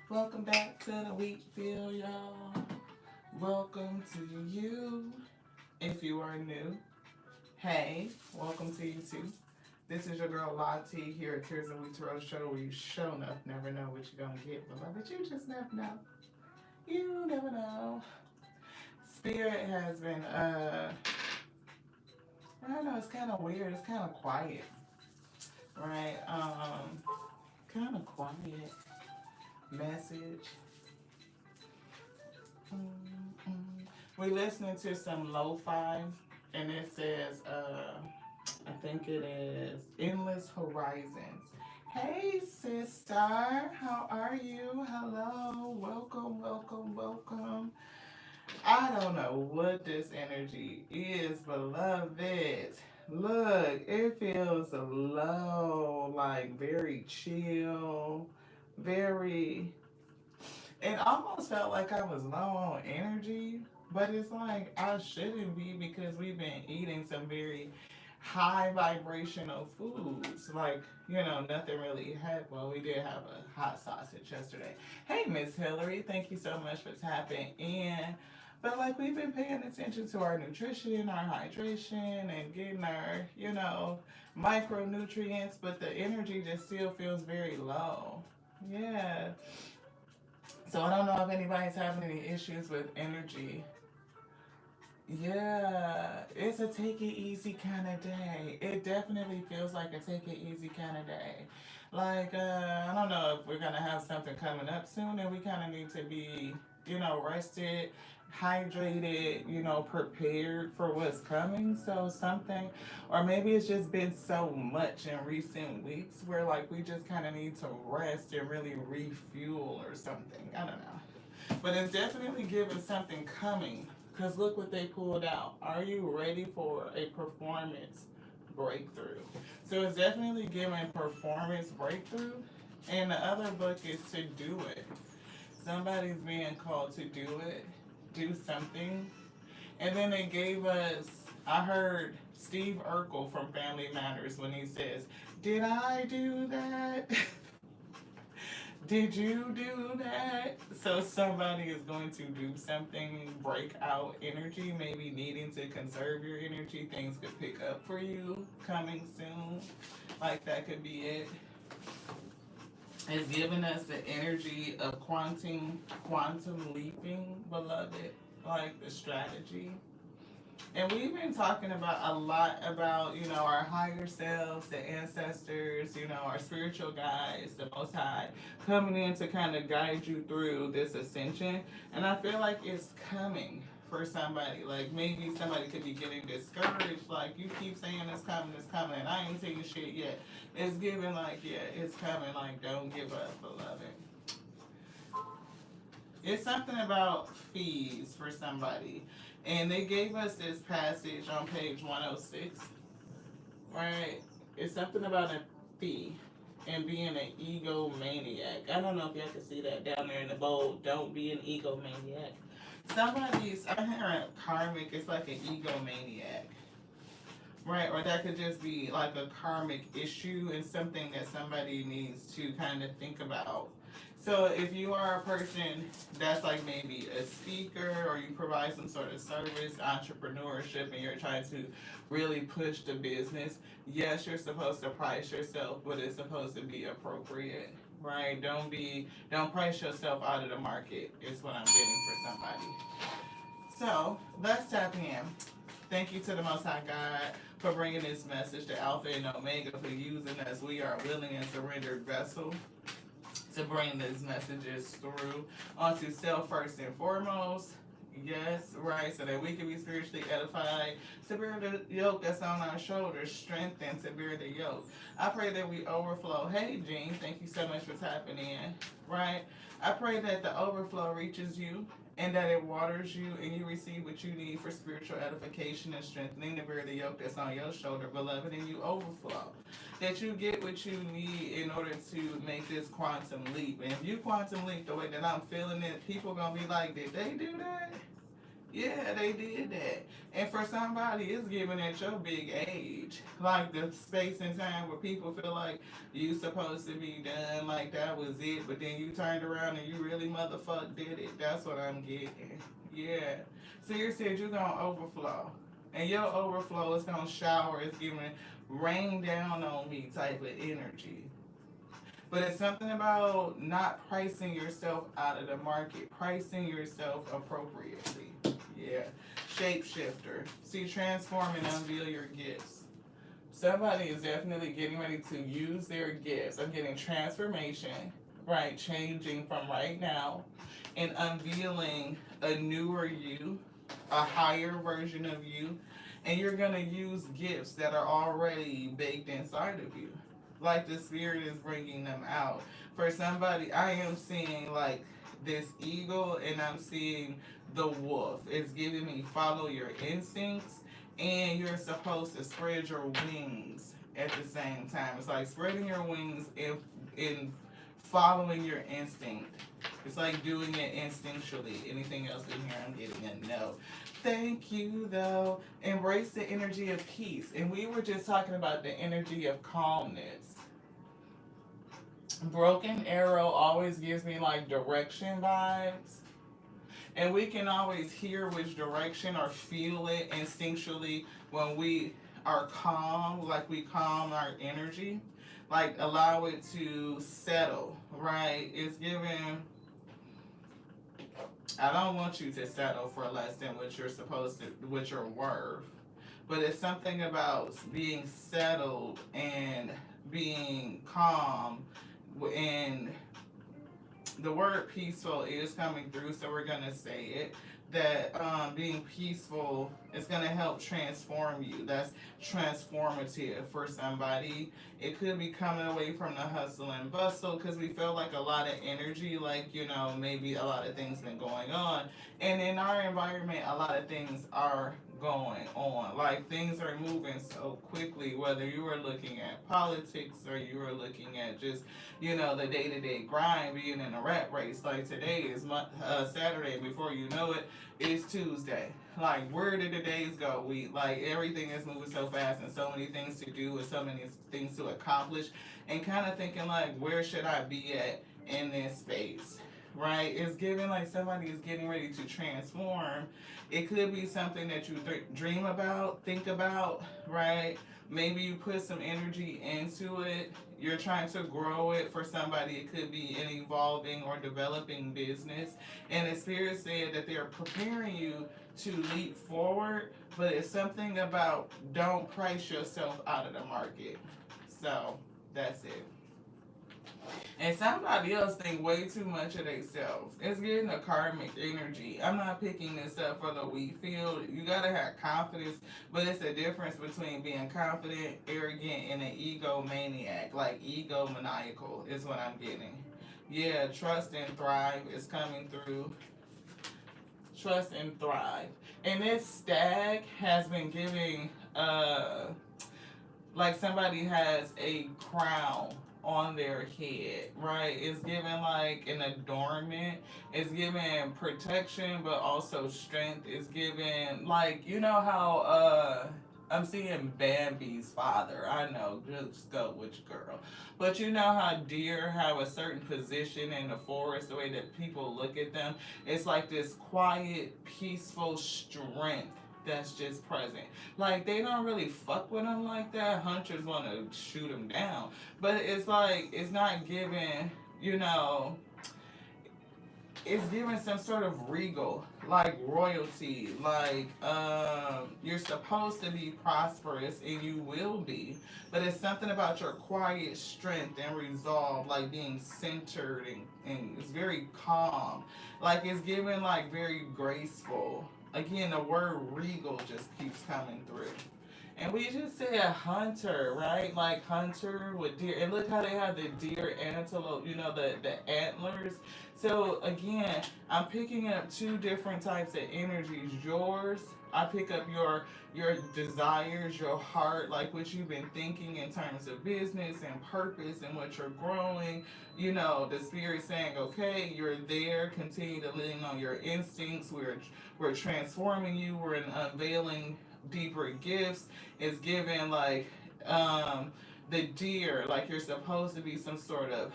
Welcome back to the wheat field, y'all. Welcome to you. If you are new, hey, welcome to you too. This is your girl Lottie here at Tears and Wheat Tarot Show, where you show enough never know what you're gonna get, beloved. You just never know. You never know. Spirit has been I don't know, it's kind of weird. It's kind of quiet, right? Kind of quiet message. We're listening to some lo-fi, and it says, I think it is Endless Horizons. Hey, sister, how are you? Hello, welcome, welcome, welcome. I don't know what this energy is, beloved. Look, it feels low, like very chill, very. It almost felt like I was low on energy, but it's like I shouldn't be because we've been eating some very high vibrational foods. Like, nothing really had. Well, we did have a hot sausage yesterday. Hey, Miss Hillary, thank you so much for tapping in. But like we've been paying attention to our nutrition, our hydration, and getting our, micronutrients, but the energy just still feels very low. Yeah. So I don't know if anybody's having any issues with energy. Yeah, it's a take it easy kind of day. It definitely feels like a take it easy kind of day. Like, I don't know if we're going to have something coming up soon and we kind of need to be, rested, hydrated, prepared for what's coming. So something, or maybe it's just been so much in recent weeks where like we just kind of need to rest and really refuel or something. I don't know. But it's definitely giving something coming. Because look what they pulled out. Are you ready for a performance breakthrough? So it's definitely giving performance breakthrough. And the other book is to do it. Somebody's being called to do it, do something. And then they gave us, I heard Steve Urkel from Family Matters when he says, "Did I do that?" Did you do that? So somebody is going to do something, break out energy, maybe needing to conserve your energy. Things could pick up for you coming soon. Like that could be it. It's giving us the energy of quantum leaping, beloved, like the strategy. And we've been talking about a lot about, our higher selves, the ancestors, our spiritual guides, the Most High, coming in to kind of guide you through this ascension. And I feel like it's coming for somebody. Like maybe somebody could be getting discouraged. Like you keep saying it's coming, and I ain't seen shit yet. It's giving like, yeah, it's coming. Like don't give up, beloved. It's something about fees for somebody. And they gave us this passage on page 106, right? It's something about a fee and being an egomaniac. I don't know if y'all can see that down there in the bold. Don't be an egomaniac. I'm hearing karmic, it's like an egomaniac. Right, or that could just be like a karmic issue and something that somebody needs to kind of think about. So if you are a person that's like maybe a speaker or you provide some sort of service, entrepreneurship, and you're trying to really push the business, yes, you're supposed to price yourself, but it's supposed to be appropriate. Right? Don't price yourself out of the market is what I'm getting for somebody. So let's tap in. Thank you to the Most High God for bringing this message to Alpha and Omega, for using us. We are a willing and surrendered vessel to bring these messages through onto self first and foremost. Yes, right, so that we can be spiritually edified, to bear the yoke that's on our shoulders, strengthened to bear the yoke. I pray that we overflow. Hey, Jean, thank you so much for tapping in, right? I pray that the overflow reaches you and that it waters you and you receive what you need for spiritual edification and strengthening to bear the yoke that's on your shoulder, beloved, and you overflow. That you get what you need in order to make this quantum leap. And if you quantum leap the way that I'm feeling it, people gonna be like, did they do that? Yeah, they did that. And for somebody, it's given at your big age. Like the space and time where people feel like you supposed to be done, like that was it, but then you turned around and you really motherfuck did it. That's what I'm getting. Yeah. So you said you're gonna overflow. And your overflow is gonna shower, it's giving rain down on me type of energy. But it's something about not pricing yourself out of the market, pricing yourself appropriately. Yeah. Shapeshifter. See, transform and unveil your gifts. Somebody is definitely getting ready to use their gifts. I'm getting transformation, right? Changing from right now and unveiling a newer you, a higher version of you. And you're going to use gifts that are already baked inside of you. Like the spirit is bringing them out. For somebody, I am seeing like this eagle and I'm seeing the wolf. It's giving me follow your instincts and you're supposed to spread your wings at the same time. It's like spreading your wings in following your instinct. It's like doing it instinctually. Anything else in here, I'm getting a no. Thank you, though. Embrace the energy of peace. And we were just talking about the energy of calmness. Broken arrow always gives me like direction vibes. And we can always hear which direction or feel it instinctually when we are calm, like we calm our energy, like allow it to settle, right? It's giving, I don't want you to settle for less than what you're supposed to, what you're worth. But it's something about being settled and being calm and the word peaceful is coming through, so we're gonna say it. That being peaceful is gonna help transform you. That's transformative for somebody. It could be coming away from the hustle and bustle because we feel like a lot of energy, like maybe a lot of things been going on, and in our environment, a lot of things are going on. Like things are moving so quickly. Whether you are looking at politics or you are looking at just the day-to-day grind, being in a rat race. Like today is Saturday, before you know it, it's Tuesday. Like where did the days go? Like everything is moving so fast and so many things to do and so many things to accomplish, and kind of thinking like, where should I be at in this space? Right? It's giving like somebody is getting ready to transform. It could be something that you dream about, think about, right? Maybe you put some energy into it. You're trying to grow it. For somebody, it could be an evolving or developing business. And the spirit said that they're preparing you to leap forward, but it's something about don't price yourself out of the market. So that's it. And somebody else think way too much of themselves. It's getting a karmic energy. I'm not picking this up for the wheat field. You gotta have confidence, but it's a difference between being confident, arrogant, and an egomaniac. Like egomaniacal is what I'm getting. Yeah, trust and thrive is coming through. Trust and thrive. And this stag has been giving like somebody has a crown on their head, right? It's giving like an adornment. It's giving protection, but also strength. It's giving like how I'm seeing Bambi's father. I know, just go with your girl. But you know how deer have a certain position in the forest, the way that people look at them. It's like this quiet, peaceful strength that's just present. Like they don't really fuck with them like that. Hunters want to shoot them down, but it's like it's not giving. It's giving some sort of regal, like royalty, like you're supposed to be prosperous and you will be, but it's something about your quiet strength and resolve, like being centered and it's very calm, like it's giving like very graceful. Again, the word regal just keeps coming through. And we just said hunter, right? Like hunter with deer. And look how they have the deer antelope, the antlers. So again, I'm picking up two different types of energies. Yours, I pick up your desires, your heart, like what you've been thinking in terms of business and purpose and what you're growing. The spirit saying, okay, you're there, continue to lean on your instincts. We're transforming you, we're unveiling deeper gifts. It's given like the deer, like you're supposed to be some sort of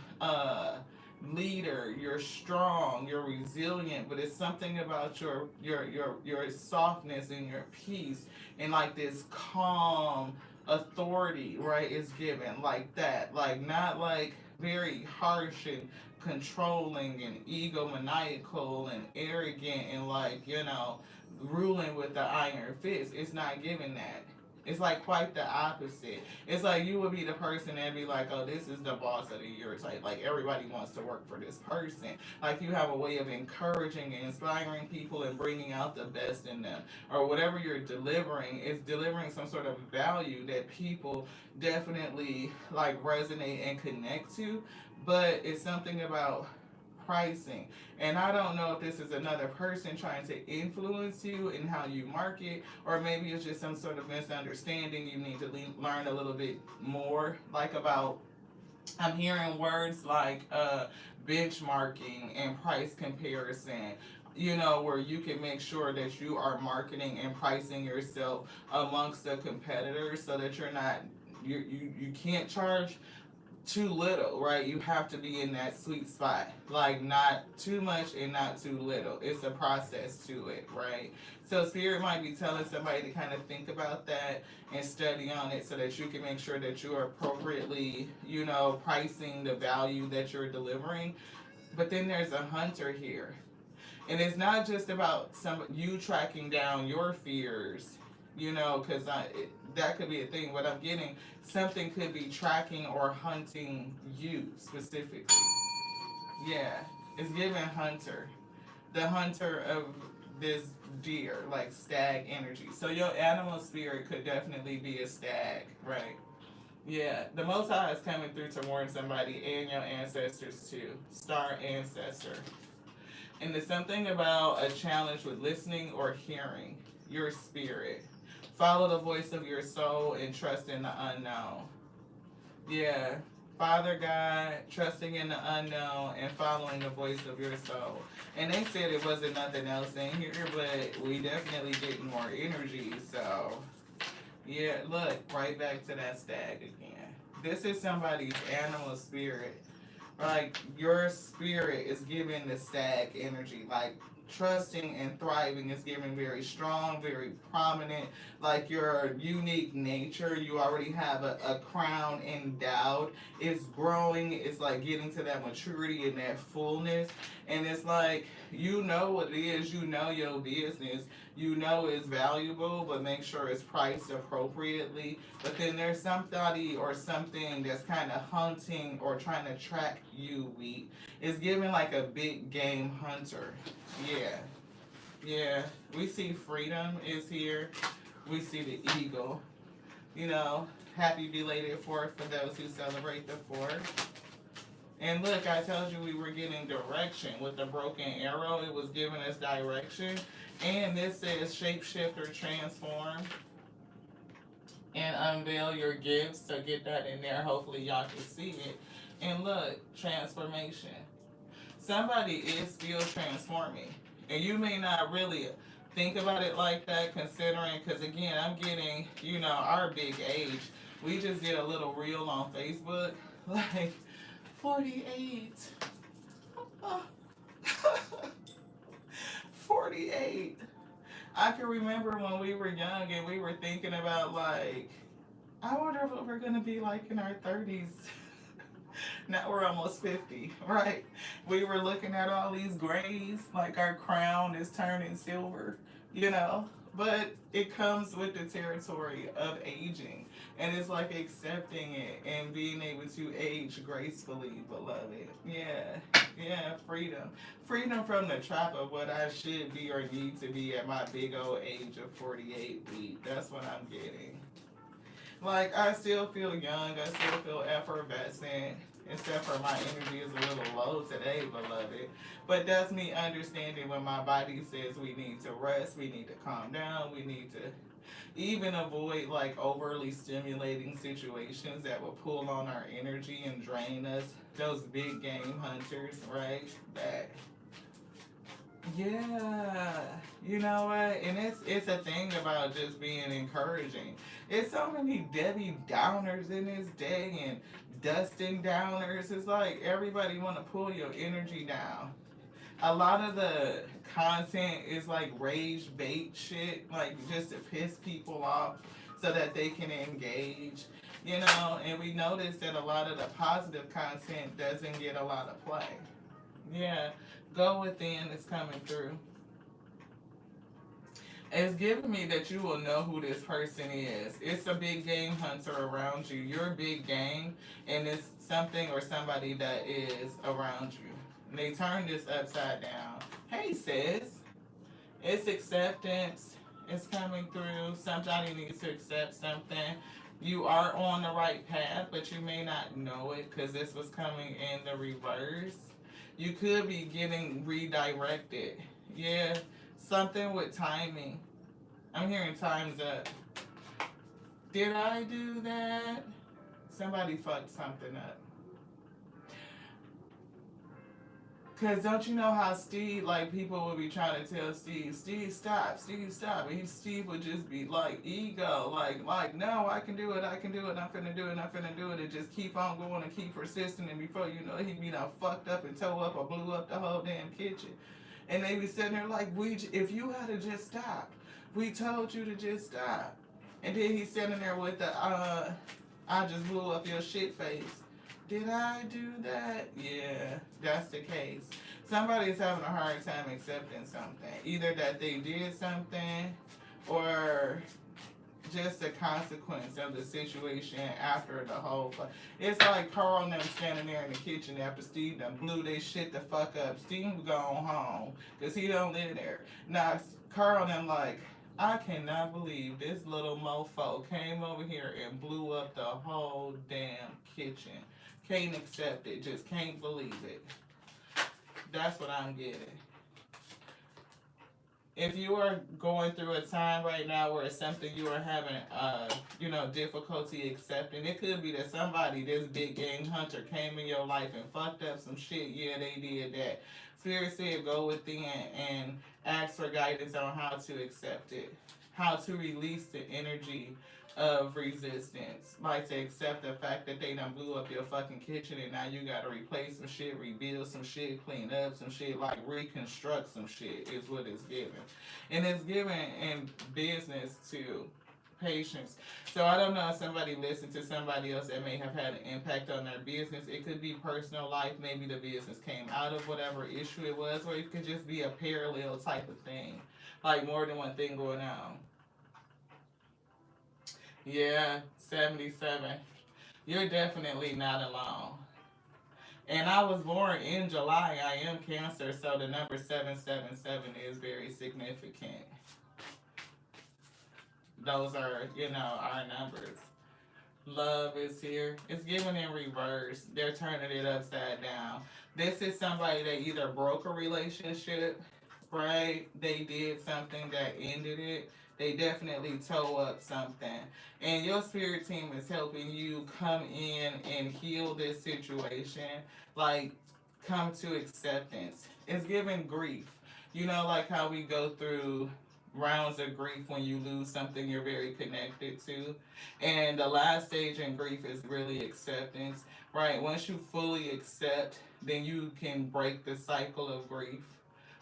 leader. You're strong, you're resilient, but it's something about your softness and your peace and like this calm authority, right? Is given like that, like not like very harsh and controlling and egomaniacal and arrogant and like ruling with the iron fist. It's not giving that. It's like quite the opposite. It's like you would be the person and be like, oh, this is the boss of the year type. Like everybody wants to work for this person. Like you have a way of encouraging and inspiring people and bringing out the best in them. Or whatever you're delivering is delivering some sort of value that people definitely like resonate and connect to. But it's something about pricing. And I don't know if this is another person trying to influence you in how you market, or maybe it's just some sort of misunderstanding. You need to learn a little bit more, like about. I'm hearing words like benchmarking and price comparison. Where you can make sure that you are marketing and pricing yourself amongst the competitors, so that you're not you can't charge too little, right? You have to be in that sweet spot, like not too much and not too little. It's a process to it, right? So spirit might be telling somebody to kind of think about that and study on it so that you can make sure that you are appropriately, pricing the value that you're delivering. But then there's a hunter here. And it's not just about you tracking down your fears, because that could be a thing. But I'm getting something could be tracking or hunting you specifically. Yeah, it's giving hunter, the hunter of this deer, like stag energy. So your animal spirit could definitely be a stag, right? Yeah, the Most High is coming through to warn somebody and your ancestors too. Star ancestor. And there's something about a challenge with listening or hearing your spirit. Follow the voice of your soul and trust in the unknown. Yeah. Father God, trusting in the unknown and following the voice of your soul. And they said it wasn't nothing else in here, but we definitely get more energy. So, yeah, look, right back to that stag again. This is somebody's animal spirit. Like your spirit is giving the stag energy, like trusting and thriving is giving very strong, very prominent, like your unique nature. You already have a crown endowed. It's growing. It's like getting to that maturity and that fullness. And it's like, what it is, your business, it's valuable, but make sure it's priced appropriately. But then there's somebody or something that's kind of hunting or trying to track you, wheat. It's giving like a big game hunter. Yeah. Yeah. We see freedom is here. We see the eagle. Happy belated 4th for those who celebrate the 4th. And look, I told you we were getting direction with the broken arrow. It was giving us direction. And this says shapeshift or transform and unveil your gifts. So get that in there. Hopefully y'all can see it. And look, transformation. Somebody is still transforming. And you may not really think about it like that, considering, because again, I'm getting, our big age. We just did a little reel on Facebook. Like, 48. 48. I can remember when we were young and we were thinking about, like, I wonder what we're going to be like in our 30s. Now we're almost 50, right? We were looking at all these grays, like our crown is turning silver, But it comes with the territory of aging. And it's like accepting it and being able to age gracefully, beloved. Yeah, freedom. Freedom from the trap of what I should be or need to be at my big old age of 48 week. That's what I'm getting. Like, I still feel young. I still feel effervescent. Except for my energy is a little low today, beloved. But that's me understanding when my body says we need to rest, we need to calm down, we need to even avoid like overly stimulating situations that will pull on our energy and drain us. Those big game hunters, right? That yeah, you know what? And it's a thing about just being encouraging. It's so many Debbie Downers in this day and Dustin Downers. It's like everybody want to pull your energy down. A lot of the content is like rage bait shit, like just to piss people off so that they can engage. You know, and we notice that a lot of the positive content doesn't get a lot of play. Yeah, go within is coming through. It's giving me that you will know who this person is. It's a big game hunter around you. You're big game, and it's something or somebody that is around you. And they turn this upside down. Hey, sis. It's acceptance. It's coming through. Somebody needs to accept something. You are on the right path, but you may not know it because this was coming in the reverse. You could be getting redirected. Yeah, something with timing. I'm hearing time's up. Did I do that? Somebody fucked something up. Cause don't you know how Steve, like people would be trying to tell Steve, Steve, stop, and Steve would just be like ego, no, I can do it, I'm finna do it, and just keep on going and keep persisting, and before you know it, he'd be done fucked up and tore up or blew up the whole damn kitchen, and they be sitting there like, if you had to just stop, we told you to just stop, and then he's sitting there with the I just blew up your shit face. Did I do that? Yeah, that's the case. Somebody's having a hard time accepting something. Either that they did something or just the consequence of the situation after the whole it's like Carl and them standing there in the kitchen after Steve done blew they shit the fuck up. Steve gone home because he don't live there. Now Carl and them like, I cannot believe this little mofo came over here and blew up the whole damn kitchen. Can't accept it. Just can't believe it. That's what I'm getting. If you are going through a time right now where it's something you are having, difficulty accepting, it could be that somebody, this big game hunter, came in your life and fucked up some shit. Yeah, they did that. Spirit said go within and ask for guidance on how to accept it, how to release the energy of resistance. Like to accept the fact that they done blew up your fucking kitchen and now you gotta replace some shit, rebuild some shit, clean up some shit, like reconstruct some shit is what it's giving. And it's given in business to patience. So I don't know if somebody listened to somebody else that may have had an impact on their business. It could be personal life. Maybe the business came out of whatever issue it was, or it could just be a parallel type of thing. Like more than one thing going on. Yeah, 77. You're definitely not alone. And I was born in July. I am Cancer, so the number 777 is very significant. Those are, our numbers. Love is here. It's given in reverse. They're turning it upside down. This is somebody that either broke a relationship, right? They did something that ended it. They definitely tore up something. And your spirit team is helping you come in and heal this situation. Like, come to acceptance. It's giving grief. Like how we go through rounds of grief when you lose something you're very connected to. And the last stage in grief is really acceptance, right? Once you fully accept, then you can break the cycle of grief,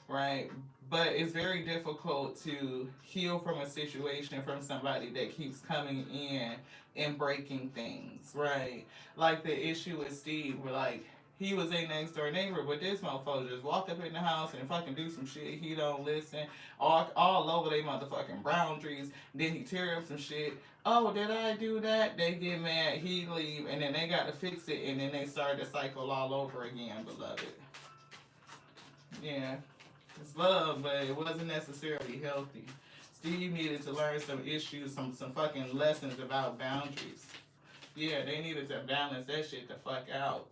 right? But it's very difficult to heal from a situation from somebody that keeps coming in and breaking things, right? Like the issue with Steve, where like he was a next door neighbor, but this motherfucker just walk up in the house and fucking do some shit. He don't listen. All over they motherfucking boundaries. Then he tear up some shit. Oh, did I do that? They get mad. He leave, and then they got to fix it, and then they start the cycle all over again, beloved. Yeah. It's love, but it wasn't necessarily healthy. Steve needed to learn some issues, some fucking lessons about boundaries. Yeah, they needed to balance that shit the fuck out.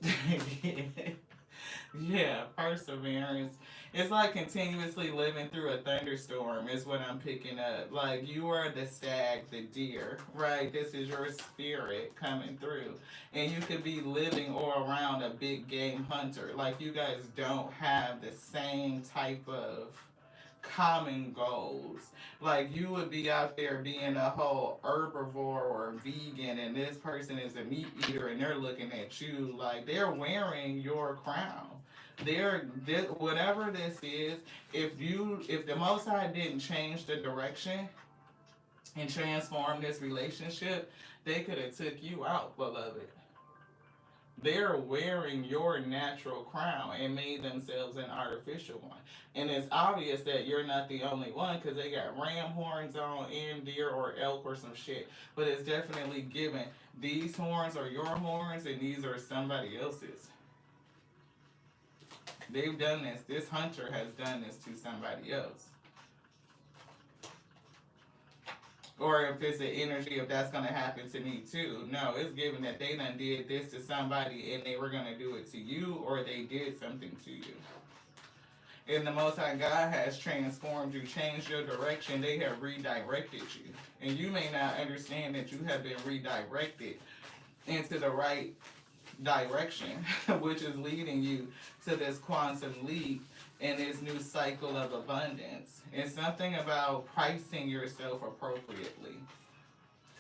Yeah, perseverance. It's like continuously living through a thunderstorm, is what I'm picking up. Like, you are the stag, the deer, right? This is your spirit coming through. And you could be living or around a big game hunter. Like, you guys don't have the same type of common goals. Like, you would be out there being a whole herbivore or vegan, and this person is a meat eater, and they're looking at you like they're wearing your crown. Whatever this is, if the Most High didn't change the direction and transform this relationship, they could have took you out, beloved. They're wearing your natural crown and made themselves an artificial one. And it's obvious that you're not the only one because they got ram horns on and deer or elk or some shit. But it's definitely given. These horns are your horns and these are somebody else's. They've done this. This hunter has done this to somebody else. Or if it's the energy, if that's going to happen to me too. No, it's given that they done did this to somebody and they were going to do it to you, or they did something to you. And the Most High God has transformed you, changed your direction. They have redirected you. And you may not understand that you have been redirected into the right direction, which is leading you to this quantum leap and this new cycle of abundance. It's something about pricing yourself appropriately.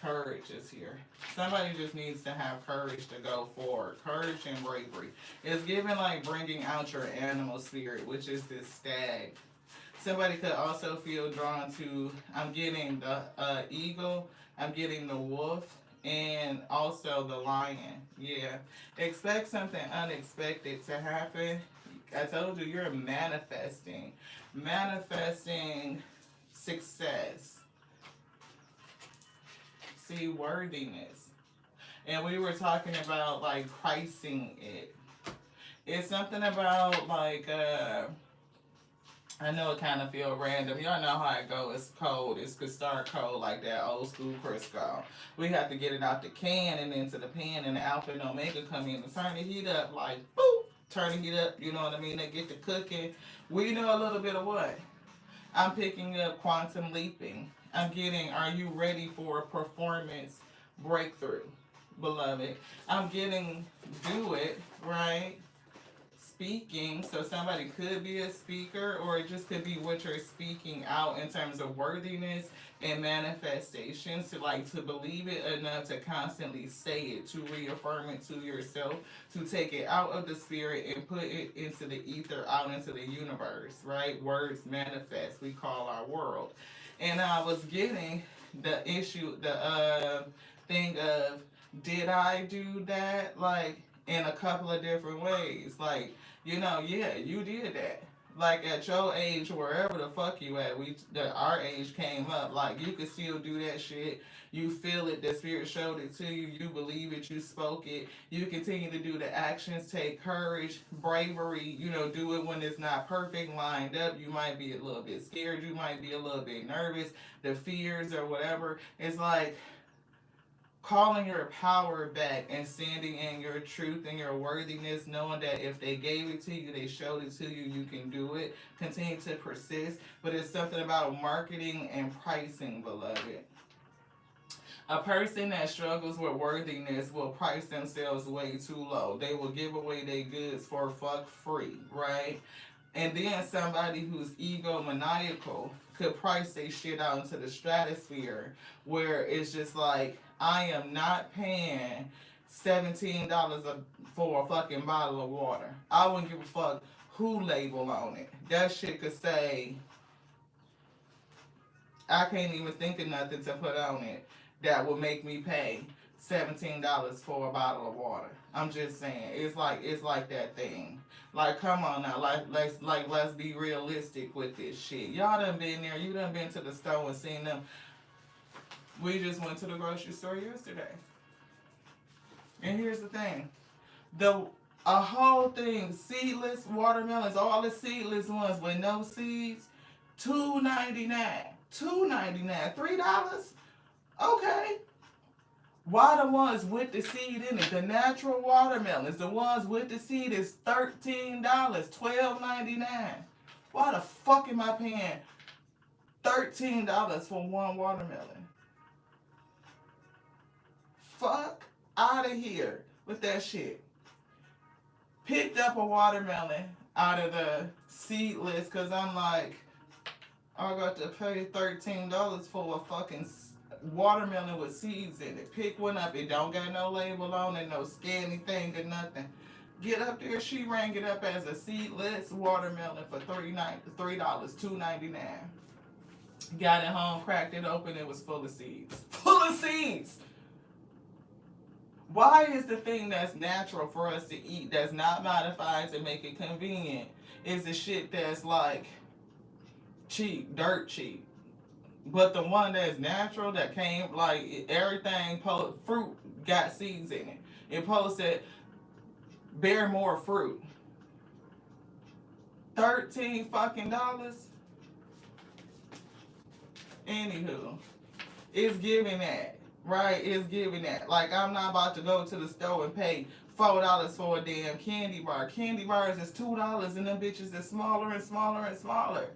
Courage is here. Somebody just needs to have courage to go forward. Courage and bravery. It's given like bringing out your animal spirit, which is this stag. Somebody could also feel drawn to, I'm getting the eagle, I'm getting the wolf, and also the lion. Yeah. Expect something unexpected to happen. I told you, you're manifesting. Manifesting success. See, worthiness. And we were talking about, like, pricing it. It's something about, like, I know it kind of feel random. Y'all know how it go. It's cold. It could start cold like that old school Crisco. We have to get it out the can and into the pan, and the Alpha and Omega come in and turn the heat up like, boop. Turn the heat up, you know what I mean? They get to cooking. We know a little bit of what? I'm picking up quantum leaping. I'm getting, are you ready for a performance breakthrough, beloved? I'm getting, do it, right? Speaking, so somebody could be a speaker, or it just could be what you're speaking out in terms of worthiness and manifestations, to believe it enough to constantly say it, to reaffirm it to yourself, to take it out of the spirit and put it into the ether, out into the universe, right? Words manifest, we call our world. And I was getting the thing of, did I do that? Like, in a couple of different ways. Like, yeah, you did that. Like, at your age, wherever the fuck you at, our age came up. Like, you could still do that shit. You feel it. The spirit showed it to you. You believe it. You spoke it. You continue to do the actions. Take courage, bravery. Do it when it's not perfect, lined up. You might be a little bit scared. You might be a little bit nervous. The fears or whatever. It's like calling your power back and standing in your truth and your worthiness, knowing that if they gave it to you, they showed it to you, you can do it. Continue to persist. But it's something about marketing and pricing, beloved. A person that struggles with worthiness will price themselves way too low. They will give away their goods for fuck free, right? And then somebody who's egomaniacal could price their shit out into the stratosphere, where it's just like, I am not paying $17 for a fucking bottle of water. I wouldn't give a fuck who label on it. That shit could say, I can't even think of nothing to put on it that would make me pay $17 for a bottle of water. I'm just saying, it's like that thing. Like, come on now, let's be realistic with this shit. Y'all done been there. You done been to the store and seen them. We just went to the grocery store yesterday. And here's the thing. A whole thing, seedless watermelons, all the seedless ones with no seeds, $2.99. $2.99, $3. Okay. Why the ones with the seed in it? The natural watermelons, the ones with the seed is $13, $12.99. Why the fuck am I paying $13 for one watermelon? Fuck out of here with that shit. Picked up a watermelon out of the seed list because I'm like, I got to pay $13 for a fucking watermelon with seeds in it. Pick one up. It don't got no label on it, no scanny thing or nothing. Get up there. She rang it up as a seedless watermelon for $3, $2.99. Got it home, cracked it open. It was full of seeds. Full of seeds. Why is the thing that's natural for us to eat, that's not modified to make it convenient, is the shit that's like cheap, dirt cheap? But the one that's natural, that came, like everything, fruit got seeds in it. It posted bear more fruit. $13 fucking dollars. Anywho, it's giving that. Right, it's giving that. Like, I'm not about to go to the store and pay $4 for a damn candy bar. Candy bars is $2 and them bitches is smaller and smaller and smaller.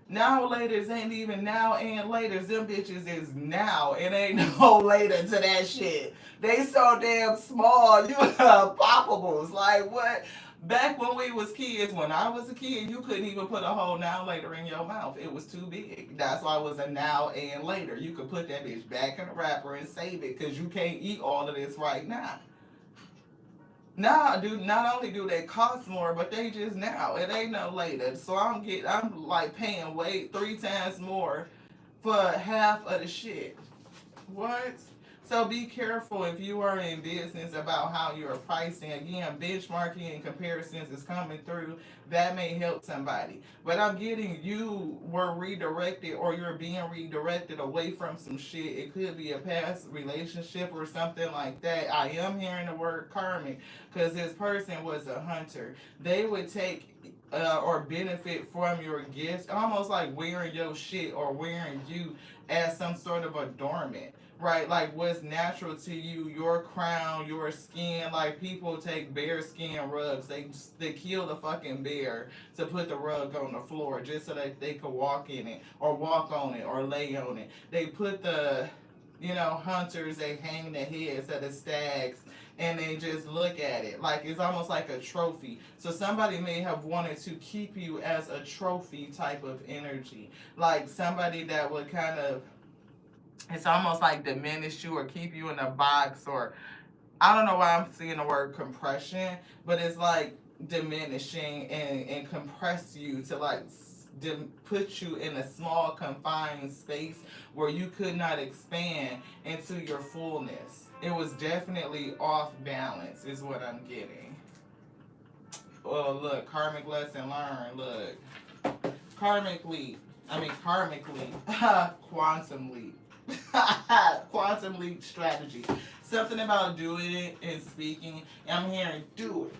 Now laters ain't even now and laters. Them bitches is now. It ain't no later to that shit. They so damn small. You poppables. Like, what? Back when we was kids, when I was a kid, you couldn't even put a whole now later in your mouth. It was too big. That's why it was a now and later. You could put that bitch back in the wrapper and save it because you can't eat all of this right now. Now, dude, not only do they cost more, but they just now. It ain't no later. So I'm like paying way 3 times more for half of the shit. What? So be careful if you are in business about how you're pricing. Again, benchmarking and comparisons is coming through. That may help somebody. But I'm getting you were redirected, or you're being redirected away from some shit. It could be a past relationship or something like that. I am hearing the word karmic because this person was a hunter. They would take or benefit from your gifts, almost like wearing your shit or wearing you as some sort of adornment. Right, like what's natural to you, your crown, your skin. Like people take bear skin rugs. They kill the fucking bear to put the rug on the floor just so that they could walk in it or walk on it or lay on it. They put the, hunters, they hang their heads of the stags and they just look at it. Like it's almost like a trophy. So somebody may have wanted to keep you as a trophy type of energy. Like somebody that would kind of, it's almost like diminish you or keep you in a box, or I don't know why I'm seeing the word compression, but it's like diminishing and compress you to like put you in a small confined space where you could not expand into your fullness. It was definitely off balance is what I'm getting. Oh, look, karmic lesson learned. Look, karmically, quantum leap. Quantum leap strategy. Something about doing it and speaking. I'm hearing do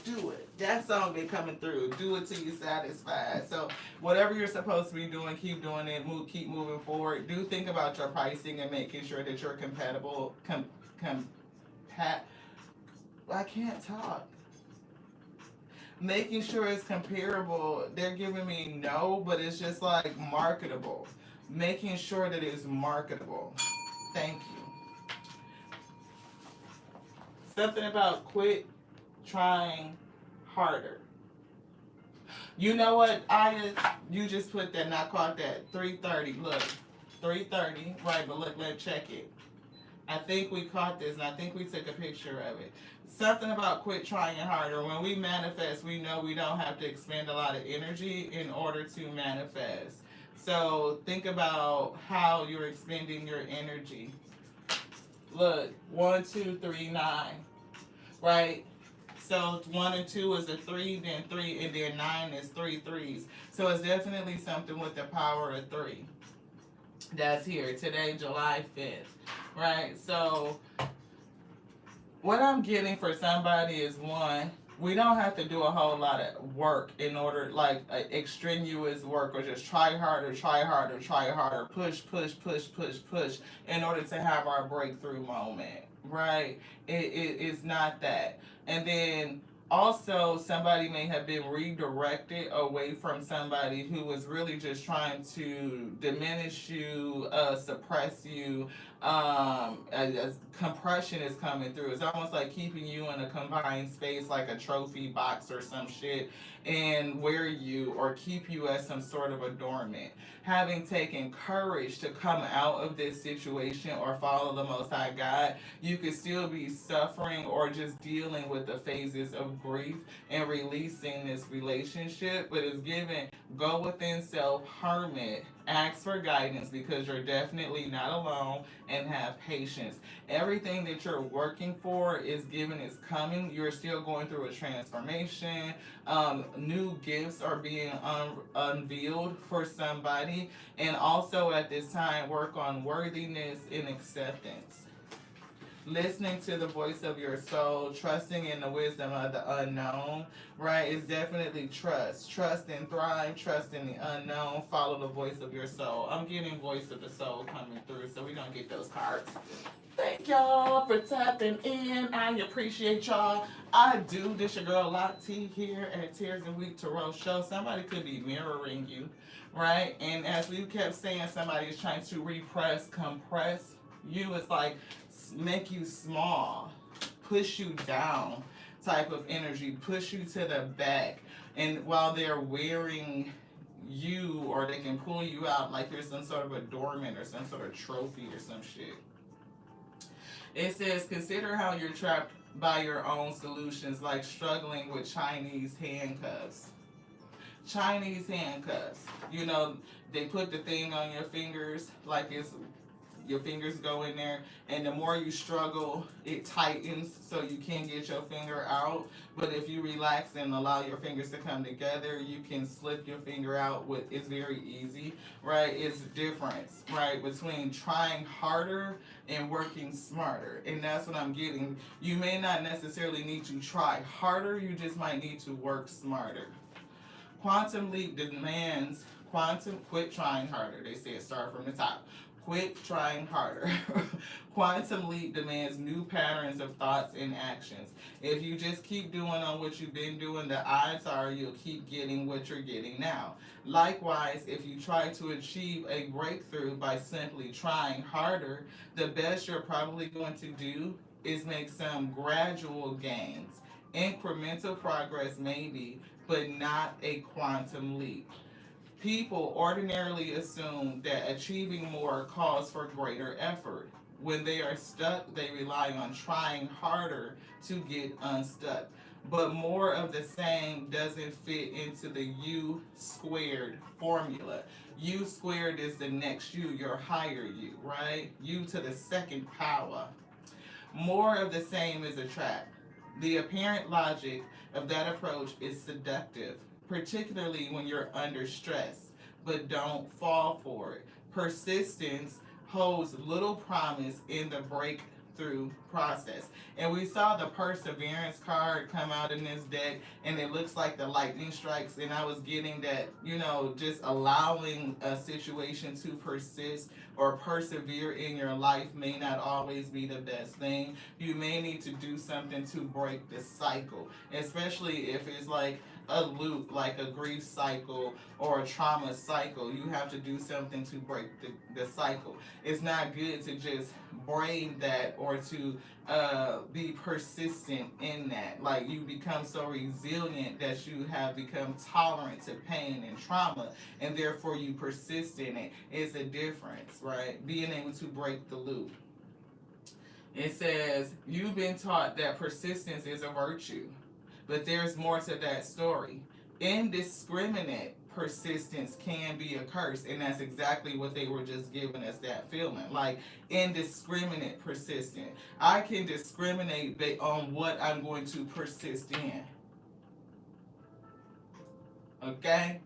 it. That song been coming through. Do it till you're satisfied. So whatever you're supposed to be doing, keep doing it. Keep moving forward. Do think about your pricing and making sure that you're compatible. I can't talk. Making sure it's comparable. They're giving me no, but it's just like marketable. Making sure that it's marketable. Thank you. Something about quit trying harder. You know what? You just put that and I caught that. 3:30. Look. 3:30. Right, but look, let's check it. I think we caught this and I think we took a picture of it. Something about quit trying harder. When we manifest, we know we don't have to expend a lot of energy in order to manifest. So think about how you're expending your energy. Look, 1, 2, 3, 9, right? So 1 and 2 is a 3, then 3, and then 9 is 3 threes. So it's definitely something with the power of 3. That's here today, July 5th, right? So what I'm getting for somebody is 1, We don't have to do a whole lot of work in order, like extraneous work, or just try harder, try harder, try harder, push, push, push, push, push, in order to have our breakthrough moment, right? It's not that. And then also, somebody may have been redirected away from somebody who was really just trying to diminish you, suppress you. As compression is coming through, it's almost like keeping you in a confined space, like a trophy box or some shit, and wear you or keep you as some sort of adornment. Having taken courage to come out of this situation or follow the Most High God, you could still be suffering or just dealing with the phases of grief and releasing this relationship. But it's given, go within self, hermit, ask for guidance, because you're definitely not alone, and have patience. Everything that you're working for is given, is coming. You're still going through a transformation. New gifts are being unveiled for somebody. And also at this time, work on worthiness and acceptance. Listening to the voice of your soul, trusting in the wisdom of the unknown, right? It's definitely trust. Trust and thrive, trust in the unknown, follow the voice of your soul. I'm getting voice of the soul coming through, so we're going to get those cards. Thank y'all for tapping in. I appreciate y'all. I do. This your girl Lottie here at Tears and Week Tarot Show. Somebody could be mirroring you, right? And as we kept saying, somebody is trying to repress, compress you. It's like make you small, push you down type of energy, push you to the back. And while they're wearing you, or they can pull you out like you're some sort of adornment or some sort of trophy or some shit. It says, consider how you're trapped by your own solutions, like struggling with Chinese handcuffs. Chinese handcuffs. You know, they put the thing on your fingers like it's, your fingers go in there, and the more you struggle, it tightens so you can't get your finger out. But if you relax and allow your fingers to come together, you can slip your finger out. With, it's very easy, right? It's the difference, right, between trying harder and working smarter. And that's what I'm getting. You may not necessarily need to try harder, you just might need to work smarter. Quantum leap demands quit trying harder. They say it start from the top. Quit trying harder. Quantum leap demands new patterns of thoughts and actions. If you just keep doing on what you've been doing, the odds are you'll keep getting what you're getting now. Likewise, if you try to achieve a breakthrough by simply trying harder, the best you're probably going to do is make some gradual gains. Incremental progress maybe, but not a quantum leap. People ordinarily assume that achieving more calls for greater effort. When they are stuck, they rely on trying harder to get unstuck. But more of the same doesn't fit into the U squared formula. U squared is the next you, your higher you, right? U to the second power. More of the same is a trap. The apparent logic of that approach is seductive, particularly when you're under stress, but don't fall for it. Persistence holds little promise in the breakthrough process. And we saw the perseverance card come out in this deck, and it looks like the lightning strikes. And I was getting that, you know, just allowing a situation to persist or persevere in your life may not always be the best thing. You may need to do something to break the cycle, especially if it's like a loop, like a grief cycle or a trauma cycle. You have to do something to break the cycle. It's not good to just brave that or to be persistent in that. Like you become so resilient that you have become tolerant to pain and trauma, and therefore you persist in it. It's a difference, right? Being able to break the loop. It says, you've been taught that persistence is a virtue, but there's more to that story. Indiscriminate persistence can be a curse, and that's exactly what they were just giving us, that feeling. Like indiscriminate persistence. I can discriminate on what I'm going to persist in. Okay?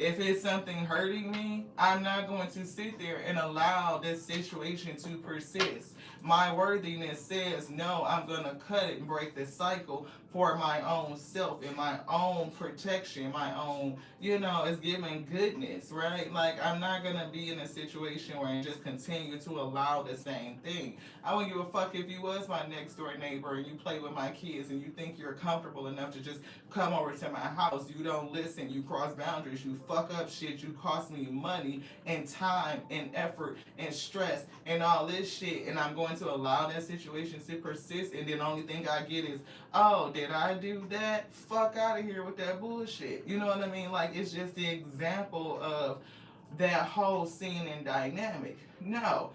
If it's something hurting me, I'm not going to sit there and allow this situation to persist. My worthiness says, no, I'm going to cut it and break this cycle for my own self and my own protection, my own, it's giving goodness, right? Like, I'm not going to be in a situation where I just continue to allow the same thing. I wouldn't give a fuck if you was my next door neighbor and you play with my kids and you think you're comfortable enough to just come over to my house. You don't listen, you cross boundaries, you fuck up shit, you cost me money and time and effort and stress and all this shit, and I'm going to allow that situation to persist, and then the only thing I get is, oh, did I do that? Fuck out of here with that bullshit. You know what I mean? Like, it's just the example of that whole scene and dynamic. No,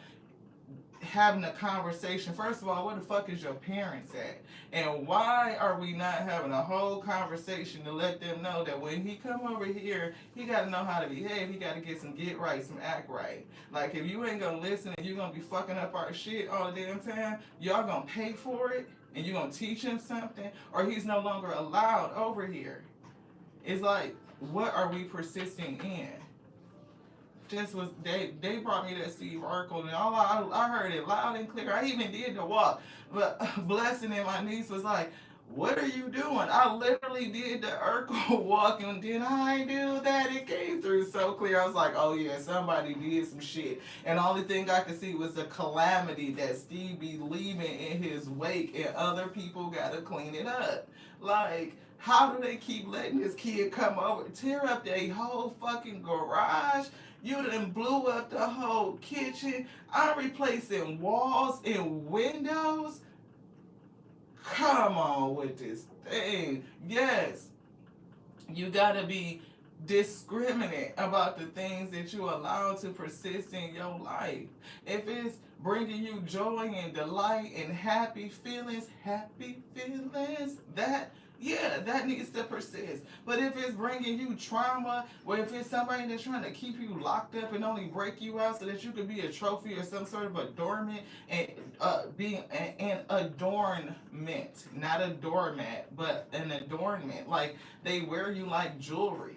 having a conversation. First of all, where the fuck is your parents at? And why are we not having a whole conversation to let them know that when he come over here, he got to know how to behave. He got to get some get right, some act right. Like, if you ain't gonna listen and you're gonna be fucking up our shit all the damn time, y'all gonna pay for it and you gonna teach him something, or he's no longer allowed over here. It's like, what are we persisting in? Just was they brought me that Steve Urkel, and all I heard it loud and clear. I even did the walk, but Blessing and my niece was like, "What are you doing?" I literally did the Urkel walk, and did I do that? It came through so clear. I was like, "Oh yeah, somebody did some shit." And the only thing I could see was the calamity that Steve be leaving in his wake, and other people gotta clean it up. Like, how do they keep letting this kid come over, tear up their whole fucking garage? You done blew up the whole kitchen. I'm replacing walls and windows. Come on with this thing. Yes, you gotta be discriminate about the things that you allow to persist in your life. If it's bringing you joy and delight and happy feelings, that needs to persist. But if it's bringing you trauma, or if it's somebody that's trying to keep you locked up and only break you out so that you could be a trophy or some sort of adornment, and being an adornment, not a doormat, but an adornment, like they wear you like jewelry.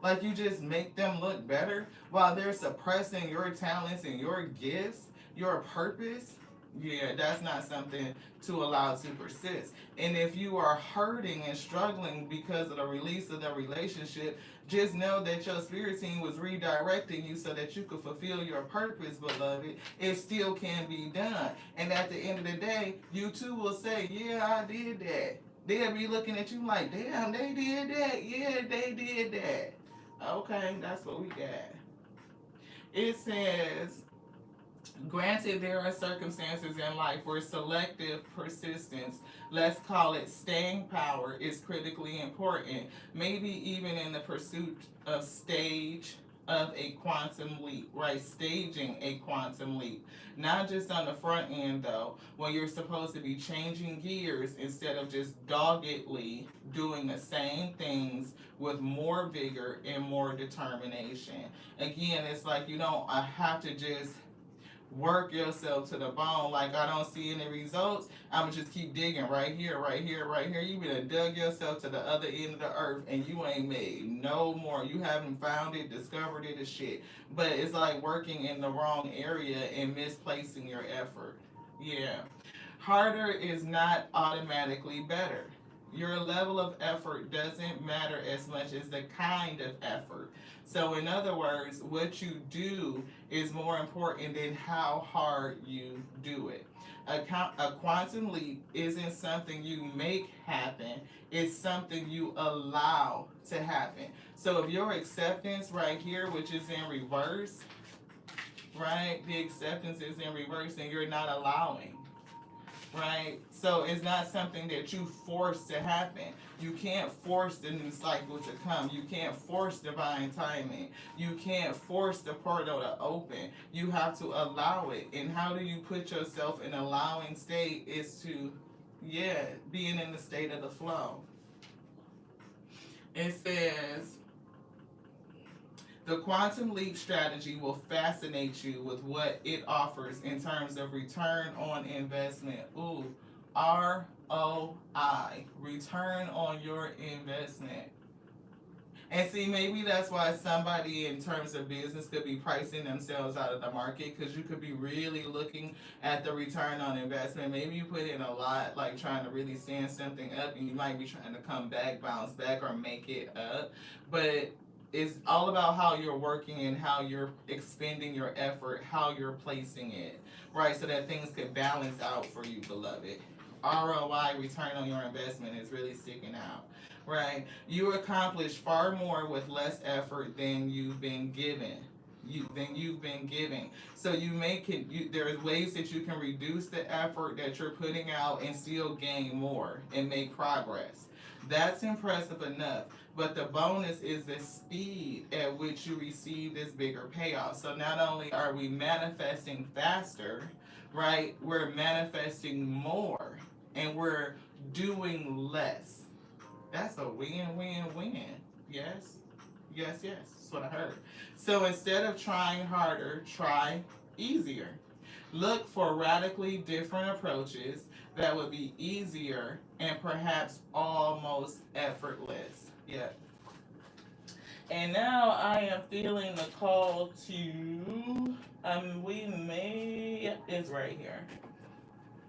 Like, you just make them look better while they're suppressing your talents and your gifts, your purpose. Yeah, that's not something to allow to persist. And if you are hurting and struggling because of the release of the relationship, just know that your spirit team was redirecting you so that you could fulfill your purpose, beloved. It still can be done. And at the end of the day, you too will say, yeah, I did that. They'll be looking at you like, damn, they did that. Yeah, they did that. Okay, that's what we got. It says, granted, there are circumstances in life where selective persistence, let's call it staying power, is critically important, maybe even in the pursuit of a quantum leap, right? Staging a quantum leap. Not just on the front end, though, when you're supposed to be changing gears instead of just doggedly doing the same things with more vigor and more determination. Again, it's like you don't have to just work yourself to the bone. Like, I don't see any results, I'ma just keep digging right here, right here, right here. You been dug yourself to the other end of the earth and you ain't made no more. You haven't found it, discovered it, or shit. But it's like working in the wrong area and misplacing your effort. Yeah. Harder is not automatically better. Your level of effort doesn't matter as much as the kind of effort. So, in other words, what you do is more important than how hard you do it. A quantum leap isn't something you make happen, it's something you allow to happen. So, if your acceptance right here, which is in reverse, right, the acceptance is in reverse and you're not allowing. Right? So it's not something that you force to happen. You can't force the new cycle to come. You can't force divine timing. You can't force the portal to open. You have to allow it. And how do you put yourself in an allowing state is to, being in the state of the flow. It says, the quantum leap strategy will fascinate you with what it offers in terms of return on investment. Ooh, ROI, return on your investment. And see, maybe that's why somebody in terms of business could be pricing themselves out of the market, because you could be really looking at the return on investment. Maybe you put in a lot, like trying to really stand something up, and you might be trying to come back, bounce back, or make it up. But it's all about how you're working and how you're expending your effort, how you're placing it, right? So that things could balance out for you, beloved. ROI, return on your investment, is really sticking out, right? You accomplish far more with less effort than you've been given. You've been giving. So you make it. There's ways that you can reduce the effort that you're putting out and still gain more and make progress. That's impressive enough. But the bonus is the speed at which you receive this bigger payoff. So not only are we manifesting faster, right? We're manifesting more, and we're doing less. That's a win, win, win. Yes, yes, yes. That's what I heard. So instead of trying harder, try easier. Look for radically different approaches that would be easier and perhaps almost effortless. Yeah. And now I am feeling the call to, we may, it's right here.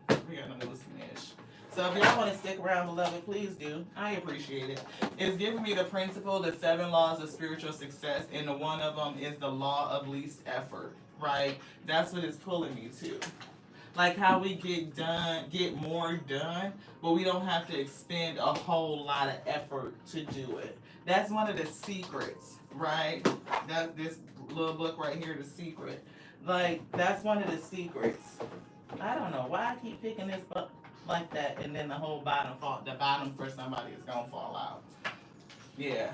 We got to move some ish. So if y'all want to stick around, beloved, please do. I appreciate it. It's giving me the principle, the 7 laws of spiritual success, and the one of them is the law of least effort, right? That's what it's pulling me to. Like how we get more done, but we don't have to expend a whole lot of effort to do it. That's one of the secrets, right? That this little book right here, The Secret. Like that's one of the secrets. I don't know why I keep picking this book like that, and then the whole the bottom for somebody is gonna fall out. Yeah.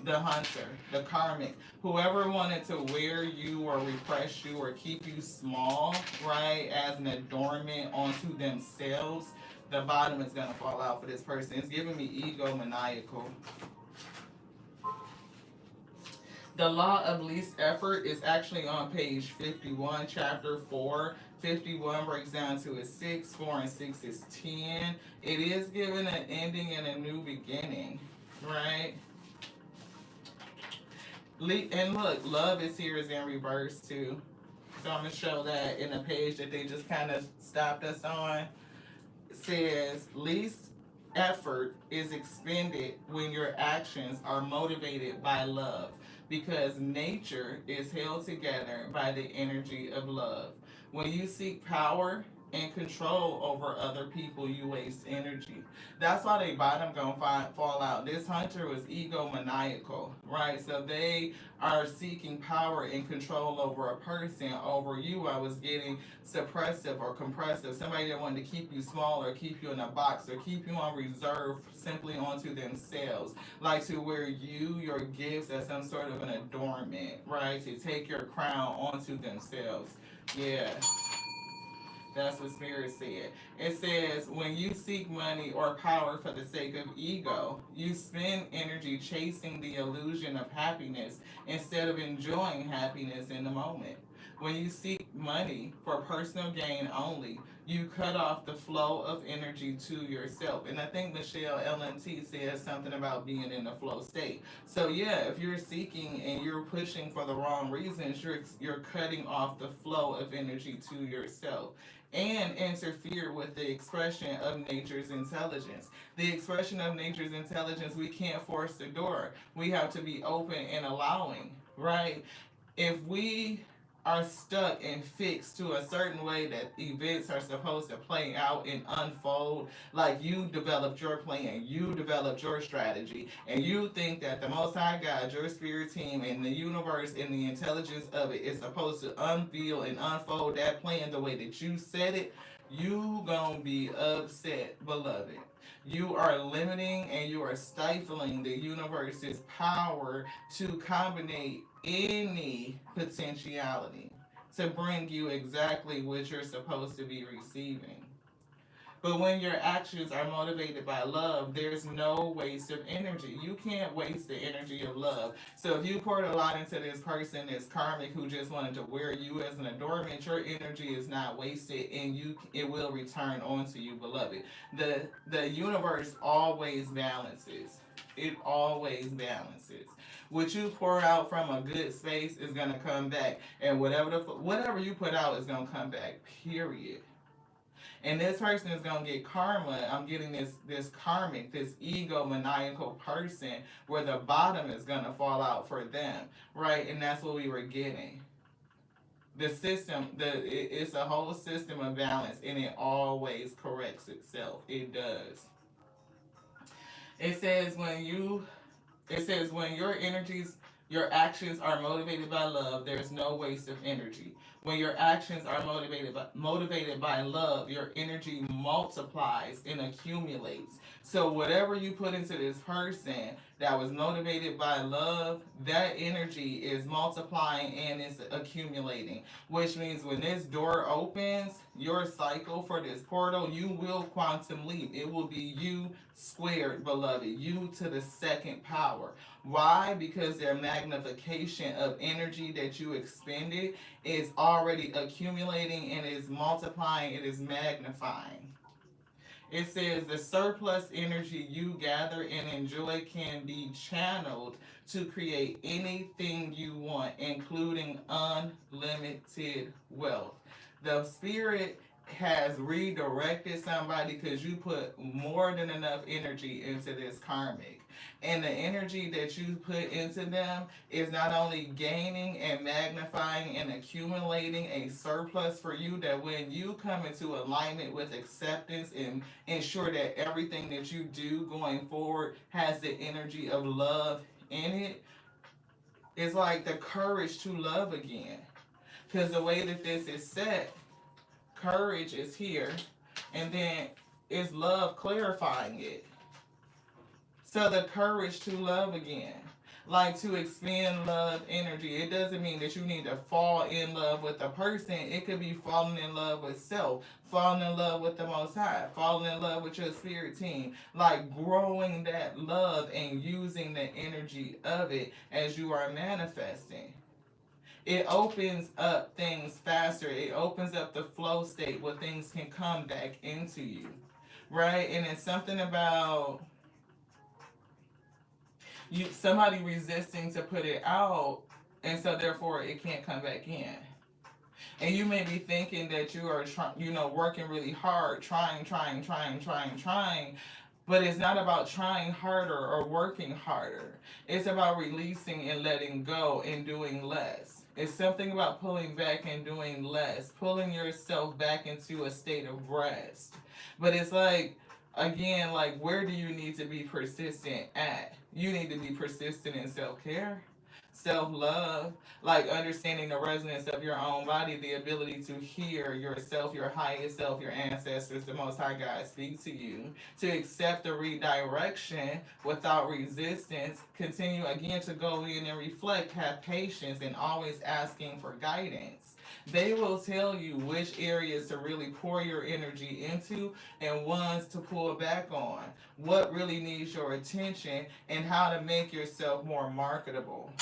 The hunter, the karmic, whoever wanted to wear you or repress you or keep you small, right, as an adornment onto themselves, the bottom is gonna fall out for this person. It's giving me egomaniacal. The law of least effort is actually on page 51, chapter 4. 51 breaks down to a 6, 4 and 6 is 10. It is given an ending and a new beginning, right? And look, love is here is in reverse too. So I'm going to show that in the page that they just kind of stopped us on. It says, least effort is expended when your actions are motivated by love, because nature is held together by the energy of love. When you seek power and control over other people, you waste energy. That's why they bottom gonna fall out. This hunter was egomaniacal, right? So they are seeking power and control over a person. Over you, I was getting suppressive or compressive. Somebody that wanted to keep you small or keep you in a box or keep you on reserve simply onto themselves. Like to wear your gifts as some sort of an adornment, right? To take your crown onto themselves. Yeah. That's what Spirit said. It says, when you seek money or power for the sake of ego, you spend energy chasing the illusion of happiness instead of enjoying happiness in the moment. When you seek money for personal gain only, you cut off the flow of energy to yourself. And I think Michelle LMT says something about being in the flow state. So yeah, if you're seeking and you're pushing for the wrong reasons, you're cutting off the flow of energy to yourself and interfere with the expression of nature's intelligence. The expression of nature's intelligence, we can't force the door. We have to be open and allowing, right? If we are stuck and fixed to a certain way that events are supposed to play out and unfold, like you developed your plan, you developed your strategy, and you think that the Most High God, your spirit team, and the universe and the intelligence of it is supposed to unveil and unfold that plan the way that you said it, you gonna be upset, beloved. You are limiting and you are stifling the universe's power to combine any potentiality to bring you exactly what you're supposed to be receiving. But when your actions are motivated by love, there's no waste of energy. You can't waste the energy of love. So if you poured a lot into this person, this karmic who just wanted to wear you as an adornment, your energy is not wasted, and it will return onto you, beloved. The universe always balances. It always balances. What you pour out from a good space is gonna come back, and whatever you put out is gonna come back. Period. And this person is gonna get karma. I'm getting this karmic, this ego maniacal person where the bottom is gonna fall out for them, right? And that's what we were getting. The system, it's a whole system of balance, and it always corrects itself. It does. It says when you It says when your actions are motivated by love, there's no waste of energy. When your actions are motivated by love, your energy multiplies and accumulates. So whatever you put into this person that was motivated by love, that energy is multiplying and it's accumulating. Which means when this door opens, your cycle for this portal, you will quantum leap. It will be you squared, beloved. You to the second power. Why? Because their magnification of energy that you expended is already accumulating and is multiplying, it is magnifying. It says the surplus energy you gather and enjoy can be channeled to create anything you want, including unlimited wealth. The spirit has redirected somebody because you put more than enough energy into this karmic. And the energy that you put into them is not only gaining and magnifying and accumulating a surplus for you, that when you come into alignment with acceptance and ensure that everything that you do going forward has the energy of love in it, it's like the courage to love again. Because the way that this is set, courage is here, and then is love clarifying it. So the courage to love again, like to expend love energy. It doesn't mean that you need to fall in love with a person. It could be falling in love with self, falling in love with the Most High, falling in love with your spirit team, like growing that love and using the energy of it as you are manifesting. It opens up things faster. It opens up the flow state where things can come back into you, right? And it's something about somebody resisting to put it out, and so therefore it can't come back in. And you may be thinking that you are working really hard, trying, but it's not about trying harder or working harder. It's about releasing and letting go and doing less. It's something about pulling back and doing less, pulling yourself back into a state of rest. But it's like, again, like, where do you need to be persistent at? You need to be persistent in self-care, self-love, like understanding the resonance of your own body, the ability to hear yourself, your highest self, your ancestors, the Most High God speak to you, to accept the redirection without resistance, continue again to go in and reflect, have patience, and always asking for guidance. They will tell you which areas to really pour your energy into and ones to pull back on, what really needs your attention, and how to make yourself more marketable.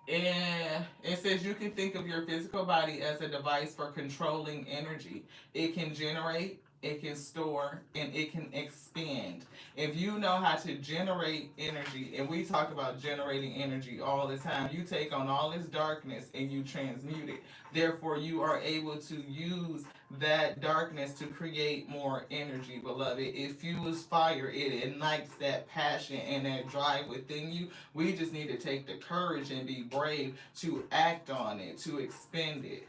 And it says you can think of your physical body as a device for controlling energy. It can generate, it can store, and it can expand. If you know how to generate energy, and we talk about generating energy all the time, you take on all this darkness and you transmute it. Therefore, you are able to use that darkness to create more energy, beloved. It fuels fire, it ignites that passion and that drive within you. We just need to take the courage and be brave to act on it, to expend it.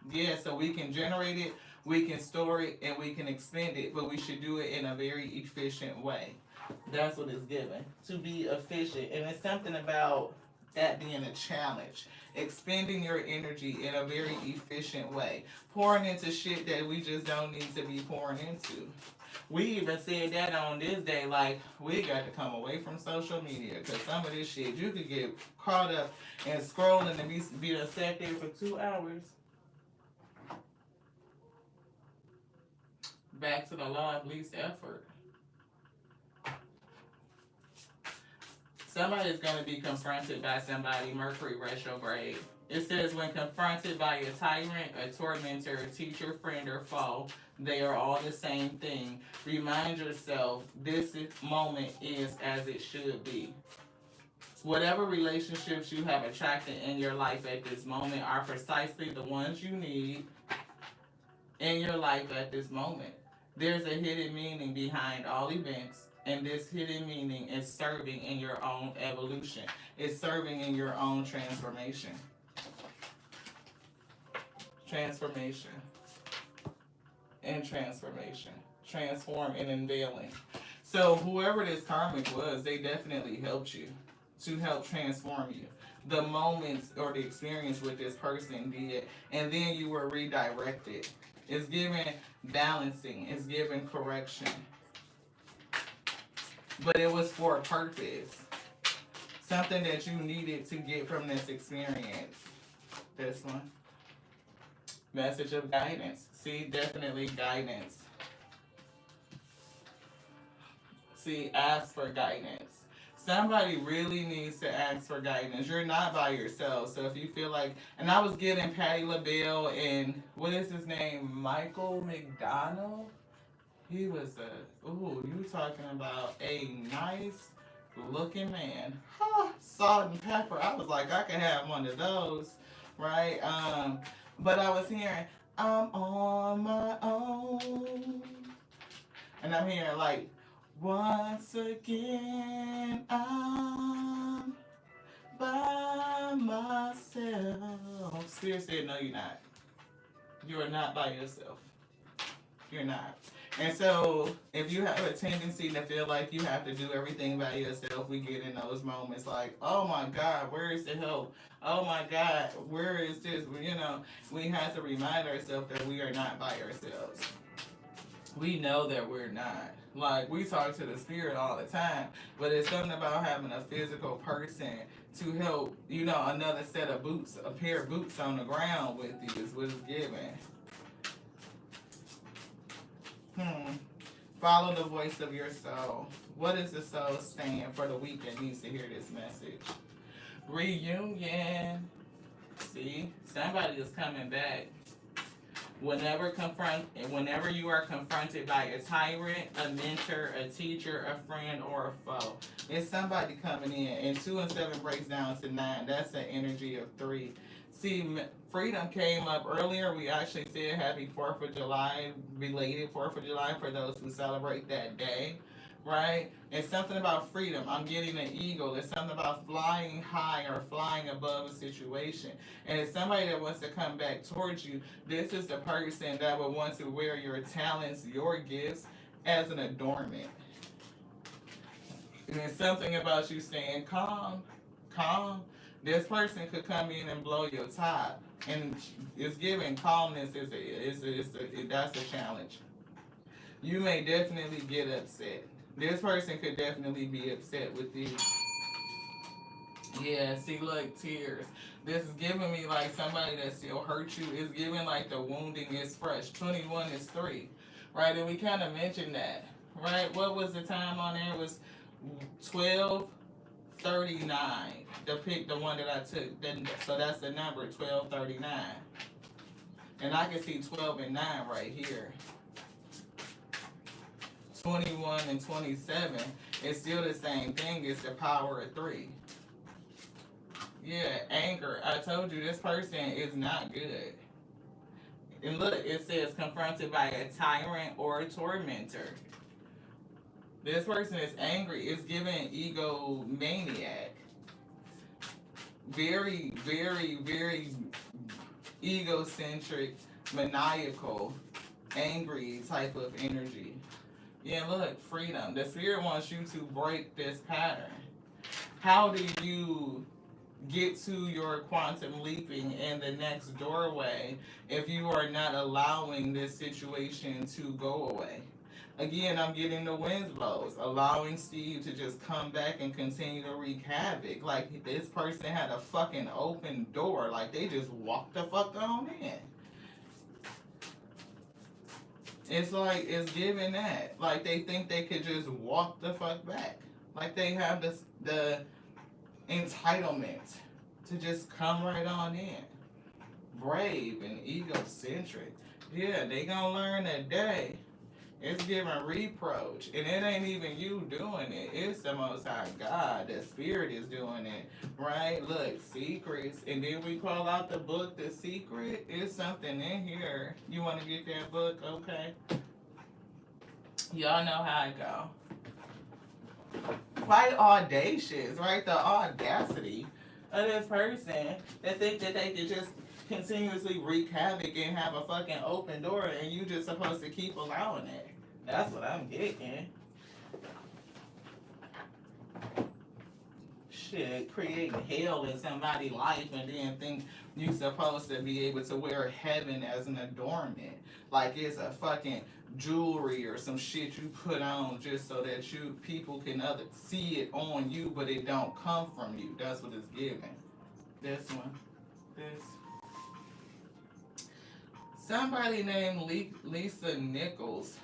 Yeah, so we can generate it, we can store it, and we can expend it, but we should do it in a very efficient way. That's what it's given, to be efficient. And it's something about that being a challenge. Expending your energy in a very efficient way. Pouring into shit that we just don't need to be pouring into. We even said that on this day, like, we got to come away from social media, because some of this shit, you could get caught up in scrolling and be sat there for 2 hours. Back to the law of least effort. Somebody is going to be confronted by somebody, Mercury retrograde. It says, when confronted by a tyrant, a tormentor, a teacher, friend, or foe, they are all the same thing. Remind yourself this moment is as it should be. Whatever relationships you have attracted in your life at this moment are precisely the ones you need in your life at this moment. There's a hidden meaning behind all events, and this hidden meaning is serving in your own evolution. It's serving in your own transformation. Transformation. And transformation. Transform and unveiling. So whoever this karmic was, they definitely helped you to help transform you. The moments or the experience with this person did, and then you were redirected. It's given balancing. It's given correction. But it was for a purpose. Something that you needed to get from this experience. This one. Message of guidance. See, definitely guidance. See, ask for guidance. Somebody really needs to ask for guidance. You're not by yourself. So if you feel like, and I was getting Patti LaBelle and what is his name? Michael McDonald? He was you talking about a nice looking man. Salt and pepper. I was like, I could have one of those, right? But I was hearing, I'm on my own. And I'm hearing like, once again, I'm by myself. Spirit said, no, you're not. You are not by yourself. You're not. And so, if you have a tendency to feel like you have to do everything by yourself, we get in those moments like, oh my God, where is the help? Oh my God, where is this? You know, we have to remind ourselves that we are not by ourselves. We know that we're not. Like, we talk to the spirit all the time, but it's something about having a physical person to help, you know, another set of boots, a pair of boots on the ground with you is what it's given. Follow the voice of your soul. What is the soul saying for the week that needs to hear this message? Reunion. See, somebody is coming back. Whenever you are confronted by a tyrant, a mentor, a teacher, a friend, or a foe, it's somebody coming in. And 2 and 7 breaks down to 9. That's the energy of 3. See, freedom came up earlier. We actually said happy 4th of July, belated 4th of July for those who celebrate that day, right? It's something about freedom. I'm getting an eagle. It's something about flying high or flying above a situation. And it's somebody that wants to come back towards you. This is the person that would want to wear your talents, your gifts as an adornment. And it's something about you saying, calm, calm. This person could come in and blow your top. And it's giving calmness that's a challenge. You may definitely get upset. This person could definitely be upset with you. Yeah, see, look, tears. This is giving me like somebody that still hurt you. It's giving like the wounding is fresh. 21 is 3, right? And we kind of mentioned that, right? What was the time on there? It was 12:39. The one that I took. So that's the number, 12:39. And I can see 12 and 9 right here. 21 and 27. It's still the same thing. It's the power of 3. Yeah, anger. I told you this person is not good. And look, it says confronted by a tyrant or a tormentor. This person is angry. It's giving egomaniac. Very, very, very egocentric, maniacal, angry type of energy. Yeah, look, freedom. The spirit wants you to break this pattern. How do you get to your quantum leaping in the next doorway if you are not allowing this situation to go away? Again, I'm getting the winds blows, allowing Steve to just come back and continue to wreak havoc. Like, this person had a fucking open door. Like, they just walked the fuck on in. It's like, it's giving that. Like, they think they could just walk the fuck back. Like, they have the entitlement to just come right on in. Brave and egocentric. Yeah, they gonna learn today. It's giving reproach. And it ain't even you doing it. It's the Most High God. The Spirit is doing it. Right? Look, secrets. And then we call out the book, The Secret. It's something in here. You want to get that book? Okay. Y'all know how it go. Quite audacious, right? The audacity of this person that think that they could just continuously wreak havoc and have a fucking open door and you just supposed to keep allowing it. That's what I'm getting. Shit, creating hell in somebody's life and then think you supposed to be able to wear heaven as an adornment. Like it's a fucking jewelry or some shit you put on just so that you people can see it on you, but it don't come from you. That's what it's giving. This one. This. Somebody named Lisa Nichols,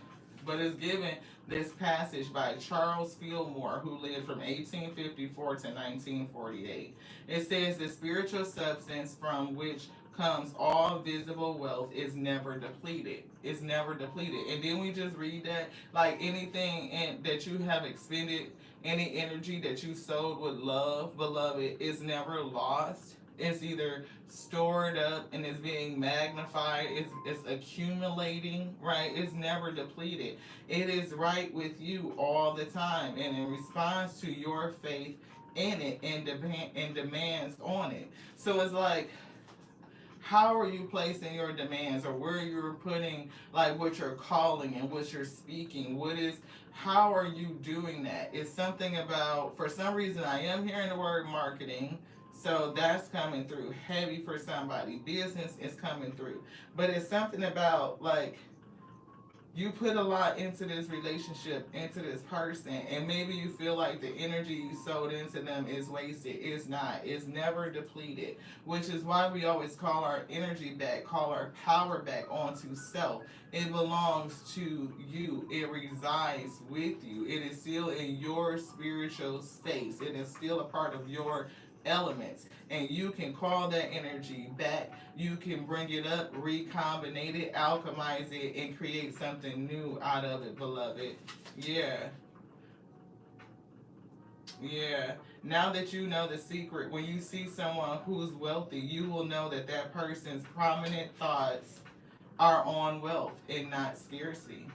but it's given this passage by Charles Fillmore, who lived from 1854 to 1948. It says the spiritual substance from which comes all visible wealth is never depleted. It's never depleted. And then we just read that, like anything that you have expended, any energy that you sowed with love, beloved, is never lost. It's either stored up and it's being magnified, it's accumulating, right? It's never depleted. It is right with you all the time, and in response to your faith in it and demands on it. So it's like, how are you placing your demands, or where you're putting like what you're calling and what you're speaking? How are you doing that? It's something about, for some reason I am hearing the word marketing. So that's coming through heavy for somebody. Business is coming through. But it's something about like you put a lot into this relationship, into this person, and maybe you feel like the energy you sowed into them is wasted. It's not. It's never depleted, which is why we always call our energy back, call our power back onto self. It belongs to you. It resides with you. It is still in your spiritual space. It is still a part of your elements, and you can call that energy back. You can bring it up, recombinate it, alchemize it, and create something new out of it, beloved. Yeah. Now that you know the secret, when you see someone who's wealthy, you will know that that person's prominent thoughts are on wealth and not scarcity.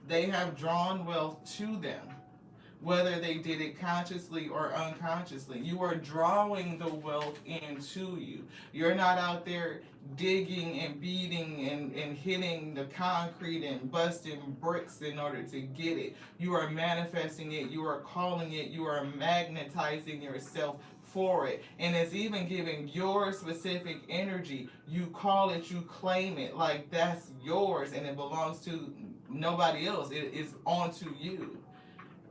They have drawn wealth to them, whether they did it consciously or unconsciously. You are drawing the wealth into you. You're not out there digging and beating and hitting the concrete and busting bricks in order to get it. You are manifesting it. You are calling it. You are magnetizing yourself for it. And it's even giving your specific energy. You call it, you claim it like that's yours and it belongs to nobody else. It is onto you.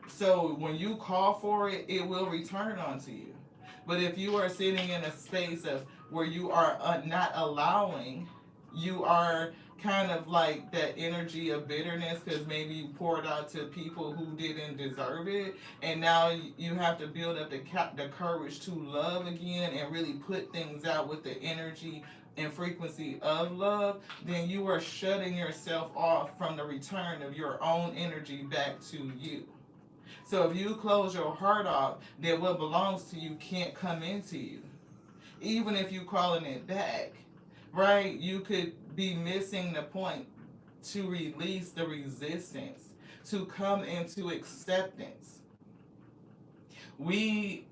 So when you call for it, it will return onto you. But if you are sitting in a space of where you are not allowing, you are kind of like that energy of bitterness because maybe you poured out to people who didn't deserve it, and now you have to build up the courage to love again and really put things out with the energy and frequency of love, then you are shutting yourself off from the return of your own energy back to you. So if you close your heart off, then what belongs to you can't come into you. Even if you're calling it back, right? You could be missing the point to release the resistance, to come into acceptance. We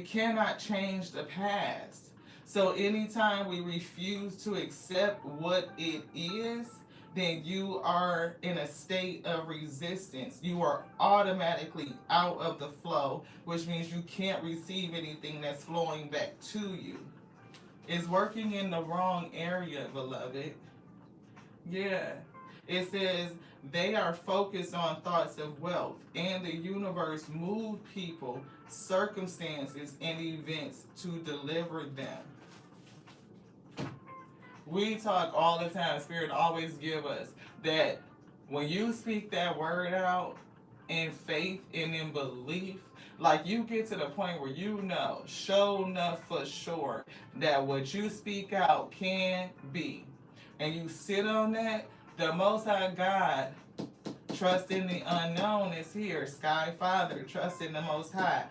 cannot change the past. So anytime we refuse to accept what it is, then you are in a state of resistance. You are automatically out of the flow, which means you can't receive anything that's flowing back to you. It's working in the wrong area, beloved. Yeah. It says they are focused on thoughts of wealth, and the universe moved people, circumstances, and events to deliver them. We talk all the time. Spirit always give us that when you speak that word out in faith and in belief, Like you get to the point where you know, show enough for sure, that what you speak out can be. And you sit on that, the Most High God, trust in the unknown is here. Sky Father, trust in the Most High.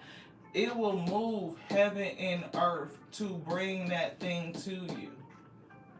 It will move heaven and earth to bring that thing to you.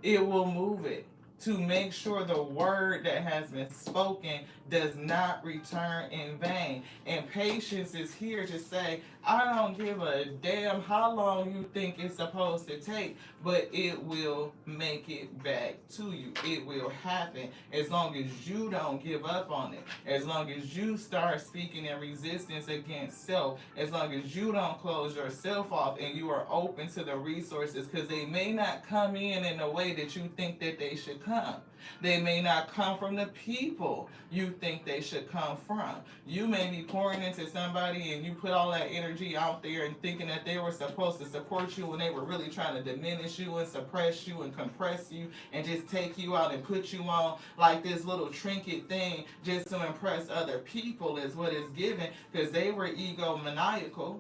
It will move it to make sure the word that has been spoken does not return in vain. And patience is here to say, I don't give a damn how long you think it's supposed to take, but it will make it back to you. It will happen as long as you don't give up on it. As long as you start speaking in resistance against self. As long as you don't close yourself off and you are open to the resources, because they may not come in the way that you think that they should come. They may not come from the people you think they should come from. You may be pouring into somebody and you put all that energy out there and thinking that they were supposed to support you when they were really trying to diminish you and suppress you and compress you and just take you out and put you on like this little trinket thing just to impress other people is what it's given, because they were egomaniacal,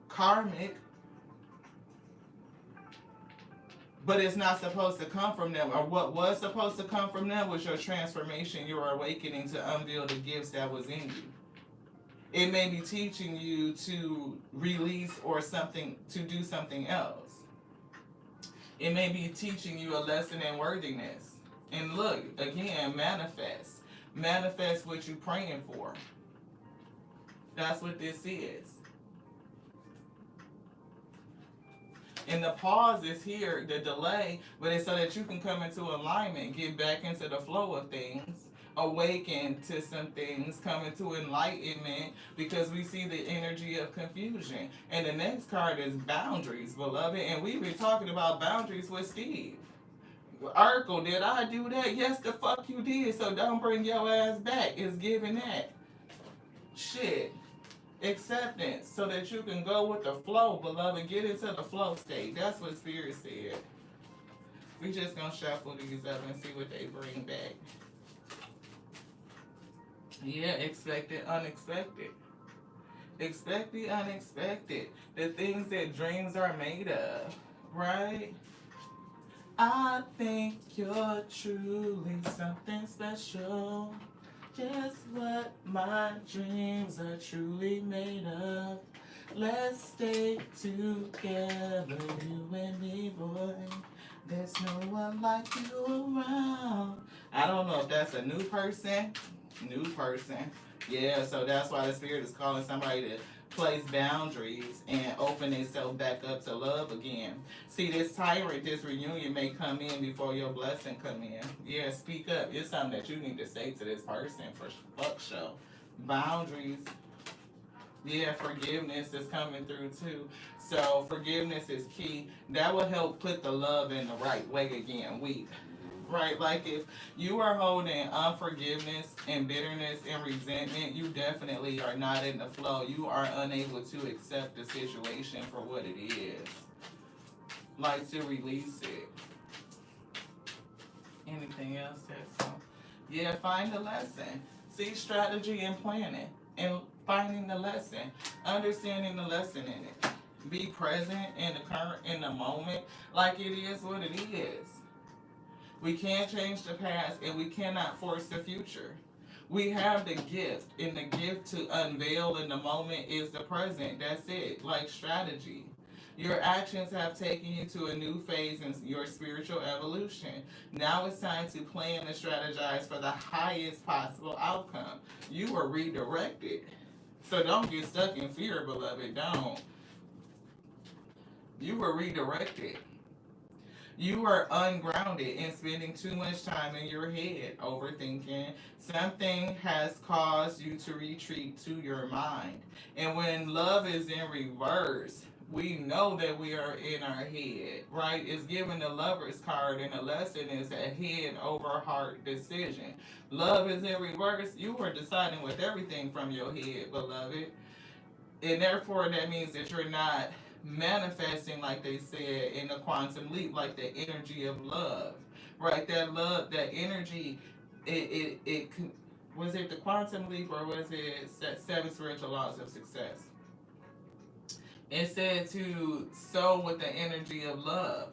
karmic, but it's not supposed to come from them. Or what was supposed to come from them was your transformation, your awakening to unveil the gifts that was in you. It may be teaching you to release or something, to do something else. It may be teaching you a lesson in worthiness. And look, again, manifest. Manifest what you're praying for. That's what this is. And the pause is here, the delay, but it's so that you can come into alignment, get back into the flow of things, awaken to some things, come into enlightenment, because we see the energy of confusion. And the next card is boundaries, beloved. And we've been talking about boundaries with Steve. Urkel, did I do that? Yes, the fuck you did. So don't bring your ass back. It's giving that. Shit. Acceptance, so that you can go with the flow, beloved. Get into the flow state. That's what Spirit said. We just gonna shuffle these up and see what they bring back. Yeah, expect the unexpected. Expect the unexpected. The things that dreams are made of, right? I think you're truly something special. Just what my dreams are truly made of. Let's stay together, you and me, boy. There's no one like you around. I don't know if that's a new person. New person. Yeah, so that's why the Spirit is calling somebody to place boundaries and open themselves back up to love again. See, this tyrant, this reunion may come in before your blessing come in. Yeah, speak up. It's something that you need to say to this person for fuck show. Boundaries. Yeah, forgiveness is coming through too. So forgiveness is key. That will help put the love in the right way again. Weep. Right, like if you are holding unforgiveness and bitterness and resentment, you definitely are not in the flow. You are unable to accept the situation for what it is. Like to release it. Anything else? Yeah, find the lesson. See, strategy and planning and finding the lesson, understanding the lesson in it. Be present in the current, in the moment, like it is what it is. We can't change the past and we cannot force the future. We have the gift, and the gift to unveil in the moment is the present. That's it, like strategy. Your actions have taken you to a new phase in your spiritual evolution. Now it's time to plan and strategize for the highest possible outcome. You were redirected. So don't get stuck in fear, beloved. Don't. You were redirected. You are ungrounded and spending too much time in your head, overthinking. Something has caused you to retreat to your mind. And when love is in reverse, we know that we are in our head, right? It's given the lover's card, and the lesson is a head over heart decision. Love is in reverse. You are deciding with everything from your head, beloved. And therefore, that means that you're not manifesting, like they said in the quantum leap, like the energy of love, right? That love, that energy, was it the quantum leap or was it seven spiritual laws of success? It said to sow with the energy of love.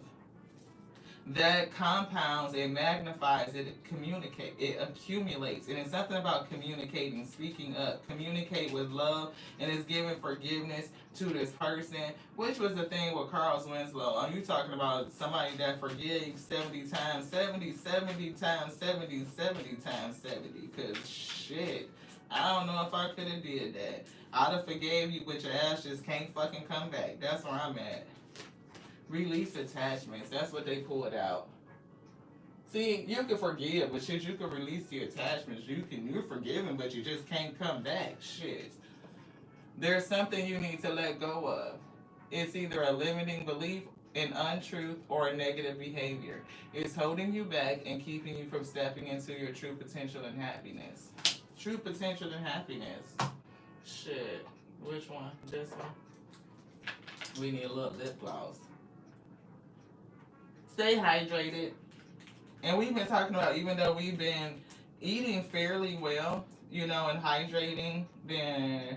That compounds, it magnifies, it accumulates. And it's something about communicating, speaking up, communicate with love, and it's giving forgiveness to this person, which was the thing with Carl Winslow. Are you talking about somebody that forgives 70 times 70, 70 times 70, 70 times 70? Because shit, I don't know if I could have did that. I'd have forgave you, but your ass just can't fucking come back. That's where I'm at. Release attachments. That's what they pulled out. See, you can forgive, but shit, you can release the attachments. You're forgiven, but you just can't come back. Shit. There's something you need to let go of. It's either a limiting belief, an untruth, or a negative behavior. It's holding you back and keeping you from stepping into your true potential and happiness. True potential and happiness. Shit. Which one? This one? We need a little lip gloss. Stay hydrated. And we've been talking about, even though we've been eating fairly well, you know, and hydrating, then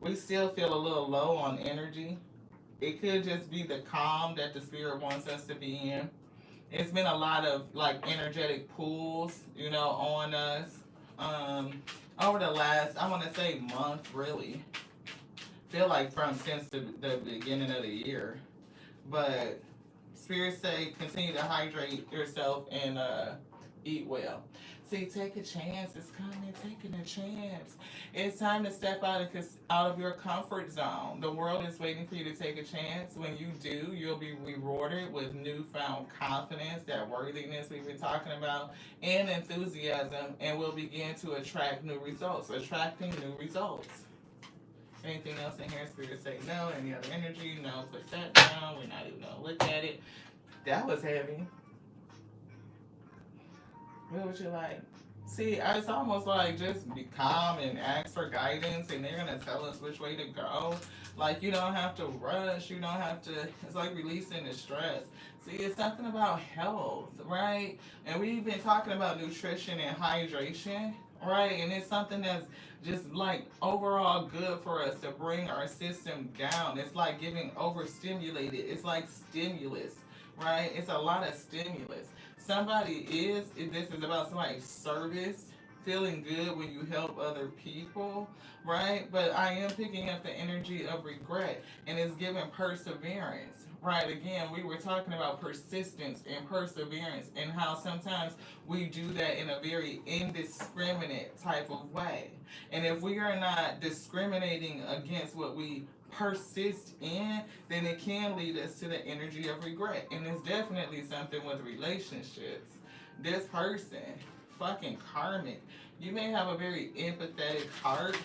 we still feel a little low on energy. It could just be the calm that the spirit wants us to be in. It's been a lot of like energetic pulls, you know, on us over the last, I want to say, month, really. Feel like since the beginning of the year. But spirits say continue to hydrate yourself and eat well. See, take a chance. It's coming. Taking a chance. It's time to step out of your comfort zone. The world is waiting for you to take a chance. When you do, you'll be rewarded with newfound confidence, that worthiness we've been talking about, and enthusiasm, and will begin to attract new results. Attracting new results. Anything else in here? Spirit say no. Any other energy? No. Put that down. We're not even gonna look at it. That was heavy. What would you like? See, it's almost like just be calm and ask for guidance, and they're gonna tell us which way to go. Like, you don't have to rush. You don't have to. It's like releasing the stress. See, it's something about health, right? And we've been talking about nutrition and hydration, right? And it's something that's just like overall good for us to bring our system down. It's like getting overstimulated. It's like stimulus, right? It's a lot of stimulus. This is about somebody's service, feeling good when you help other people, right? But I am picking up the energy of regret, and it's giving perseverance. Right, again, we were talking about persistence and perseverance, and how sometimes we do that in a very indiscriminate type of way. And if we are not discriminating against what we persist in, then it can lead us to the energy of regret. And it's definitely something with relationships. This person, fucking karmic. You may have a very empathetic heart.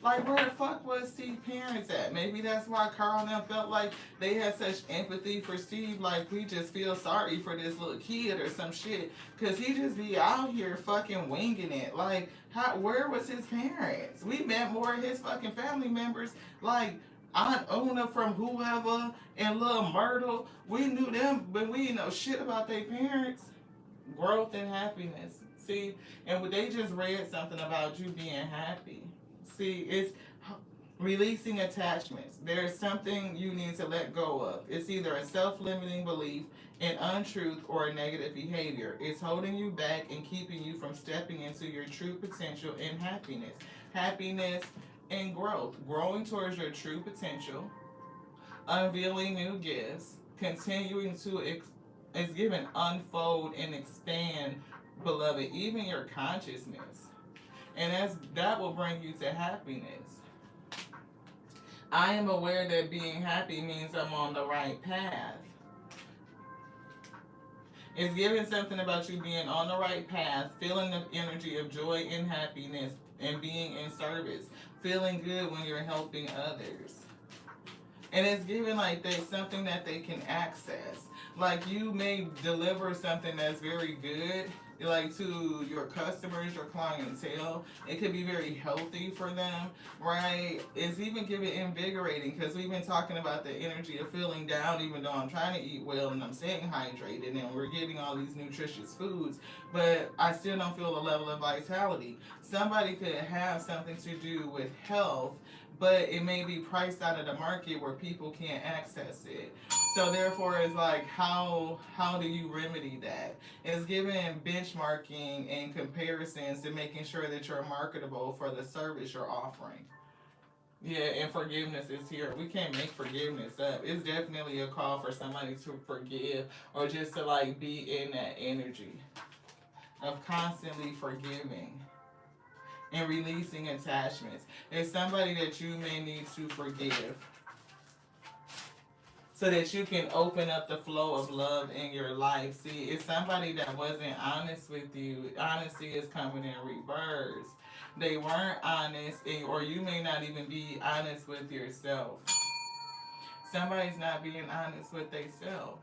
Like, where the fuck was Steve's parents at? Maybe that's why Carl and them felt like they had such empathy for Steve. Like, we just feel sorry for this little kid or some shit. Because he just be out here fucking winging it. Like, where was his parents? We met more of his fucking family members. Like, Aunt Una from whoever and Lil Myrtle. We knew them, but we didn't know shit about their parents. Growth and happiness. See? And they just read something about you being happy. See, it's releasing attachments. There's something you need to let go of. It's either a self-limiting belief, an untruth, or a negative behavior. It's holding you back and keeping you from stepping into your true potential and happiness. Happiness and growth. Growing towards your true potential, unveiling new gifts, continuing to it's given unfold and expand, beloved, even your consciousness. And that will bring you to happiness. I am aware that being happy means I'm on the right path. It's giving something about you being on the right path, feeling the energy of joy and happiness, and being in service. Feeling good when you're helping others. And it's giving like there's something that they can access. Like, you may deliver something that's very good, like to your customers, your clientele. It could be very healthy for them, right? It's even giving invigorating, because we've been talking about the energy of feeling down, even though I'm trying to eat well and I'm staying hydrated and we're getting all these nutritious foods, but I still don't feel a level of vitality. somebody could have something to do with health, but it may be priced out of the market where people can't access it. So therefore, it's like how do you remedy that? It's giving benchmarking and comparisons to making sure that you're marketable for the service you're offering. Yeah, and forgiveness is here. We can't make forgiveness up. It's definitely a call for somebody to forgive or just to like be in that energy of constantly forgiving and releasing attachments. It's somebody that you may need to forgive so that you can open up the flow of love in your life. See, it's somebody that wasn't honest with you. Honesty is coming in reverse. They weren't honest, or you may not even be honest with yourself. Somebody's not being honest with themselves.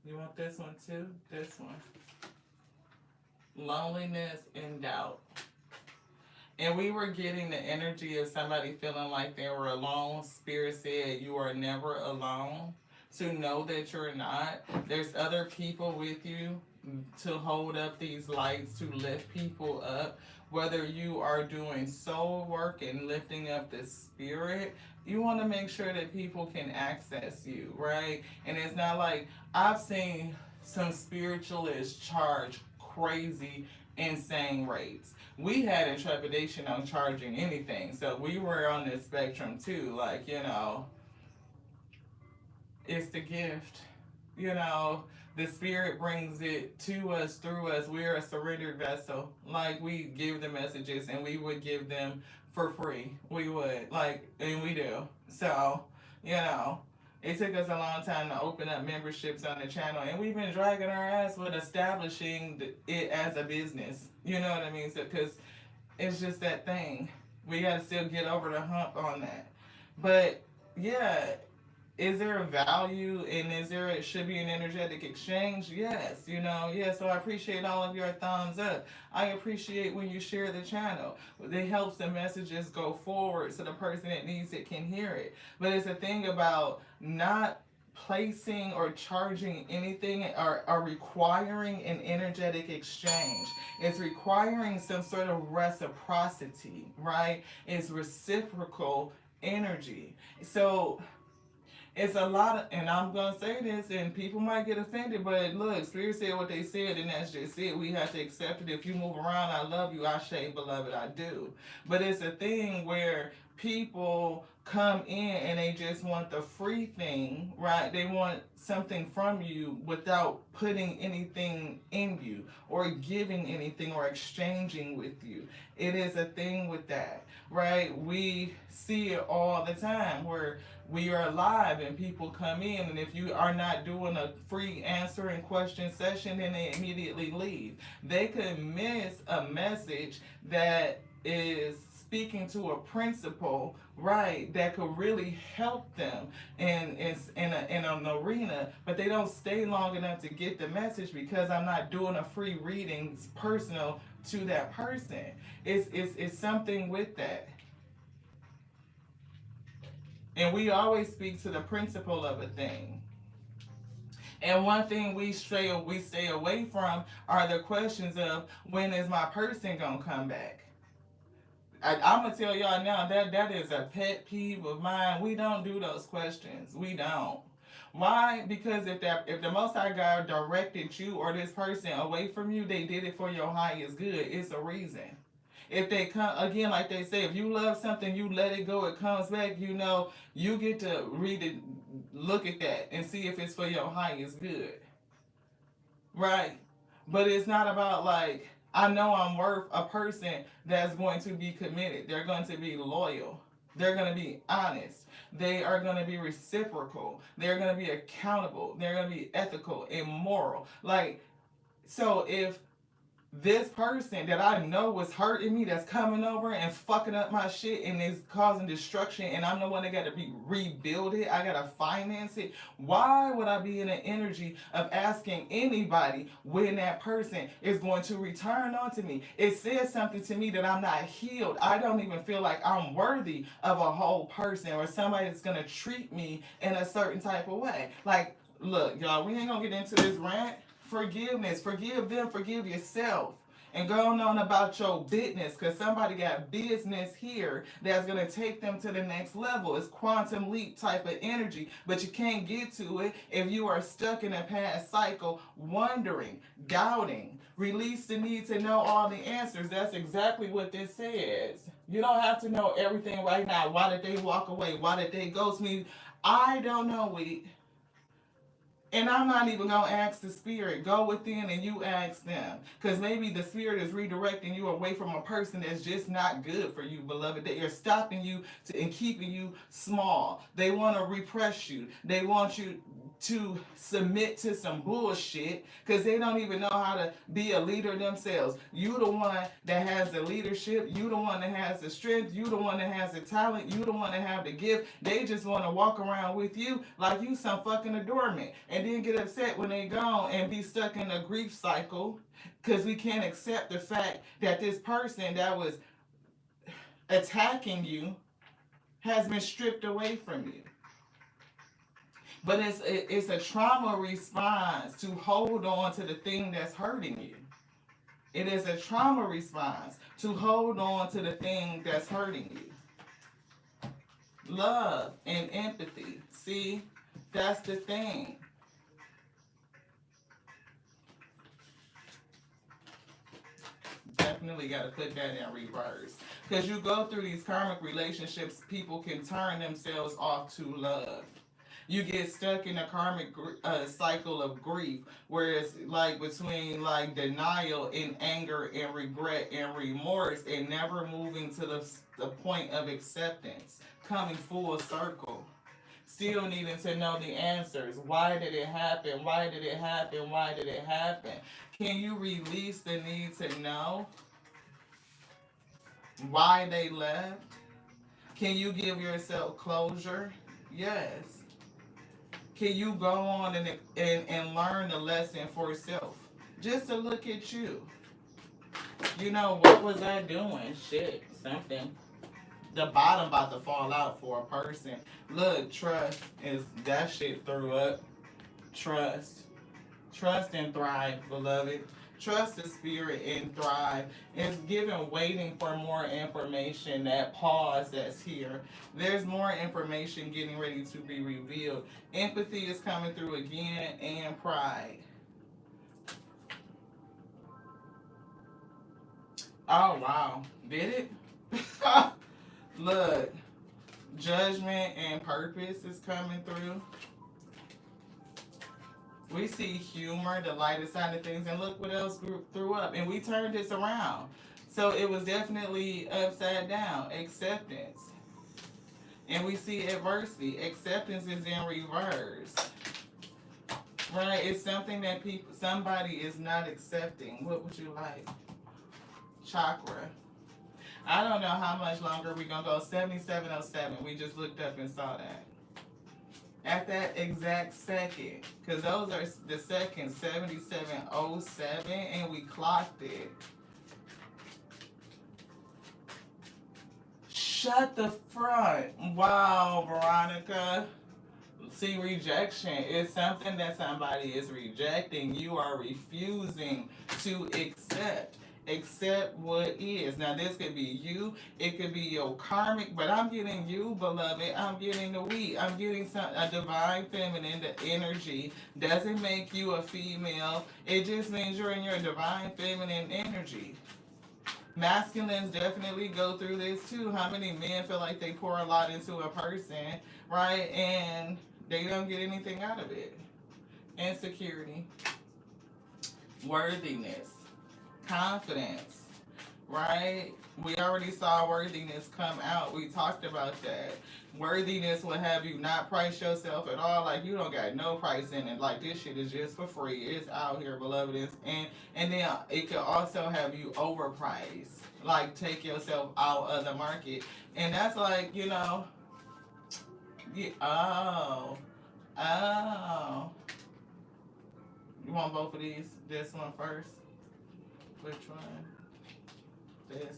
You want this one too? This one. Loneliness and doubt. And we were getting the energy of somebody feeling like they were alone. Spirit said you are never alone. To know that you're not. There's other people with you to hold up these lights, to lift people up. Whether you are doing soul work and lifting up the spirit, you want to make sure that people can access you, right? And it's not like I've seen some spiritualists charge crazy, insane rates. We had a trepidation on charging anything, so we were on this spectrum too. Like, it's the gift. The spirit brings it to us, through us. We're a surrendered vessel. Like, we give the messages and we would give them for free. We would. Like, and we do. So, it took us a long time to open up memberships on the channel, and we've been dragging our ass with establishing it as a business. You know what I mean? So, because it's just that thing. We got to still get over the hump on that. But, yeah, is there a value and it should be an energetic exchange? Yes, yeah. So I appreciate all of your thumbs up. I appreciate when you share the channel. It helps the messages go forward so the person that needs it can hear it. But it's a thing about not placing or charging anything, or requiring an energetic exchange. It's requiring some sort of reciprocity, right? It's reciprocal energy. So it's a lot of, and I'm going to say this, and people might get offended, but look, Spirit said what they said, and that's just it. We have to accept it. If you move around, I love you, Ashe, beloved, I do. But it's a thing where people come in and they just want the free thing, right? They want something from you without putting anything in you or giving anything or exchanging with you. It is a thing with that, right? We see it all the time where we are live and people come in, and if you are not doing a free answering question session, then they immediately leave. They could miss a message that is speaking to a principle, right, that could really help them in an arena, but they don't stay long enough to get the message because I'm not doing a free reading personal to that person. It's something with that. And we always speak to the principle of a thing. And one thing we stay away from are the questions of, when is my person gonna come back? I'm gonna tell y'all now that is a pet peeve of mine. We don't do those questions. We don't. Why? Because if the Most High God directed you or this person away from you, they did it for your highest good. It's a reason. If they come again, like they say, if you love something, you let it go, it comes back. You get to read it, look at that, and see if it's for your highest good, right? But it's not about like, I know I'm worth a person that's going to be committed. They're going to be loyal. They're going to be honest. They are going to be reciprocal. They're going to be accountable. They're going to be ethical and moral. Like, so if this person that I know was hurting me, that's coming over and fucking up my shit and is causing destruction, and I'm the one that got to be rebuild it. I gotta finance it. Why would I be in an energy of asking anybody when that person is going to return onto me? It says something to me that I'm not healed. I don't even feel like I'm worthy of a whole person or somebody that's gonna treat me in a certain type of way. Like, look, y'all, we ain't gonna get into this rant. Forgiveness. Forgive them. Forgive yourself. And go on about your business, because somebody got business here that's going to take them to the next level. It's quantum leap type of energy, but you can't get to it if you are stuck in a past cycle, wondering, doubting. Release the need to know all the answers. That's exactly what this says. You don't have to know everything right now. Why did they walk away? Why did they ghost me? I don't know it. And I'm not even going to ask the spirit. Go within and you ask them. Because maybe the spirit is redirecting you away from a person that's just not good for you, beloved. That you're stopping you and keeping you small. They want to repress you. They want you to submit to some bullshit because they don't even know how to be a leader themselves. You the one that has the leadership. You the one that has the strength. You the one that has the talent. You the one that have the gift. They just want to walk around with you like you some fucking adornment and then get upset when they gone and be stuck in a grief cycle because we can't accept the fact that this person that was attacking you has been stripped away from you. But it's a trauma response to hold on to the thing that's hurting you. It is a trauma response to hold on to the thing that's hurting you. Love and empathy. See, that's the thing. Definitely got to put that in reverse. Because you go through these karmic relationships, people can turn themselves off to love. You get stuck in a karmic cycle of grief where it's like between like denial and anger and regret and remorse and never moving to the point of acceptance, coming full circle. Still needing to know the answers. Why did it happen? Why did it happen? Why did it happen? Can you release the need to know why they left? Can you give yourself closure? Yes. Can you go on and learn the lesson for yourself? Just to look at you. You know, what was I doing? Shit, something. The bottom about to fall out for a person. Look, trust is that shit threw up. Trust. Trust and thrive, beloved. Trust the spirit and thrive. It's given waiting for more information, that pause that's here. There's more information getting ready to be revealed. Empathy is coming through again and pride. Oh, wow. Did it? Look, judgment and purpose is coming through. We see humor, the lighter side of things, and look what else threw up. And we turned this around. So it was definitely upside down. Acceptance. And we see adversity. Acceptance is in reverse. Right? It's something that somebody is not accepting. What would you like? Chakra. I don't know how much longer we're going to go. 7707. We just looked up and saw that. At that exact second, because those are the seconds, 7707, and we clocked it. Shut the front. Wow, Veronica. See, rejection is something that somebody is rejecting. You are refusing to accept. Accept what is. Now, this could be you. It could be your karmic, but I'm getting you, beloved. I'm getting the we. I'm getting a divine feminine. The energy doesn't make you a female. It just means you're in your divine feminine energy. Masculines definitely go through this too. How many men feel like they pour a lot into a person, right? And they don't get anything out of it. Insecurity. Worthiness. Confidence, right? We already saw worthiness come out. We talked about that. Worthiness will have you not price yourself at all. Like you don't got no price in it. Like this shit is just for free. It's out here, beloved. And then it can also have you overpriced. Like take yourself out of the market. And that's like, oh, oh. You want both of these? This one first? Which one? This.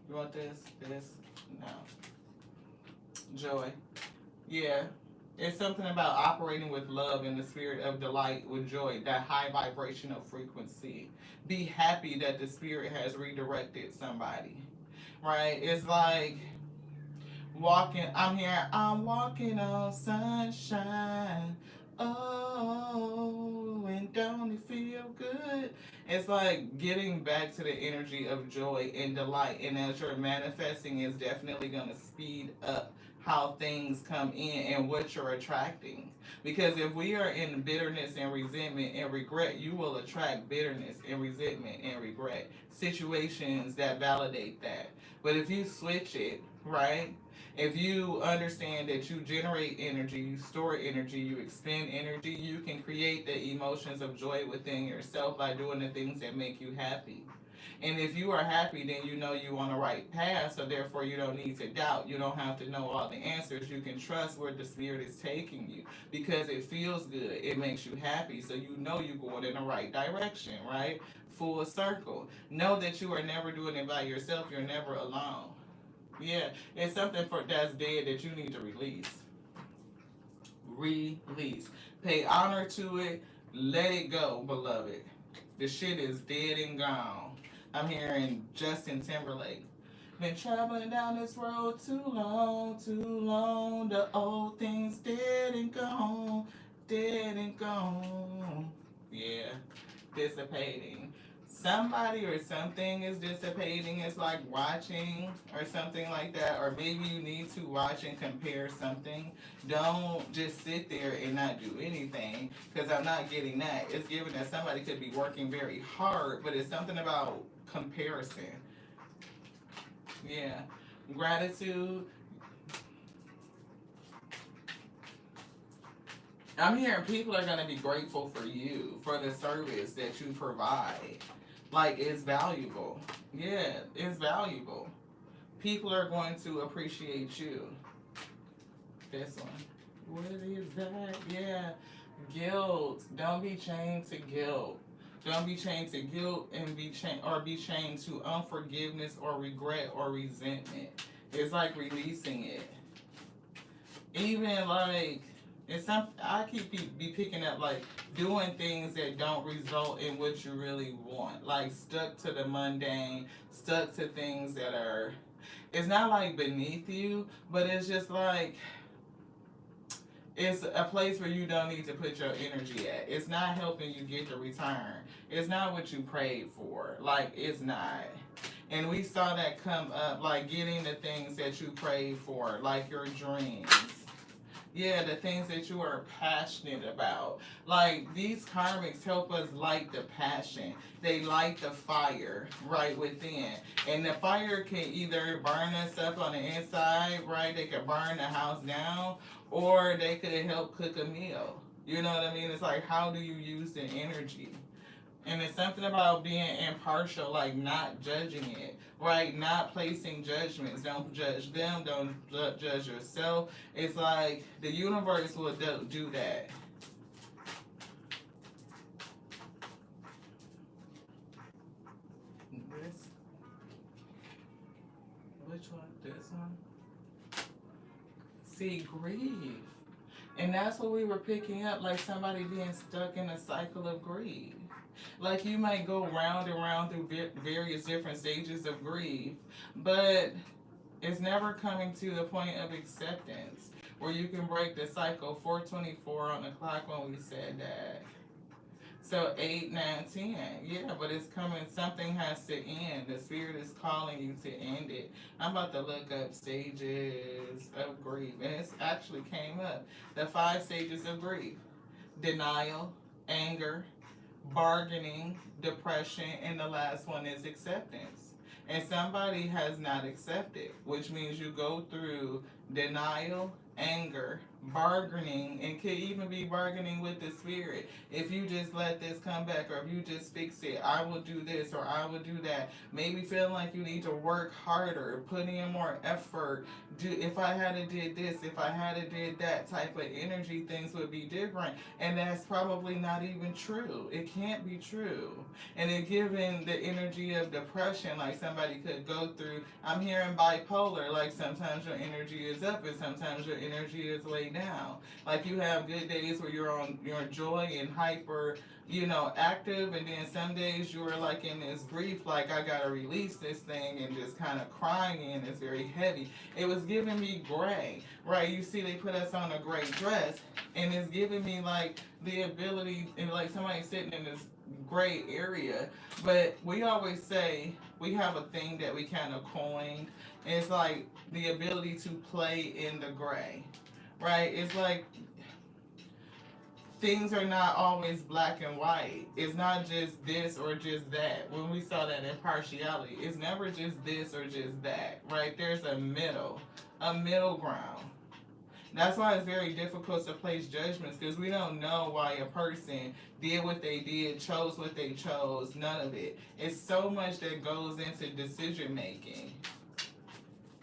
You want this? This? No. Joy. Yeah. It's something about operating with love and the spirit of delight with joy, that high vibrational frequency. Be happy that the spirit has redirected somebody. Right? It's like walking, I'm walking on sunshine. Oh, and don't it feel good? It's like getting back to the energy of joy and delight. And as you're manifesting, it's definitely going to speed up how things come in and what you're attracting. Because if we are in bitterness and resentment and regret, you will attract bitterness and resentment and regret. Situations that validate that. But if you switch it, right? If you understand that you generate energy, you store energy, you expend energy, you can create the emotions of joy within yourself by doing the things that make you happy. And if you are happy, then you know you're on the right path, so therefore you don't need to doubt. You don't have to know all the answers. You can trust where the spirit is taking you because it feels good. It makes you happy, so you know you're going in the right direction, right? Full circle. Know that you are never doing it by yourself. You're never alone. Yeah, it's something for that's dead that you need to release. Release. Pay honor to it. Let it go, beloved. The shit is dead and gone. I'm hearing Justin Timberlake. Been traveling down this road too long, too long. The old things dead and gone, dead and gone. Yeah, dissipating. Somebody or something is dissipating. It's like watching or something like that. Or maybe you need to watch and compare something. Don't just sit there and not do anything because I'm not getting that. It's given that somebody could be working very hard, but it's something about comparison. Yeah. Gratitude. I'm hearing people are going to be grateful for you, for the service that you provide. Like, it's valuable. Yeah, it's valuable. People are going to appreciate you. This one. What is that? Yeah. Guilt. Don't be chained to guilt. Don't be chained to guilt and be chained to unforgiveness or regret or resentment. It's like releasing it. Even like it's some I keep be picking up like doing things that don't result in what you really want. Like stuck to the mundane, stuck to things that are it's not like beneath you, but it's just like it's a place where you don't need to put your energy at. It's not helping you get the return. It's not what you prayed for. Like, it's not. And we saw that come up, like getting the things that you prayed for, like your dreams. Yeah, the things that you are passionate about. Like, these karmics help us light the passion. They light the fire right within. And the fire can either burn us up on the inside, right? They could burn the house down, or they could help cook a meal. You know what I mean? It's like, how do you use the energy? And it's something about being impartial, like not judging it, right? Not placing judgments. Don't judge them. Don't judge yourself. It's like the universe will do that. This, which one? This one? See, grief. And that's what we were picking up, like somebody being stuck in a cycle of grief. Like you might go round and round through various different stages of grief, but it's never coming to the point of acceptance where you can break the cycle. 424 on the clock when we said that. So 8, 9, 10. Yeah, but it's coming. Something has to end. The spirit is calling you to end it. I'm about to look up stages of grief. And it's actually came up. The 5 stages of grief. Denial, anger, bargaining, depression, and the last one is acceptance. and somebody has not accepted, which means you go through denial, anger, bargaining, and could even be bargaining with the spirit. If you just let this come back, or if you just fix it, I will do this or I will do that. Maybe feeling like you need to work harder, put in more effort. Do, if I had to did this, if I had to did that type of energy, things would be different. And that's probably not even true. It can't be true. And then given the energy of depression, like somebody could go through, I'm hearing bipolar, like sometimes your energy is up and sometimes your energy is way down. Like you have good days where you're on your joy and hyper, active, and then some days you're like in this grief, like I gotta release this thing, and just kind of crying, and it's very heavy. It was giving me gray, right? You see, they put us on a gray dress, and it's giving me like the ability, and like somebody sitting in this gray area. But we always say we have a thing that we kind of coined. It's like the ability to play in the gray, right? It's like things are not always black and white. It's not just this or just that. When we saw that impartiality, it's never just this or just that, right? There's a middle ground. That's why it's very difficult to place judgments, because we don't know why a person did what they did, chose what they chose, none of it. It's so much that goes into decision making.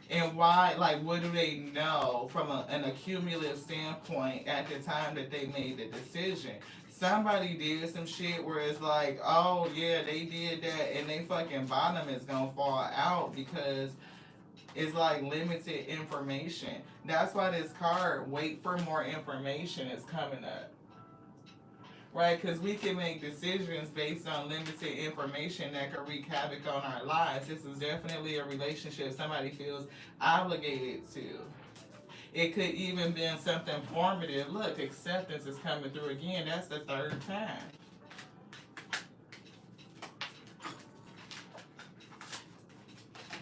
And why, like, what do they know from an accumulative standpoint at the time that they made the decision? Somebody did some shit where it's like, oh yeah, they did that, and they fucking bottom is gonna fall out because it's like limited information. That's why this card, wait for more information, is coming up. Right, because we can make decisions based on limited information that can wreak havoc on our lives. This is definitely a relationship somebody feels obligated to. It could even be something formative. Look, acceptance is coming through again. That's the third time.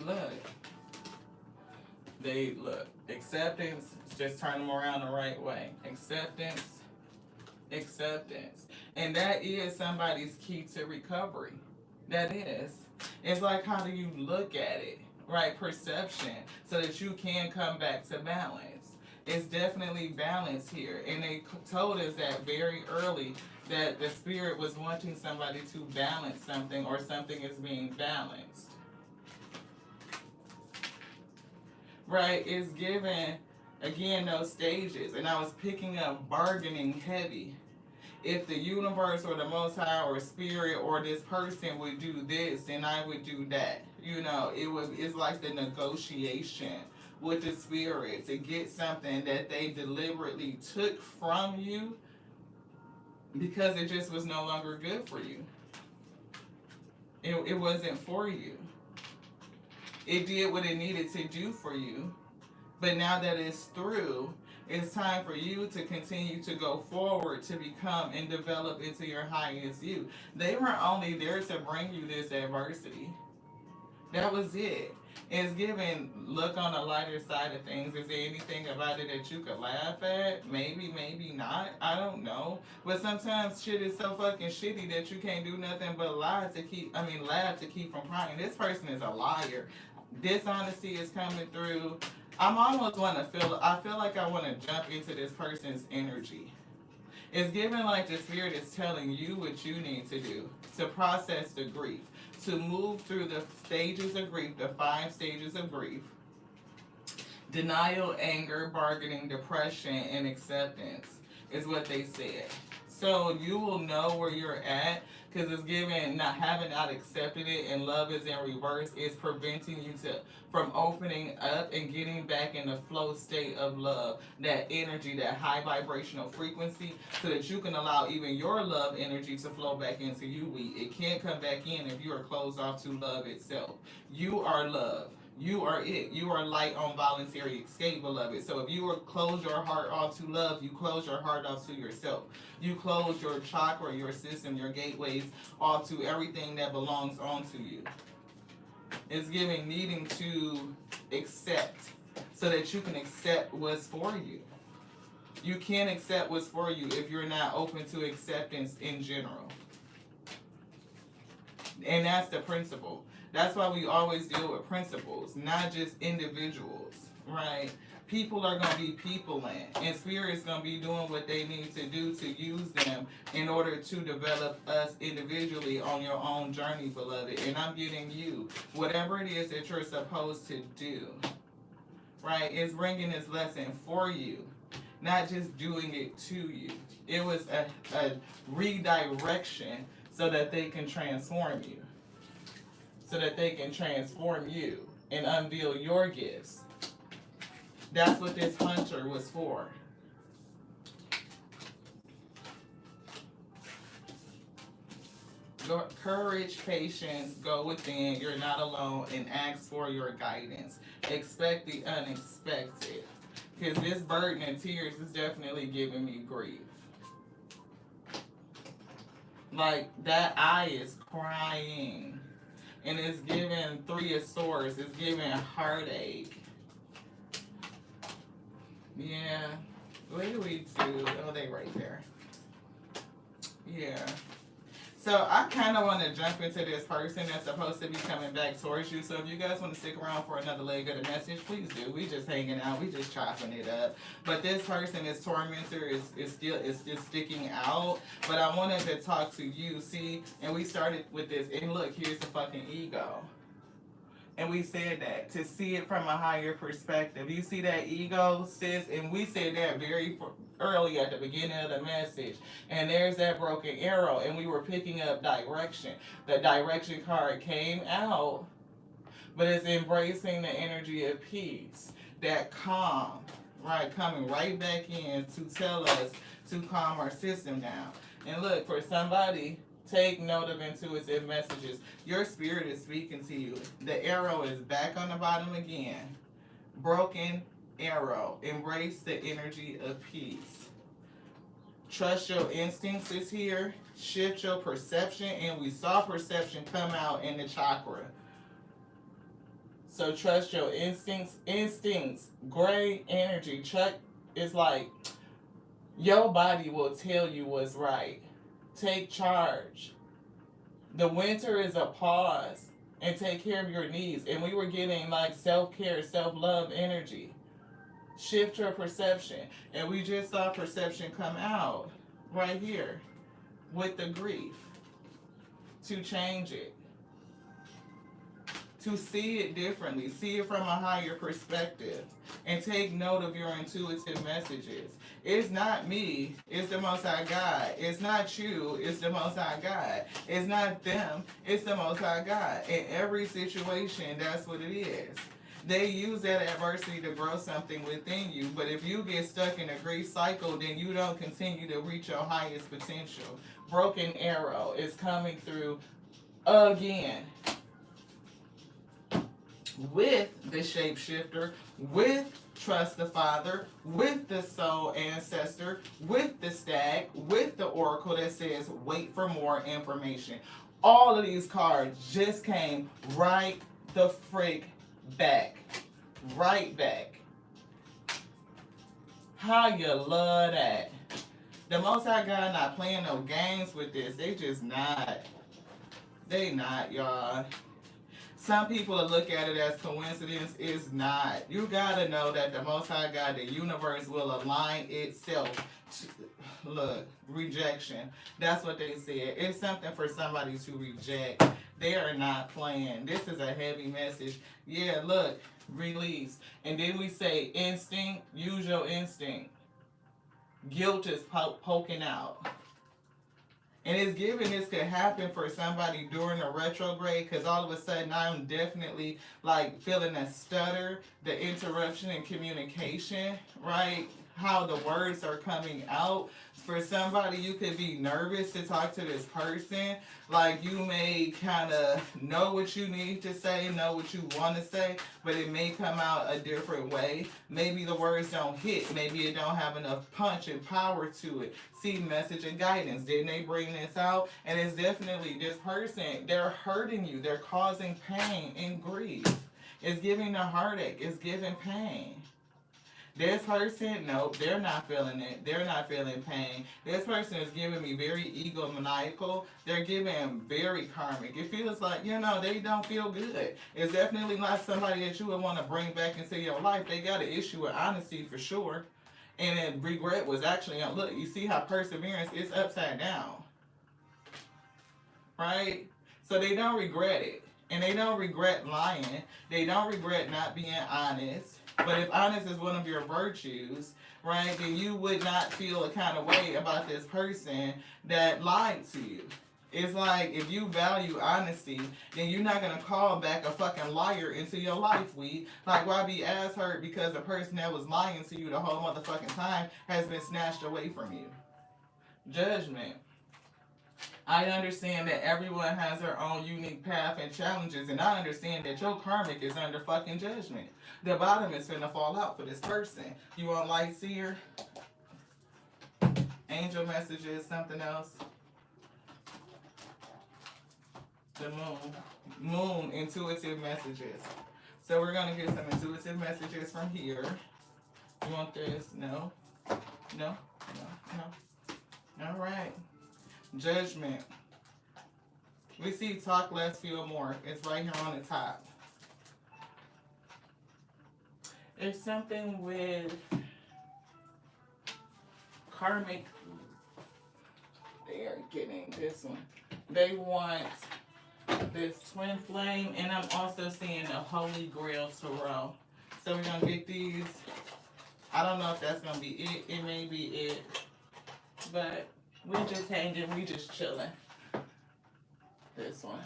Look. Acceptance, just turn them around the right way. Acceptance. And that is somebody's key to recovery. That is. It's like, how do you look at it, right? Perception, so that you can come back to balance. It's definitely balance here. And they told us that very early, that the spirit was wanting somebody to balance something, or something is being balanced. Right? It's given, again, those stages. And I was picking up bargaining heavy. If the universe or the Most High or spirit or this person would do this, then I would do that. It's like the negotiation with the spirit to get something that they deliberately took from you because it just was no longer good for you. It wasn't for you. It did what it needed to do for you. But now that it's through, it's time for you to continue to go forward, to become and develop into your highest you. They were only there to bring you this adversity. That was it. It's given, look on the lighter side of things. Is there anything about it that you could laugh at? Maybe, maybe not. I don't know. But sometimes shit is so fucking shitty that you can't do nothing but laugh to keep from crying. This person is a liar. Dishonesty is coming through. I feel like I want to jump into this person's energy. It's given like the spirit is telling you what you need to do to process the grief, to move through the stages of grief, the 5 stages of grief: denial, anger, bargaining, depression, and acceptance is what they said. So you will know where you're at, because it's given having not accepted it, and love is in reverse. It's preventing you from opening up and getting back in the flow state of love, that energy, that high vibrational frequency, so that you can allow even your love energy to flow back into you. It can't come back in if you are closed off to love itself. You are love. You are it. You are light on voluntary escape, beloved. So if you close your heart off to love, you close your heart off to yourself. You close your chakra, your system, your gateways off to everything that belongs onto you. It's giving needing to accept, so that you can accept what's for you. You can't accept what's for you if you're not open to acceptance in general. And that's the principle. That's why we always deal with principles, not just individuals, right? People are going to be peopling, and spirit's going to be doing what they need to do to use them in order to develop us individually on your own journey, beloved. And I'm getting you whatever it is that you're supposed to do, right? It's bringing this lesson for you, not just doing it to you. It was a redirection so that they can transform you, so that they can transform you and unveil your gifts. That's what this hunter was for. Courage, patience, go within. You're not alone, and ask for your guidance. Expect the unexpected. Because this burden and tears is definitely giving me grief. Like, that eye is crying. And it's giving 3 of Swords. It's giving heartache. Yeah. What do we do? Oh, they right there. Yeah. So I kind of want to jump into this person that's supposed to be coming back towards you. So if you guys want to stick around for another leg of the message, please do. We just hanging out. We just chopping it up. But this person, this tormentor, is still sticking out. But I wanted to talk to you. See, and we started with this. And look, here's the fucking ego. And we said that to see it from a higher perspective. You see that ego, sis? And we said that very early at the beginning of the message. And there's that broken arrow. And we were picking up direction. The direction card came out, but it's embracing the energy of peace. That calm, right? Coming right back in to tell us to calm our system down. And look, for somebody, take note of intuitive messages. Your spirit is speaking to you. The arrow is back on the bottom again. Broken arrow. Embrace the energy of peace. Trust your instincts is here. Shift your perception. And we saw perception come out in the chakra. So trust your instincts. Instincts. Gray energy. Chuck is like, your body will tell you what's right. Take charge. The winter is a pause and take care of your needs. And we were getting like self-care, self-love energy. Shift your perception. And we just saw perception come out right here with the grief. To change it. To see it differently. See it from a higher perspective. And take note of your intuitive messages. It's not me, it's the Most High God. It's not you, it's the Most High God. It's not them, it's the Most High God. In every situation, that's what it is. They use that adversity to grow something within you, but if you get stuck in a grief cycle, then you don't continue to reach your highest potential. Broken arrow is coming through again. With the shapeshifter, with Trust the Father, with the Soul Ancestor, with the Stag, with the Oracle that says wait for more information. All of these cards just came right the frick back. Right back. How you love that. The Most High God not playing no games with this. They just not. They not, y'all. Some people will look at it as coincidence. It's not. You gotta know that the Most High God, the universe, will align itself to, look, rejection. That's what they said. It's something for somebody to reject. They are not playing. This is a heavy message. Yeah, look, release. And then we say instinct, use your instinct. Guilt is poking out. And it's given this could happen for somebody during a retrograde, because all of a sudden I'm definitely like feeling a stutter, the interruption in communication, right? How the words are coming out. For somebody, you could be nervous to talk to this person. Like you may kind of know what you need to say, know what you want to say, but it may come out a different way. Maybe the words don't hit. Maybe it don't have enough punch and power to it. See, message and guidance. Didn't they bring this out? And it's definitely this person, they're hurting you. They're causing pain and grief. It's giving a heartache. It's giving pain. This person, nope, they're not feeling it. They're not feeling pain. This person is giving me very egomaniacal. They're giving very karmic. It feels like, they don't feel good. It's definitely not somebody that you would want to bring back into your life. They got an issue with honesty for sure. And then regret was actually, look, you see how perseverance is upside down, right? So they don't regret it. And they don't regret lying. They don't regret not being honest. But if honest is one of your virtues, right, then you would not feel a kind of way about this person that lied to you. It's like, if you value honesty, then you're not going to call back a fucking liar into your life, Like, why be ass hurt because the person that was lying to you the whole motherfucking time has been snatched away from you? Judgment. I understand that everyone has their own unique path and challenges, and I understand that your karmic is under fucking judgment. The bottom is finna fall out for this person. You want light seer? Angel messages, something else? The moon. Moon, intuitive messages. So we're gonna get some intuitive messages from here. You want this? No? No? No? All right. Judgment. We see talk less, feel more. It's right here on the top. It's something with karmic. They are getting this one. They want this twin flame, and I'm also seeing a Holy Grail Tarot. So we're going to get these. I don't know if that's going to be it. It may be it. But we just hanging, we just chilling. This one.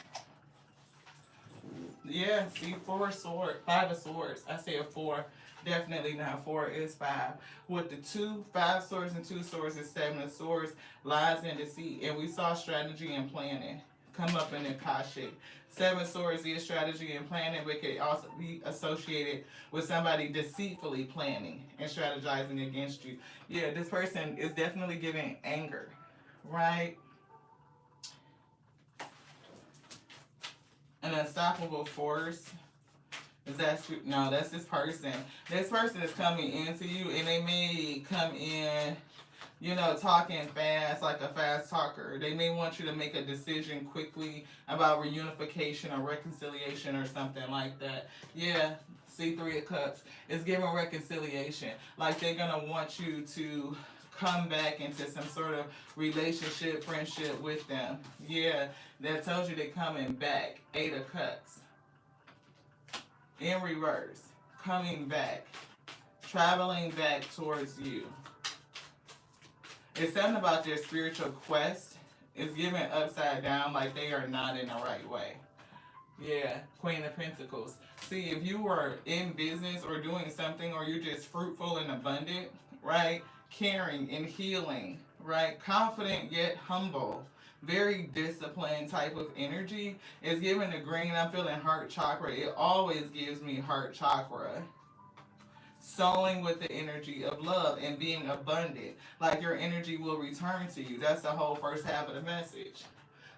Yeah, see, 4 swords, 5 of swords. I said 4. Definitely not 4, it's 5. With the 2, 5 swords and 2 swords is 7 of swords, lies and deceit. And we saw strategy and planning come up in the Akashic. 7 swords is strategy and planning, but it can also be associated with somebody deceitfully planning and strategizing against you. Yeah, this person is definitely giving anger, right? An unstoppable force. Is that no? That's this person. This person is coming into you, and they may come in, talking fast, like a fast talker. They may want you to make a decision quickly about reunification or reconciliation or something like that. Yeah, see, 3 of Cups. It's giving reconciliation. Like they're gonna want you to come back into some sort of relationship, friendship with them. Yeah, that tells you they're coming back. 8 of Cups. In reverse. Coming back. Traveling back towards you. It's something about their spiritual quest. It's given upside down, like they are not in the right way. Yeah, Queen of Pentacles. See, if you were in business or doing something, or you're just fruitful and abundant, right? Caring and healing, right? Confident yet humble. Very disciplined type of energy. It's giving the green. I'm feeling heart chakra. It always gives me heart chakra. Sowing with the energy of love and being abundant. Like your energy will return to you. That's the whole first half of the message.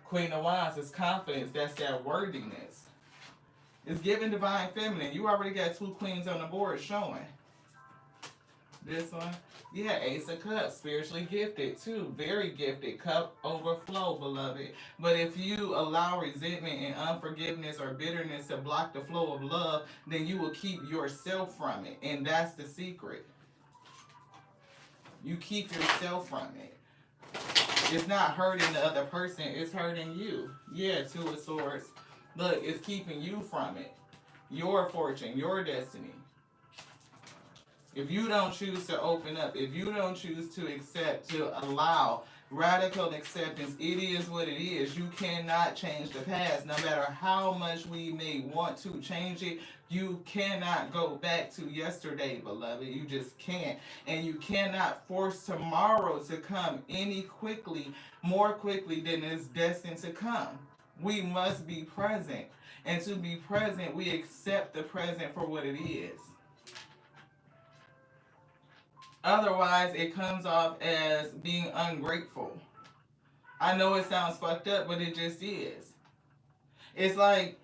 Queen of Wands is confidence. That's that worthiness. It's giving divine feminine. You already got 2 queens on the board showing. This one. Yeah, Ace of Cups. Spiritually gifted too. Very gifted. Cup overflow, beloved. But if you allow resentment and unforgiveness or bitterness to block the flow of love, then you will keep yourself from it. And that's the secret. You keep yourself from it. It's not hurting the other person. It's hurting you. Yeah, 2 of Swords. Look, it's keeping you from it. Your fortune, your destiny. If you don't choose to open up, if you don't choose to accept, to allow radical acceptance, it is what it is. You cannot change the past. No matter how much we may want to change it, you cannot go back to yesterday, beloved. You just can't. And you cannot force tomorrow to come more quickly than it's destined to come. We must be present. And to be present, we accept the present for what it is. Otherwise, it comes off as being ungrateful. I know it sounds fucked up, but it just is. It's like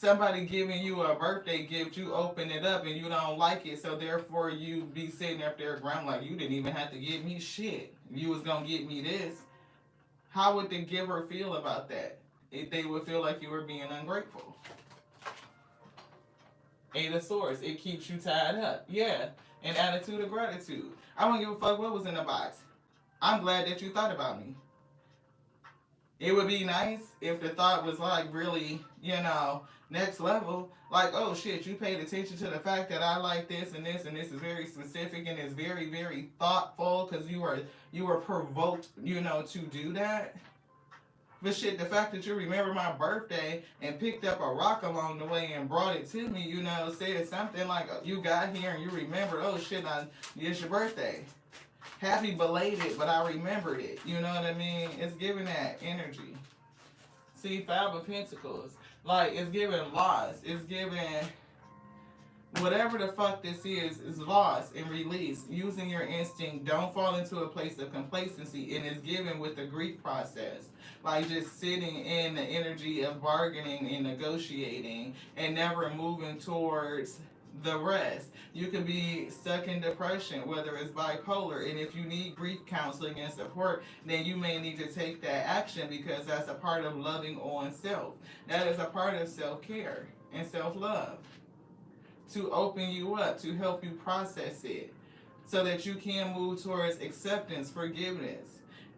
somebody giving you a birthday gift, you open it up and you don't like it, so therefore you be sitting up there ground like you didn't even have to give me shit. You was gonna get me this. How would the giver feel about that? If they would feel like you were being ungrateful. Eight of Swords, it keeps you tied up. Yeah, an attitude of gratitude. I don't give a fuck what was in the box. I'm glad that you thought about me. It would be nice if the thought was like really, next level. Like, oh shit, you paid attention to the fact that I like this and this and this is very specific and it's very, very thoughtful because you were provoked, to do that. But shit, the fact that you remember my birthday and picked up a rock along the way and brought it to me, said something like you got here and you remembered, oh shit, it's your birthday. Happy belated, but I remembered it. You know what I mean? It's giving that energy. See, Five of Pentacles. Like, it's giving loss. It's giving whatever the fuck this is loss and release. Using your instinct. Don't fall into a place of complacency. And it's given with the grief process. Like, just sitting in the energy of bargaining and negotiating and never moving towards the rest. You could be stuck in depression, whether it's bipolar, and if you need grief counseling and support, then you may need to take that action because that's a part of loving on self. That is a part of self-care and self-love. To open you up, to help you process it, so that you can move towards acceptance, forgiveness.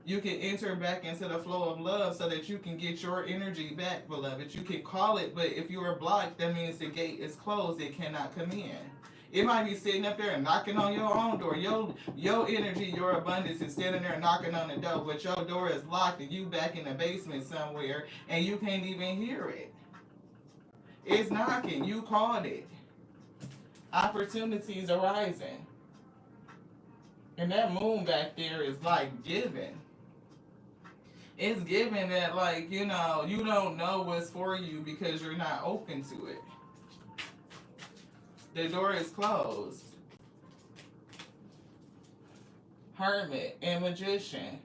You can enter back into the flow of love so that you can get your energy back, beloved. You can call it, but if you are blocked, that means the gate is closed. It cannot come in. It might be sitting up there and knocking on your own door. Your energy, your abundance is sitting there knocking on the door, but your door is locked and you back in the basement somewhere and you can't even hear it. It's knocking. You called it. Opportunities arising. And that moon back there is like giving. It's given that, like, you don't know what's for you because you're not open to it. The door is closed. Hermit and Magician.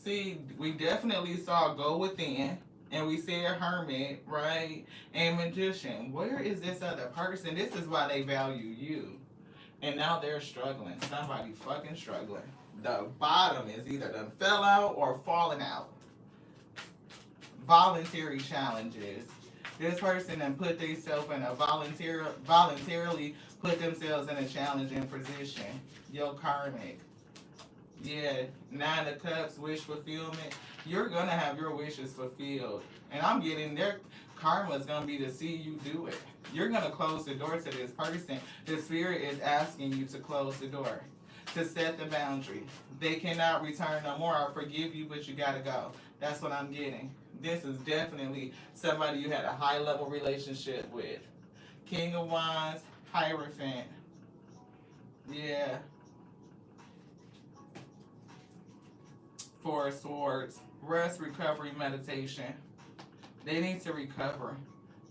See, we definitely saw go within, and we said Hermit, right? And Magician. Where is this other person? This is why they value you. And now they're struggling. Somebody fucking struggling. The bottom is either done fell out or fallen out. Voluntary challenges. This person then put themselves in a voluntarily put themselves in a challenging position. Your karmic. Yeah, Nine of Cups, wish fulfillment. You're gonna have your wishes fulfilled. And I'm getting their karma is gonna be to see you do it. You're gonna close the door to this person. The spirit is asking you to close the door. To set the boundary. They cannot return no more. I forgive you, but you gotta go. That's what I'm getting. This is definitely somebody you had a high level relationship with. King of Wands, Hierophant. Yeah. Four of Swords. Rest, recovery, meditation. They need to recover.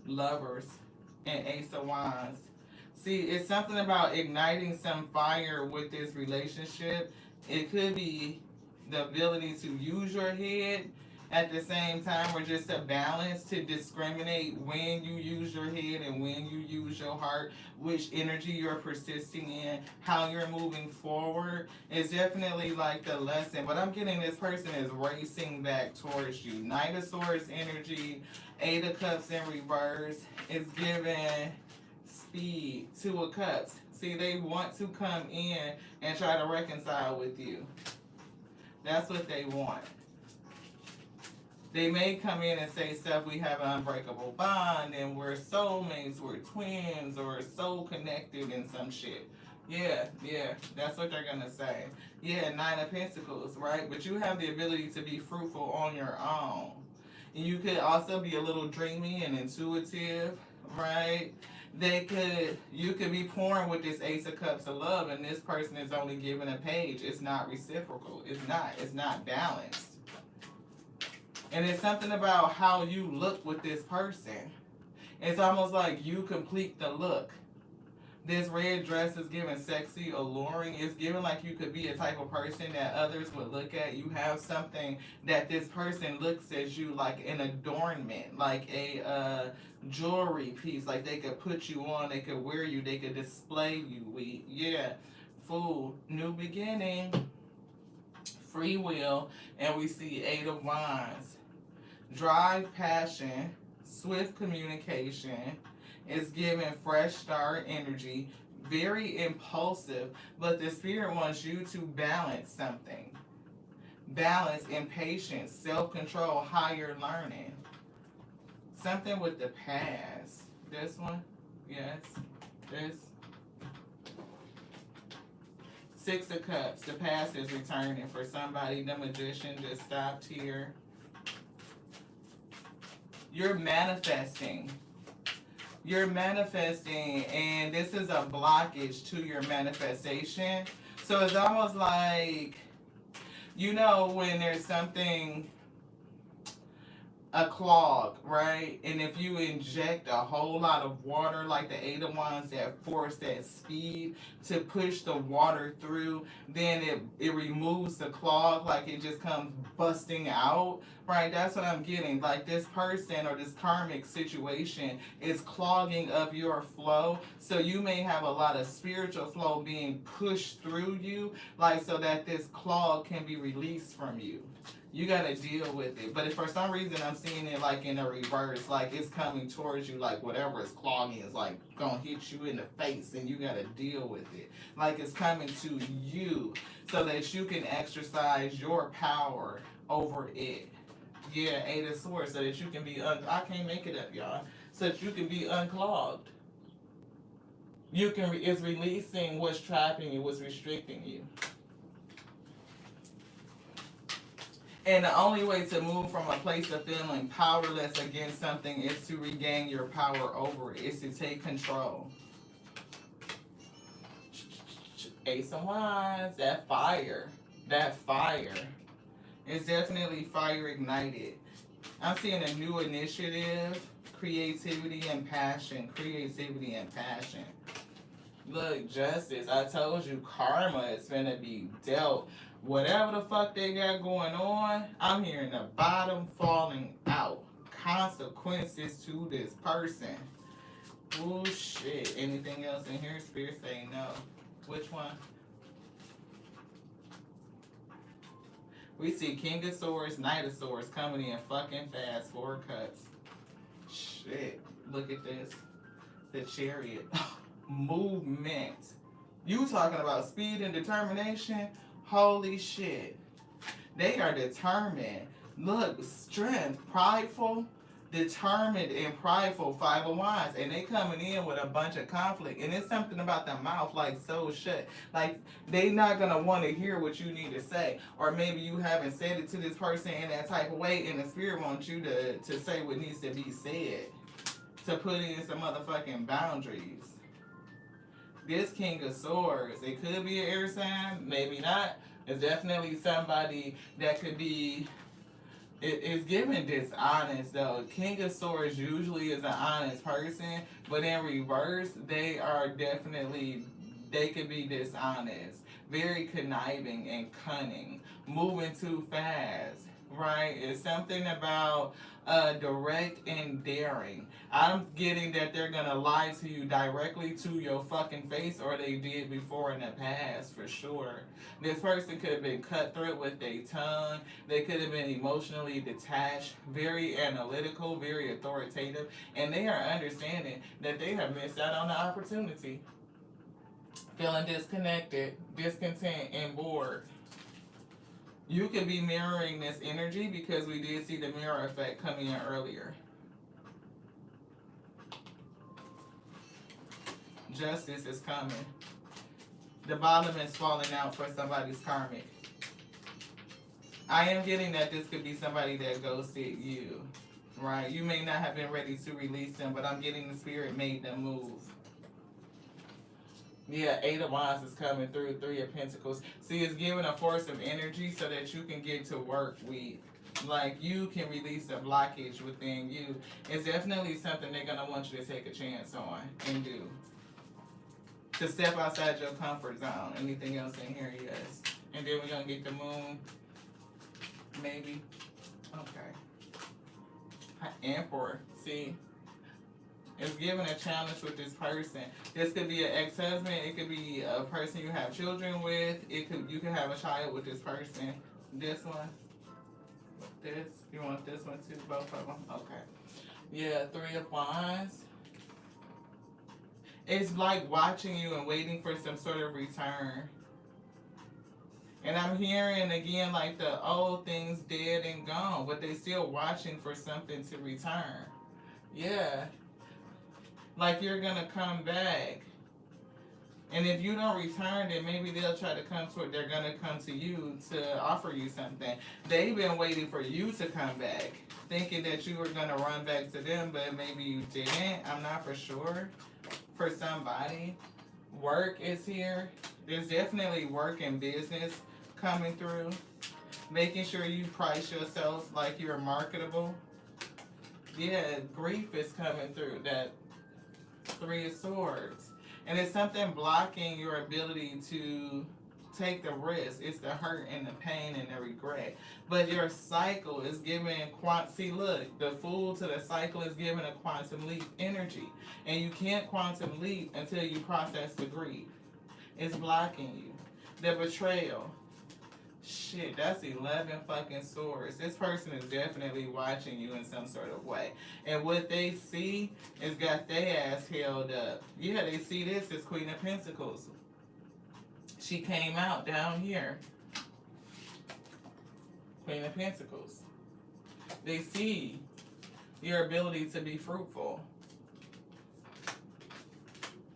Lovers. And Ace of Wands. See, it's something about igniting some fire with this relationship. It could be the ability to use your head at the same time, or just a balance to discriminate when you use your head and when you use your heart, which energy you're persisting in, how you're moving forward. It's definitely like the lesson. But I'm getting this person is racing back towards you. Knight of Swords energy, Eight of Cups in reverse. It's giving speed. Two of Cups. See, they want to come in and try to reconcile with you. That's what they want. They may come in and say stuff, we have an unbreakable bond and we're soulmates, we're twins, or soul connected and some shit. Yeah, that's what they're gonna say. Yeah, Nine of Pentacles, right? But you have the ability to be fruitful on your own. And you could also be a little dreamy and intuitive, right? You could be pouring with this Ace of Cups of love and this person is only giving a page. It's not reciprocal. It's not balanced. And it's something about how you look with this person. It's almost like you complete the look. This red dress is giving sexy, alluring. It's giving like you could be a type of person that others would look at. You have something that this person looks at you like an adornment, like a jewelry piece. Like they could put you on, they could wear you, they could display you. Yeah, food, new beginning, free will, and we see Eight of Wands. Drive, passion, swift communication. It's giving fresh start energy, very impulsive, but the spirit wants you to balance something. Balance, impatience, self-control, higher learning. Something with the past. This one, yes, this. Six of Cups, the past is returning for somebody. The Magician just stopped here. You're manifesting. You're manifesting, and this is a blockage to your manifestation. So it's almost like, you know, when there's something, a clog, right? And if you inject a whole lot of water, like the Eight of Wands, that force, that speed to push the water through, then it removes the clog, like it just comes busting out, right? That's what I'm getting. Like this person or this karmic situation is clogging up your flow. So you may have a lot of spiritual flow being pushed through you, like so that this clog can be released from you. You gotta deal with it. But if for some reason I'm seeing it like in a reverse, like it's coming towards you, like whatever is clogging is like gonna hit you in the face and you gotta deal with it. Like it's coming to you so that you can exercise your power over it. Yeah, Eight of Swords, so that you can be, I can't make it up, y'all. So that you can be unclogged. You can, it's releasing what's trapping you, what's restricting you. And the only way to move from a place of feeling powerless against something is to regain your power over it. It's to take control. Ace of Wands, that fire. That fire. It's definitely fire ignited. I'm seeing a new initiative, creativity and passion. Creativity and passion. Look, justice. I told you karma is gonna be dealt. Whatever the fuck they got going on, I'm hearing the bottom falling out. Consequences to this person. Oh shit. Anything else in here? Spirit say no. Which one? We see King of Swords, Knight of Swords coming in fucking fast. 4 Cups. Shit. Look at this. The Chariot. Movement. You talking about speed and determination? Holy shit. They are determined. Look, strength, prideful, determined, and prideful. 5 of Wands. And they coming in with a bunch of conflict. And it's something about the mouth, like so shut. Like they not gonna want to hear what you need to say. Or maybe you haven't said it to this person in that type of way, and the spirit wants you to say what needs to be said. To put in some motherfucking boundaries. This King of Swords, it could be an air sign, maybe not. It's definitely somebody that could be, it's giving dishonest though. King of Swords usually is an honest person, but in reverse, they are definitely, they could be dishonest. Very conniving and cunning. Moving too fast, right? It's something about direct and daring. I'm getting that they're gonna lie to you directly to your fucking face, or they did before in the past for sure. This person could have been cutthroat with their tongue. They could have been emotionally detached, very analytical, very authoritative, and they are understanding that they have missed out on the opportunity. Feeling disconnected, discontent, and bored. You could be mirroring this energy because we did see the mirror effect coming in earlier. Justice is coming. The bottom is falling out for somebody's karmic. I am getting that this could be somebody that ghosted you, right? You may not have been ready to release them, but I'm getting the spirit made them move. Yeah, 8 of Wands is coming through, 3 of Pentacles. See, it's giving a force of energy so that you can get to work with. Like, you can release a blockage within you. It's definitely something they're going to want you to take a chance on and do. To step outside your comfort zone. Anything else in here? Yes. And then we're going to get the moon. Maybe. Okay. Emperor. See? It's giving a challenge with this person. This could be an ex-husband. It could be a person you have children with. You could have a child with this person. This one. This. You want this one too? Both of them? Okay. Yeah, 3 of Wands. It's like watching you and waiting for some sort of return. And I'm hearing again like the old things dead and gone, but they still watching for something to return. Yeah. Like you're going to come back. And if you don't return, then maybe they'll try to come to it. They're going to come to you to offer you something. They've been waiting for you to come back, thinking that you were going to run back to them, but maybe you didn't. I'm not for sure. For somebody, work is here. There's definitely work and business coming through. Making sure you price yourself like you're marketable. Yeah, grief is coming through. That 3 of Swords. And it's something blocking your ability to take the risk. It's the hurt and the pain and the regret. But your cycle is giving see, look, the Fool to the cycle is giving a quantum leap energy. And you can't quantum leap until you process the grief. It's blocking you. The Betrayal. Shit, that's 11 fucking swords. This person is definitely watching you in some sort of way. And what they see is got their ass held up. Yeah, they see this as Queen of Pentacles. She came out down here. Queen of Pentacles. They see your ability to be fruitful.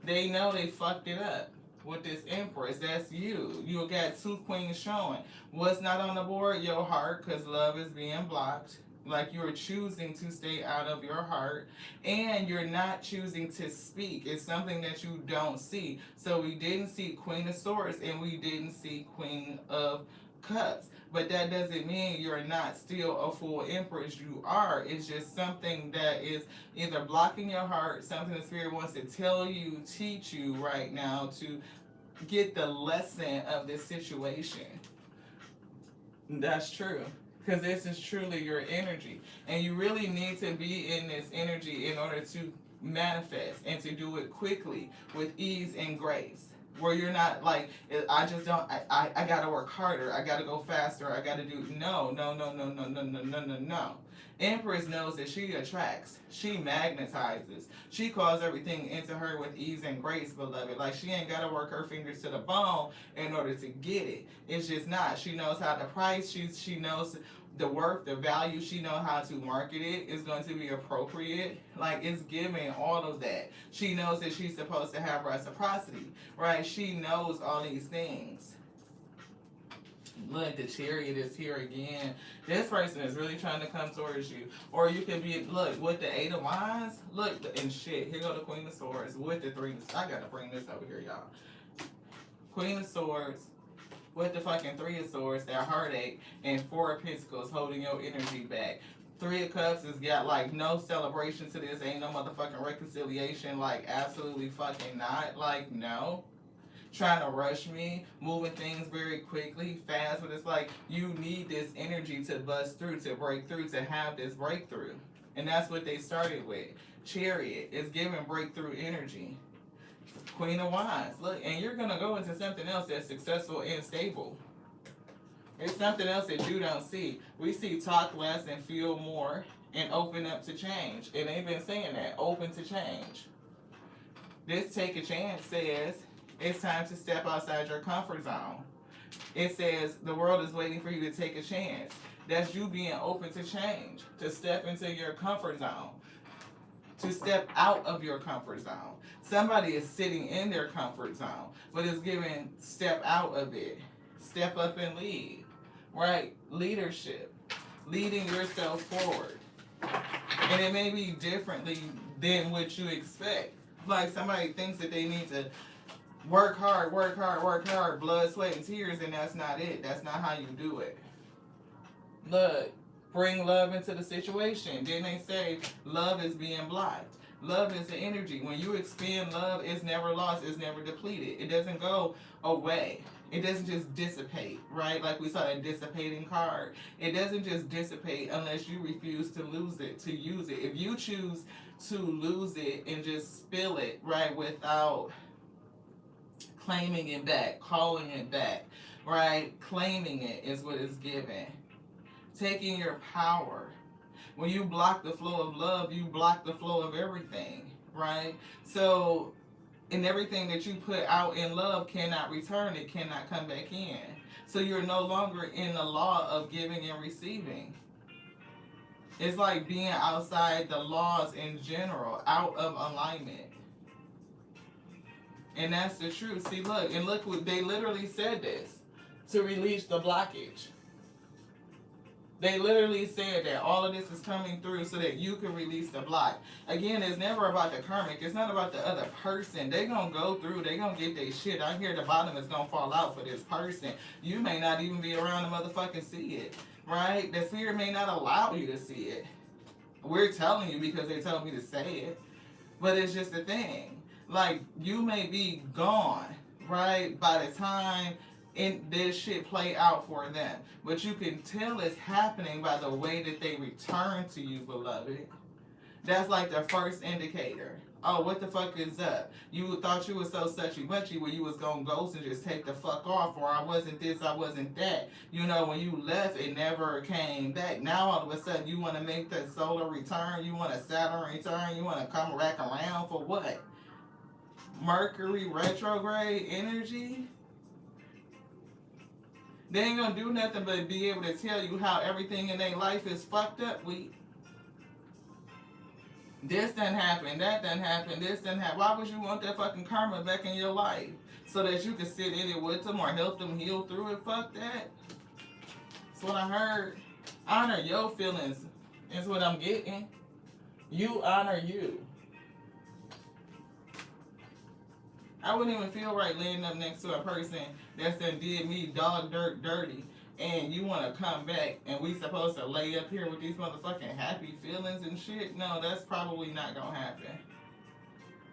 They know they fucked it up. With this Empress, that's you. You got 2 queens showing. What's not on the board? Your heart, because love is being blocked. Like you're choosing to stay out of your heart. And you're not choosing to speak. It's something that you don't see. So we didn't see Queen of Swords and we didn't see Queen of Cups. But that doesn't mean you're not still a full Empress. You are. It's just something that is either blocking your heart, something the Spirit wants to tell you, teach you right now to get the lesson of this situation. That's true. Because this is truly your energy. And you really need to be in this energy in order to manifest and to do it quickly with ease and grace. Where you're not like, I just don't, I gotta work harder, I gotta go faster, I gotta do, no. Empress knows that she attracts, she magnetizes, she calls everything into her with ease and grace, beloved. Like she ain't gotta work her fingers to the bone in order to get it. It's just not. She knows how to price, she knows the worth, the value, she knows how to market it. It's going to be appropriate. Like it's giving all of that. She knows that she's supposed to have reciprocity, right? She knows all these things. Look, the Chariot is here again. This person is really trying to come towards you. Or you could be, look, with the 8 of Wands, look, and shit, here go the Queen of Swords with the 3, I gotta bring this over here, y'all. Queen of Swords, with the fucking 3 of Swords, that heartache, and 4 of Pentacles holding your energy back. 3 of Cups has got like no celebration to this, ain't no motherfucking reconciliation, like absolutely fucking not, like no. Trying to rush me, moving things very quickly, fast, but it's like you need this energy to bust through, to break through, to have this breakthrough. And that's what they started with. Chariot is giving breakthrough energy. Queen of Wands. Look, and you're going to go into something else that's successful and stable. It's something else that you don't see. We see talk less and feel more and open up to change. And they've been saying that, open to change. This take a chance says it's time to step outside your comfort zone. It says the world is waiting for you to take a chance. That's you being open to change, to step into your comfort zone, to step out of your comfort zone. Somebody is sitting in their comfort zone, but it's giving step out of it. Step up and lead, right? Leadership, leading yourself forward. And it may be differently than what you expect. Like somebody thinks that they need to work hard, blood, sweat, and tears, and that's not it. That's not how you do it. Look, bring love into the situation. Didn't they say love is being blocked? Love is the energy. When you expend love, it's never lost, it's never depleted. It doesn't go away. It doesn't just dissipate, right? Like we saw that dissipating card. It doesn't just dissipate unless you refuse to lose it, to use it. If you choose to lose it and just spill it, right, without claiming it back, calling it back, right? Claiming it is what is given. Taking your power. When you block the flow of love, you block the flow of everything, right? So, and everything that you put out in love cannot return, it cannot come back in. So you're no longer in the law of giving and receiving. It's like being outside the laws in general, out of alignment. And that's the truth. See, look, and look what they literally said this to release the blockage. They literally said that all of this is coming through so that you can release the block. Again, it's never about the karmic. It's not about the other person. They're going to go through. They're going to get their shit. I hear the bottom is going to fall out for this person. You may not even be around to motherfucking see it, right? The spirit may not allow you to see it. We're telling you because they told me to say it. But it's just a thing. Like, you may be gone, right, by the time this shit play out for them. But you can tell it's happening by the way that they return to you, beloved. That's like the first indicator. Oh, what the fuck is up? You thought you was so suchy-muchy where you was gonna ghost and just take the fuck off, or I wasn't this, I wasn't that. You know, when you left, it never came back. Now all of a sudden you want to make that solar return, you want a Saturn return, you want to come back around for what? Mercury retrograde energy? They ain't gonna do nothing but be able to tell you how everything in their life is fucked up. This done happened, that done happened, this done happened. Why would you want that fucking karma back in your life? So that you can sit in it with them or help them heal through it? Fuck that. That's what I heard. Honor your feelings is what I'm getting. You honor you. I wouldn't even feel right laying up next to a person that's done did me dog dirt dirty, and you want to come back and we supposed to lay up here with these motherfucking happy feelings and shit? No, that's probably not gonna happen.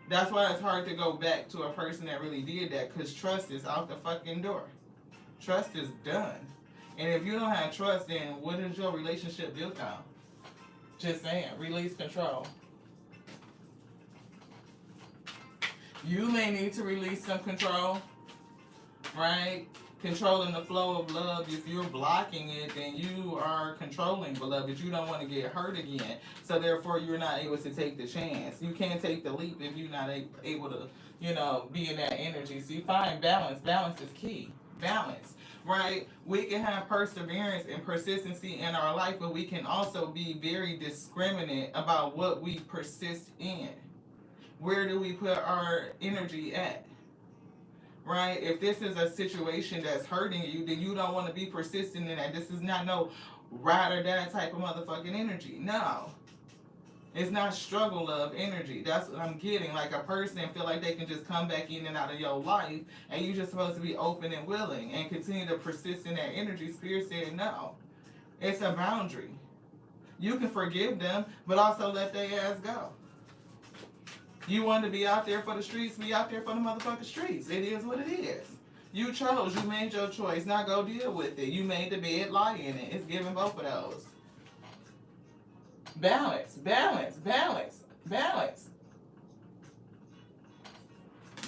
That's why it's hard to go back to a person that really did that, because trust is out the fucking door. Trust is done. And if you don't have trust, then what is your relationship built on? Just saying, release control. You may need to release some control, right? Controlling the flow of love. If you're blocking it, then you are controlling, beloved. You don't want to get hurt again. So therefore, you're not able to take the chance. You can't take the leap if you're not able to, be in that energy. So you find balance. Balance is key. Balance, right? We can have perseverance and persistency in our life, but we can also be very discriminate about what we persist in. Where do we put our energy at? Right? If this is a situation that's hurting you, then you don't want to be persistent in that. This is not no ride or die type of motherfucking energy. No. It's not struggle love energy. That's what I'm getting. Like a person feel like they can just come back in and out of your life, and you're just supposed to be open and willing and continue to persist in that energy. Spirit said no. It's a boundary. You can forgive them, but also let their ass go. You want to be out there for the streets, be out there for the motherfucking streets. It is what it is. You chose. You made your choice. Now go deal with it. You made the bed, lie in it. It's giving both of those. Balance, balance, balance, balance.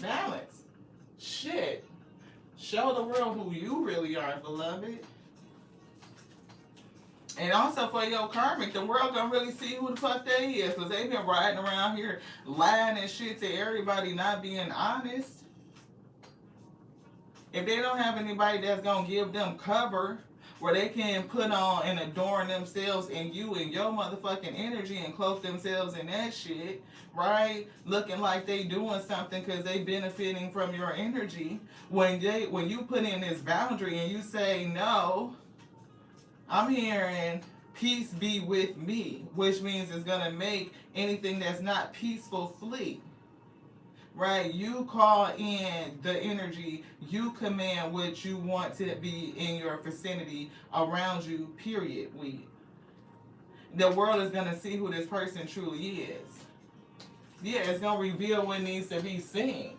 Balance. Shit. Show the world who you really are, beloved. And also for your karmic, the world gonna really see who the fuck they is, because they been riding around here lying and shit to everybody, not being honest. If they don't have anybody that's gonna give them cover where they can put on and adorn themselves and you and your motherfucking energy and cloak themselves in that shit, right? Looking like they doing something because they benefiting from your energy. When you put in this boundary and you say no, I'm hearing peace be with me, which means it's going to make anything that's not peaceful flee. Right? You call in the energy, you command what you want to be in your vicinity around you, period. The world is going to see who this person truly is. Yeah, it's gonna reveal what needs to be seen.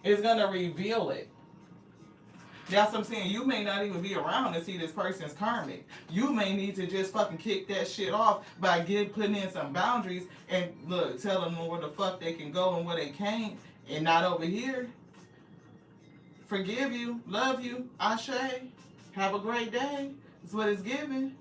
It's gonna reveal it. That's what I'm saying. You may not even be around to see this person's karmic. You may need to just fucking kick that shit off by putting in some boundaries and look, telling them where the fuck they can go and where they can't, and not over here. Forgive you, love you, Ashe. Have a great day. That's what it's giving.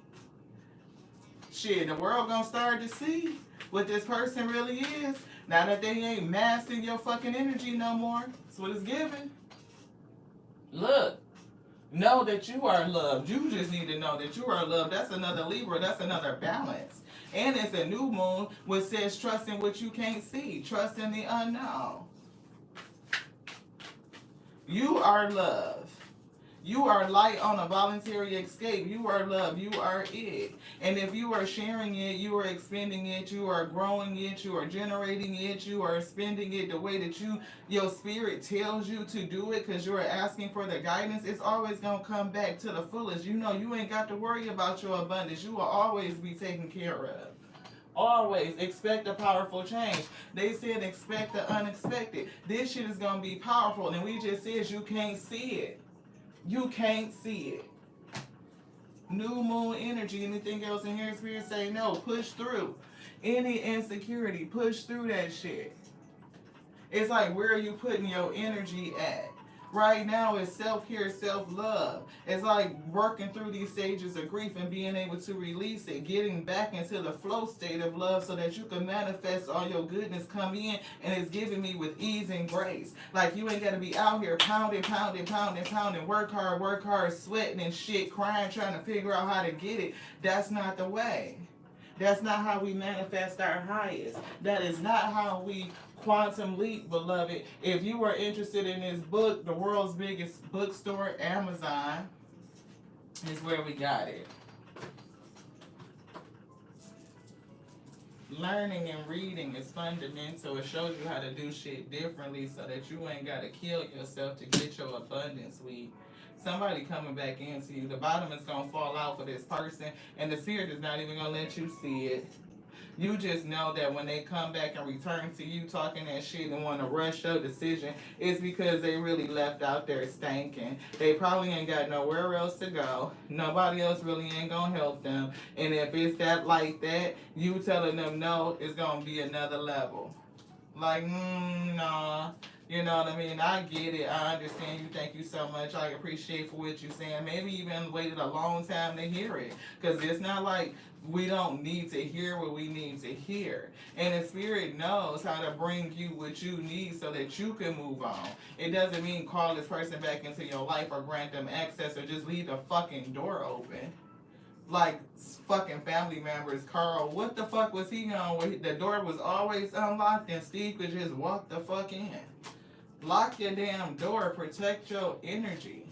Shit, the world gonna start to see what this person really is. Now that they ain't masking your fucking energy no more. That's what it's giving. Look, know that you are loved. You just need to know that you are loved. That's another Libra. That's another balance. And it's a new moon which says trust in what you can't see. Trust in the unknown. You are love. You are light on a voluntary escape. You are love. You are it. And if you are sharing it, you are expending it, you are growing it, you are generating it, you are spending it the way that your spirit tells you to do it because you are asking for the guidance, it's always going to come back to the fullest. You know, you ain't got to worry about your abundance. You will always be taken care of. Always expect a powerful change. They said expect the unexpected. This shit is going to be powerful. And we just said you can't see it. You can't see it. New moon energy. Anything else in here? Spirit say no. Push through. Any insecurity, push through that shit. It's like, where are you putting your energy at? Right now it's self-care, self-love. It's like working through these stages of grief and being able to release it, getting back into the flow state of love so that you can manifest all your goodness come in, and it's giving me with ease and grace. Like, you ain't got to be out here pounding, work hard, sweating and shit, crying, trying to figure out how to get it. That's not the way. That's not how we manifest our highest. That is not how we quantum leap, beloved. If you are interested in this book, the world's biggest bookstore, Amazon, is where we got it. Learning and reading is fundamental. It shows you how to do shit differently so that you ain't got to kill yourself to get your abundance, sweet. Somebody coming back into you. The bottom is going to fall out for this person, and the spirit is not even going to let you see it. You just know that when they come back and return to you talking that shit and want to rush your decision, it's because they really left out there stinking. They probably ain't got nowhere else to go. Nobody else really ain't going to help them. And if it's that like that, you telling them no, it's going to be another level. Like, nah. You know what I mean? I get it. I understand you. Thank you so much. I appreciate for what you're saying. Maybe even waited a long time to hear it. Because it's not like we don't need to hear what we need to hear. And the spirit knows how to bring you what you need so that you can move on. It doesn't mean call this person back into your life or grant them access or just leave the fucking door open. Like fucking family members, Carl, what the fuck was he on? The door was always unlocked and Steve could just walk the fuck in. Lock your damn door. Protect your energy.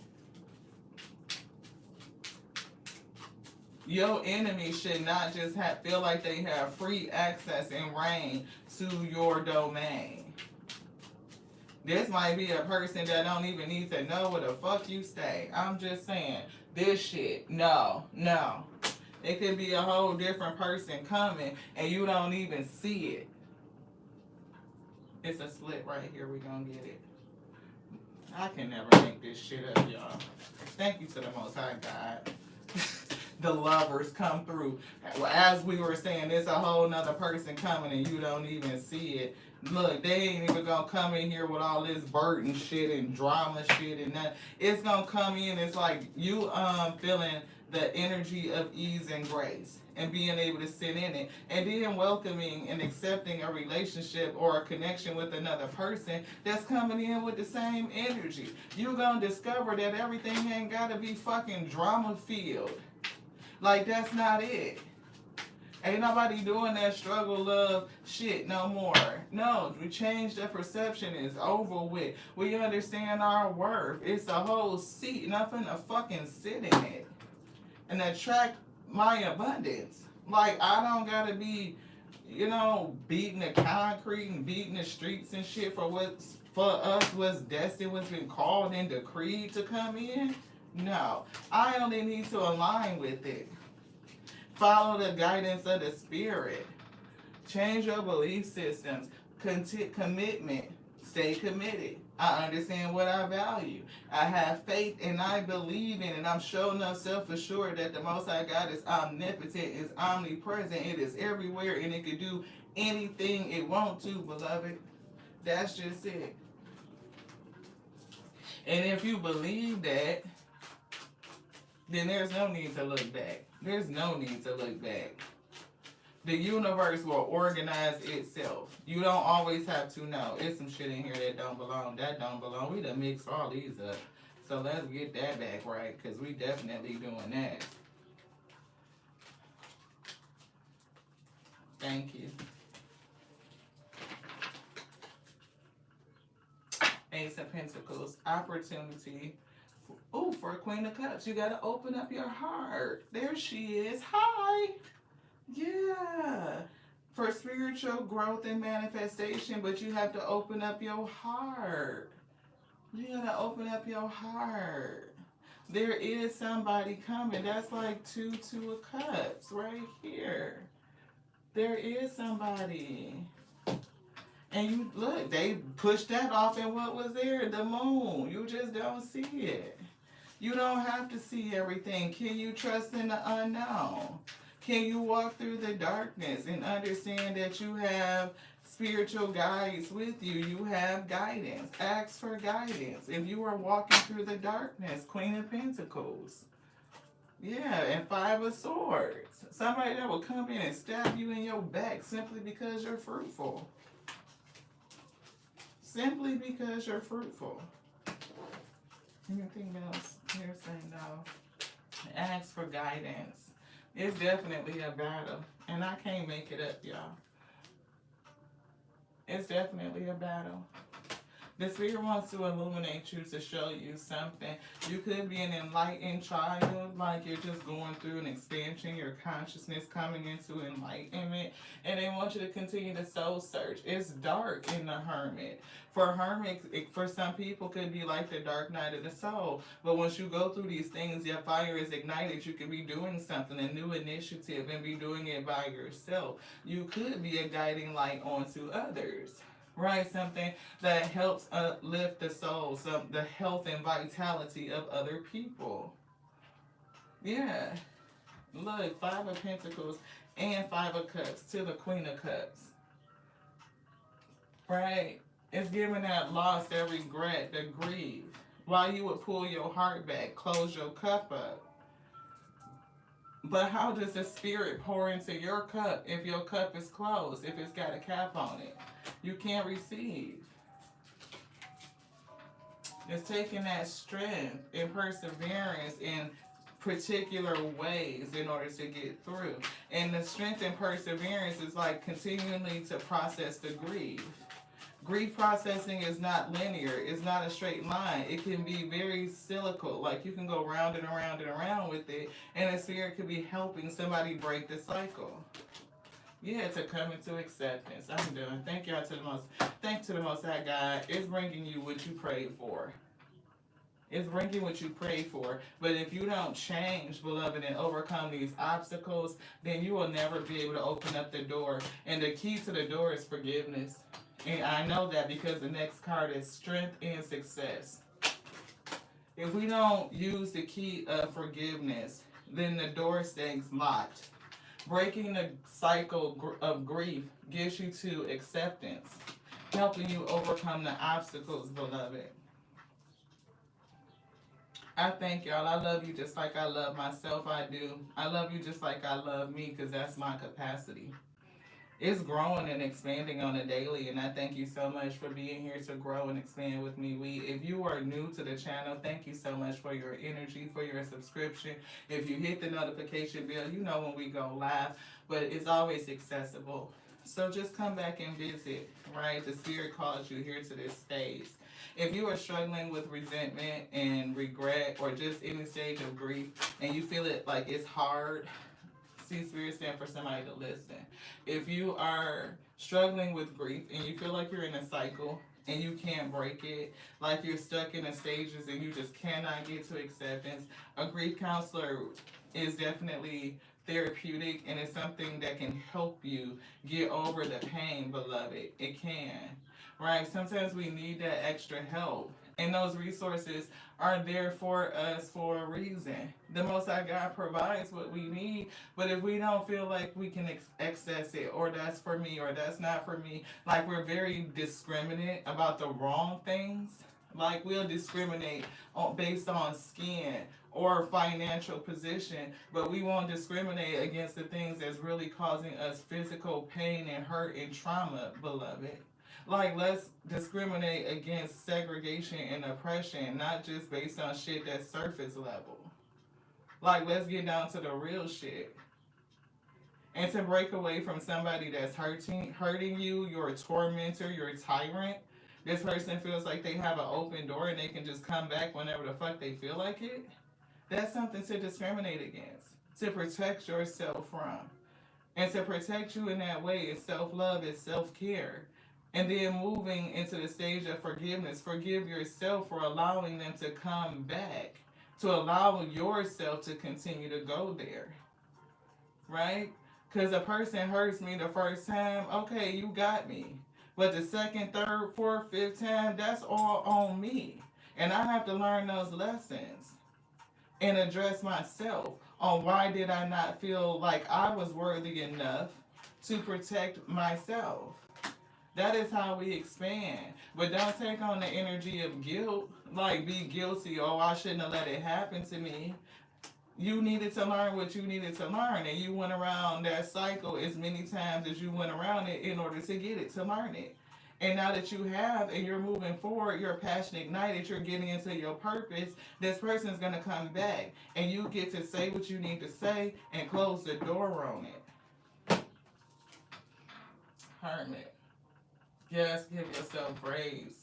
Your enemy should not just feel like they have free access and reign to your domain. This might be a person that don't even need to know where the fuck you stay. I'm just saying, this shit, no. It could be a whole different person coming and you don't even see it. It's a split right here. We're going to get it. I can never make this shit up, y'all. Thank you to the Most High God. The lovers come through. As we were saying, there's a whole nother person coming and you don't even see it. Look, they ain't even going to come in here with all this burden shit and drama shit and that. It's going to come in. It's like you feeling the energy of ease and grace and being able to sit in it, and then welcoming and accepting a relationship or a connection with another person that's coming in with the same energy. You're going to discover that everything ain't got to be fucking drama filled. Like, that's not it. Ain't nobody doing that struggle love shit no more. No, we changed the perception. It's over with. We understand our worth. It's a whole seat. Nothing to fucking sit in it and attract my abundance. Like, I don't gotta be, beating the concrete and beating the streets and shit for what's destined, what's been called and decreed to come in. No, I only need to align with it. Follow the guidance of the spirit. Change your belief systems. Commitment. Stay committed. I understand what I value. I have faith and I believe in it. I'm sure enough self-assured that the Most High God is omnipotent, is omnipresent, it is everywhere, and it can do anything it wants to, beloved. That's just it. And if you believe that, then there's no need to look back. There's no need to look back. The universe will organize itself. You don't always have to know. It's some shit in here that don't belong. That don't belong. We done mixed all these up. So let's get that back right, because we definitely doing that. Thank you. Ace of Pentacles. Opportunity. Ooh, for Queen of Cups. You got to open up your heart. There she is. Hi. Yeah. For spiritual growth and manifestation, but you have to open up your heart. You gotta open up your heart. There is somebody coming. That's like two of cups right here. There is somebody. And you look, they pushed that off, and what was there? The moon. You just don't see it. You don't have to see everything. Can you trust in the unknown? Can you walk through the darkness and understand that you have spiritual guides with you? You have guidance. Ask for guidance. If you are walking through the darkness, Queen of Pentacles. Yeah, and Five of Swords. Somebody that will come in and stab you in your back simply because you're fruitful. Simply because you're fruitful. Anything else? You're saying no. Ask for guidance. It's definitely a battle. And I can't make it up, y'all. It's definitely a battle. The Spirit wants to illuminate you, to show you something. You could be an enlightened child, like you're just going through an expansion, your consciousness coming into enlightenment, and they want you to continue to soul search. It's dark in the Hermit. For Hermits, for some people, could be like the dark night of the soul. But once you go through these things, your fire is ignited. You could be doing something, a new initiative, and be doing it by yourself. You could be a guiding light onto others. Right, something that helps uplift the soul, the health and vitality of other people. Yeah. Look, Five of Pentacles and Five of Cups to the Queen of Cups. Right? It's giving that loss, that regret, the grief. While you would pull your heart back, close your cup up. But how does the Spirit pour into your cup if your cup is closed, if it's got a cap on it? You can't receive. It's taking that strength and perseverance in particular ways in order to get through. And the strength and perseverance is like continually to process the grief. Grief processing is not linear. It's not a straight line. It can be very cyclical. Like you can go round and around and around with it, and the Spirit could be helping somebody break the cycle. Yeah, to come into acceptance. I'm done. Thank y'all to the Most High God. It's bringing you what you prayed for. It's bringing what you prayed for. But if you don't change, beloved, and overcome these obstacles, then you will never be able to open up the door. And the key to the door is forgiveness. And I know that because the next card is strength and success. If we don't use the key of forgiveness, then the door stays locked. Breaking the cycle of grief gives you to acceptance, helping you overcome the obstacles, beloved. I thank y'all. I love you just like I love myself. I do. I love you just like I love me, because that's my capacity. It's growing and expanding on a daily, and I thank you so much for being here to grow and expand with me. If you are new to the channel, thank you so much for your energy, for your subscription. If you hit the notification bell, you know when we go live, but it's always accessible. So just come back and visit, right? The Spirit calls you here to this space. If you are struggling with resentment and regret, or just any stage of grief, and you feel it like it's hard, see, Spirit stand for somebody to listen. If you are struggling with grief and you feel like you're in a cycle and you can't break it, like you're stuck in the stages and you just cannot get to acceptance, a grief counselor is definitely therapeutic, and it's something that can help you get over the pain, beloved. It can, right? Sometimes we need that extra help, and those resources are there for us for a reason. The Most High God provides what we need, but if we don't feel like we can access it, or that's for me, or that's not for me, like we're very discriminate about the wrong things. Like we'll discriminate based on skin or financial position, but we won't discriminate against the things that's really causing us physical pain and hurt and trauma, beloved. Like, let's discriminate against segregation and oppression, not just based on shit that's surface level. Like, let's get down to the real shit. And to break away from somebody that's hurting you, your tormentor, your tyrant. This person feels like they have an open door and they can just come back whenever the fuck they feel like it. That's something to discriminate against, to protect yourself from. And to protect you in that way is self-love, is self-care. And then moving into the stage of forgiveness, forgive yourself for allowing them to come back, to allow yourself to continue to go there, right? Because a person hurts me the first time, okay, you got me. But the second, third, fourth, fifth time, that's all on me. And I have to learn those lessons and address myself on why did I not feel like I was worthy enough to protect myself. That is how we expand. But don't take on the energy of guilt, like be guilty, oh, I shouldn't have let it happen to me. You needed to learn what you needed to learn, and you went around that cycle as many times as you went around it in order to get it, to learn it. And now that you have and you're moving forward, your passion ignited, you're getting into your purpose, this person's going to come back. And you get to say what you need to say and close the door on it. Hermit. Yes, give yourself praise.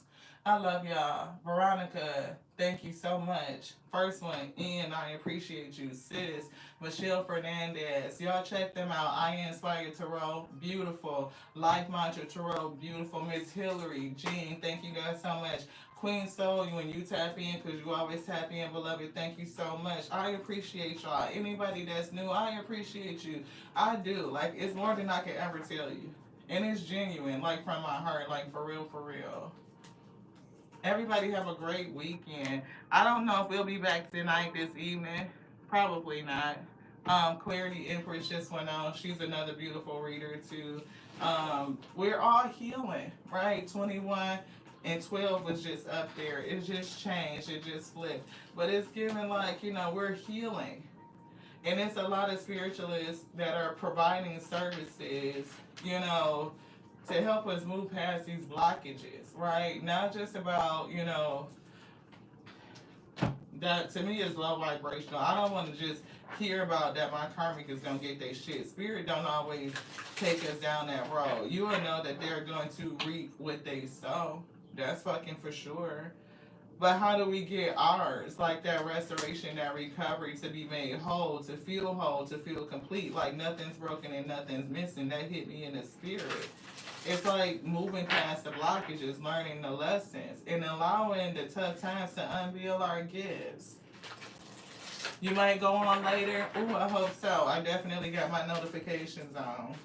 I love y'all. Veronica, thank you so much. First one, Ian, I appreciate you. Sis, Michelle Fernandez. Y'all check them out. I Inspire Tarot, beautiful. Life Mantra Tarot, beautiful. Miss Hillary, Jean, thank you guys so much. Queen Soul, when you tap in, because you always tap in, beloved, thank you so much. I appreciate y'all. Anybody that's new, I appreciate you. I do. Like, it's more than I can ever tell you. And it's genuine, like from my heart, like for real, for real. Everybody have a great weekend. I don't know if we'll be back tonight, this evening. Probably not. Clarity Empress just went on. She's another beautiful reader too. We're all healing, right? 21 and 12 was just up there. It just changed. It just flipped. But it's given like, we're healing. And it's a lot of spiritualists that are providing services, to help us move past these blockages, right? Not just about, that to me is low vibrational. I don't want to just hear about that my karmic is going to get their shit. Spirit don't always take us down that road. You will know that they're going to reap what they sow. That's fucking for sure. But how do we get ours? Like that restoration, that recovery, to be made whole, to feel complete, like nothing's broken and nothing's missing. That hit me in the spirit. It's like moving past the blockages, learning the lessons, and allowing the tough times to unveil our gifts. You might go on later. Ooh, I hope so. I definitely got my notifications on.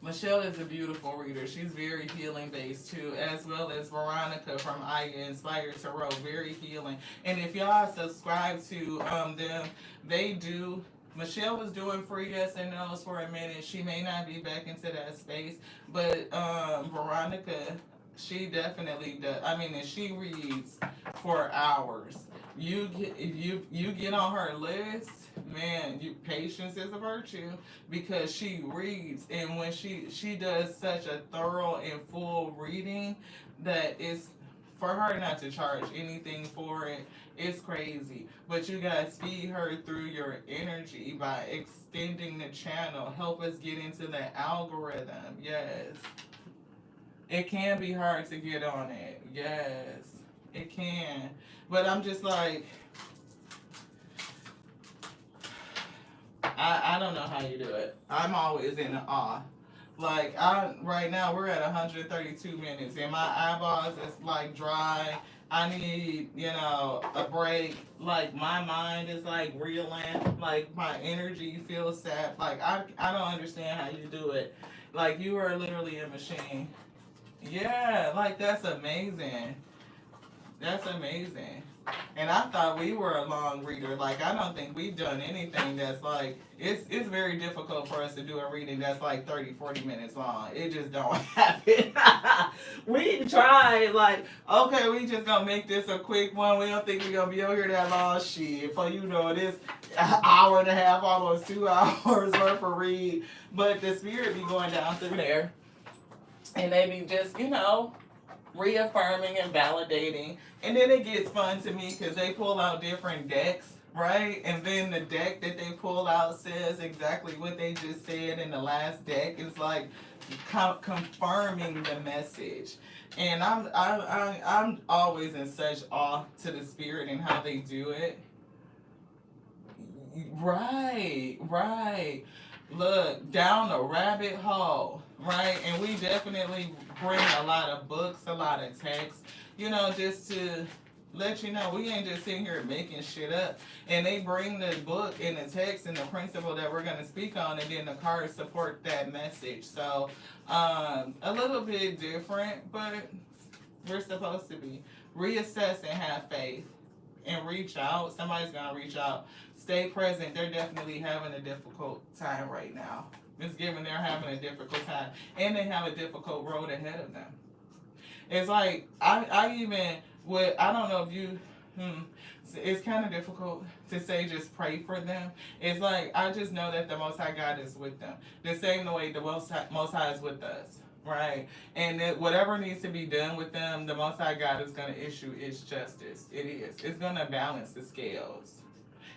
Michelle is a beautiful reader. She's very healing based too, as well as Veronica from I Inspire Tarot, very healing. And if y'all subscribe to them, they do. Michelle was doing free yes and no's for a minute. She may not be back into that space, but Veronica, she definitely does. I mean, and she reads for hours. If you get on her list, man, patience is a virtue, because she reads, and when she does such a thorough and full reading that it's for her not to charge anything for it. It's crazy. But you guys feed her through your energy by extending the channel. Help us get into the algorithm. Yes. It can be hard to get on it. Yes. It can. But I'm just like, I don't know how you do it. I'm always in awe. Like, right now we're at 132 minutes and my eyeballs is like dry. I need, a break. Like my mind is like reeling. Like my energy feels sapped. Like I don't understand how you do it. Like you are literally a machine. Yeah, like that's amazing. That's amazing. And I thought we were a long reader. Like I don't think we've done anything that's like it's very difficult for us to do a reading that's like 30, 40 minutes long. It just don't happen. We tried like, okay, we just gonna make this a quick one. We don't think we gonna be over here that long. Shit. For this hour and a half, almost 2 hours worth of read. But the spirit be going down through there. And they be just, reaffirming and validating. And then it gets fun to me because they pull out different decks, right? And then the deck that they pull out says exactly what they just said, and the last deck is like confirming the message. And I'm always in such awe to the spirit and how they do it. Right, right. Look, down the rabbit hole, right? And we definitely bring a lot of books, a lot of text, just to let you know we ain't just sitting here making shit up. And they bring the book and the text and the principle that we're going to speak on, and then the cards support that message. So, a little bit different, but we're supposed to be. Reassess and have faith and reach out. Somebody's going to reach out. Stay present. They're definitely having a difficult time right now. It's given they're having a difficult time. And they have a difficult road ahead of them. It's like, I even would, I don't know if you, it's kind of difficult to say just pray for them. It's like, I just know that the Most High God is with them. The same way the Most High is with us. Right, and that whatever needs to be done with them, the Most High God is going to issue its justice. It is. It's going to balance the scales.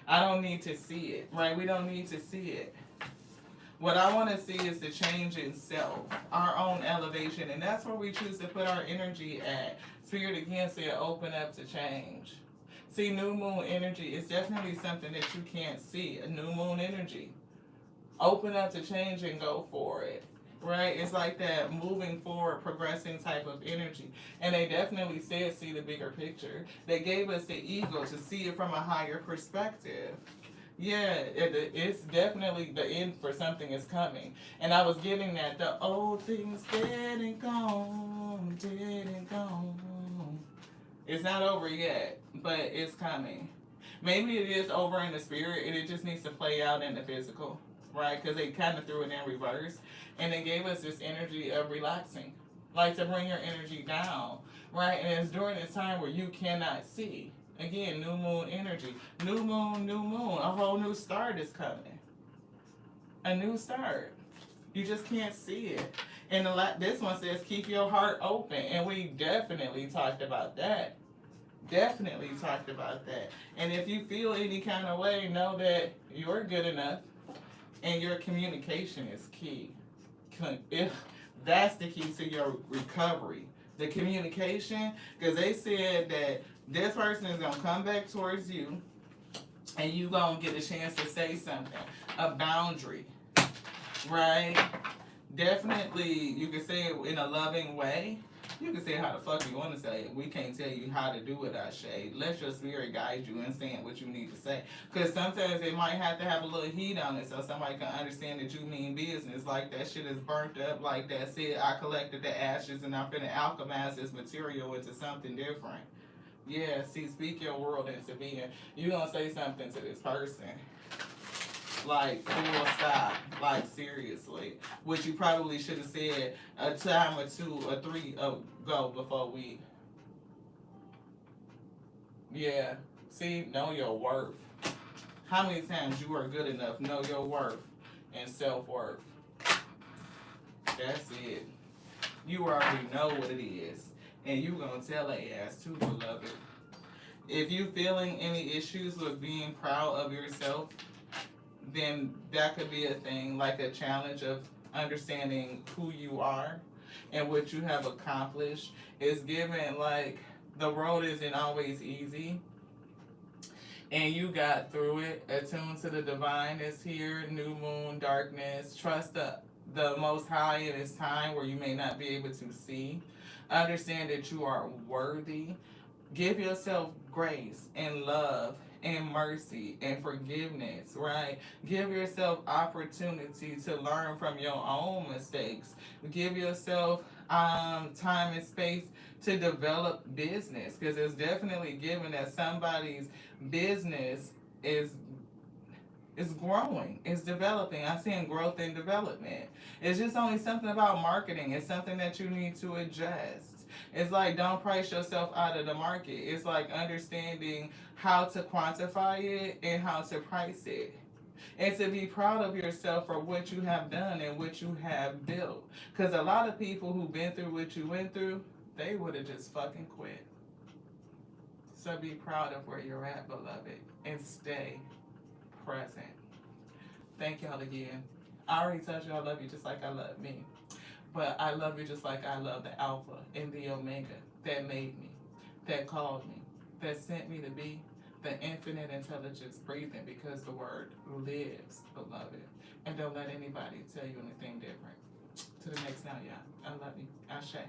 I don't need to see it, right? We don't need to see it. What I want to see is the change in self, our own elevation, and that's where we choose to put our energy at. Spirit again said, open up to change. See, new moon energy is definitely something that you can't see. A new moon energy. Open up to change and go for it. Right? It's like that moving forward, progressing type of energy. And they definitely said see the bigger picture. They gave us the ego to see it from a higher perspective. Yeah, it's definitely the end for something is coming. And I was getting that the old things dead and gone, dead and gone. It's not over yet, but it's coming. Maybe it is over in the spirit and it just needs to play out in the physical, right? Because they kind of threw it in reverse. And they gave us this energy of relaxing, like to bring your energy down, right? And it's during this time where you cannot see. Again, new moon energy. New moon, a whole new start is coming. A new start. You just can't see it. And this one says keep your heart open. And we definitely talked about that. Definitely talked about that. And if you feel any kind of way, know that you're good enough and your communication is key. If that's the key to your recovery, the communication, because they said that this person is going to come back towards you and you going to get a chance to say something, a boundary, right? Definitely you can say it in a loving way. You can say it how the fuck you want to say it. We can't tell you how to do it, Ashe. Let your spirit guide you in saying what you need to say. Because sometimes it might have to have a little heat on it so somebody can understand that you mean business. Like that shit is burnt up. Like that said, I collected the ashes and I'm finna alchemize this material into something different. Yeah, see, speak your world into being. You gonna say something to this person. Like, full stop. Like, seriously. Which you probably should have said a time or two or three ago before we. Yeah. See, know your worth. How many times you are good enough? Know your worth and self-worth. That's it. You already know what it is. And you gonna tell a ass too, beloved. If you feeling any issues with being proud of yourself, then that could be a thing, like a challenge of understanding who you are and what you have accomplished. Is given like the road isn't always easy and you got through it. Attuned to the divine is here, new moon, darkness. Trust the Most High in His time where you may not be able to see. Understand that you are worthy. Give yourself grace and love and mercy and forgiveness, right? Give yourself opportunity to learn from your own mistakes. Give yourself time and space to develop business, because it's definitely given that somebody's business is growing, it's developing. I'm seeing growth and development. It's just only something about marketing. It's something that you need to adjust. It's like, don't price yourself out of the market. It's like understanding how to quantify it and how to price it. And to be proud of yourself for what you have done and what you have built. Because a lot of people who've been through what you went through, they would have just fucking quit. So be proud of where you're at, beloved, and stay present. Thank y'all again. I already told you I love you just like I love me. But I love you just like I love the Alpha and the Omega that made me, that called me, that sent me to be the infinite intelligence breathing, because the word lives, beloved. And don't let anybody tell you anything different. To the next now, y'all. I love you. Ashe.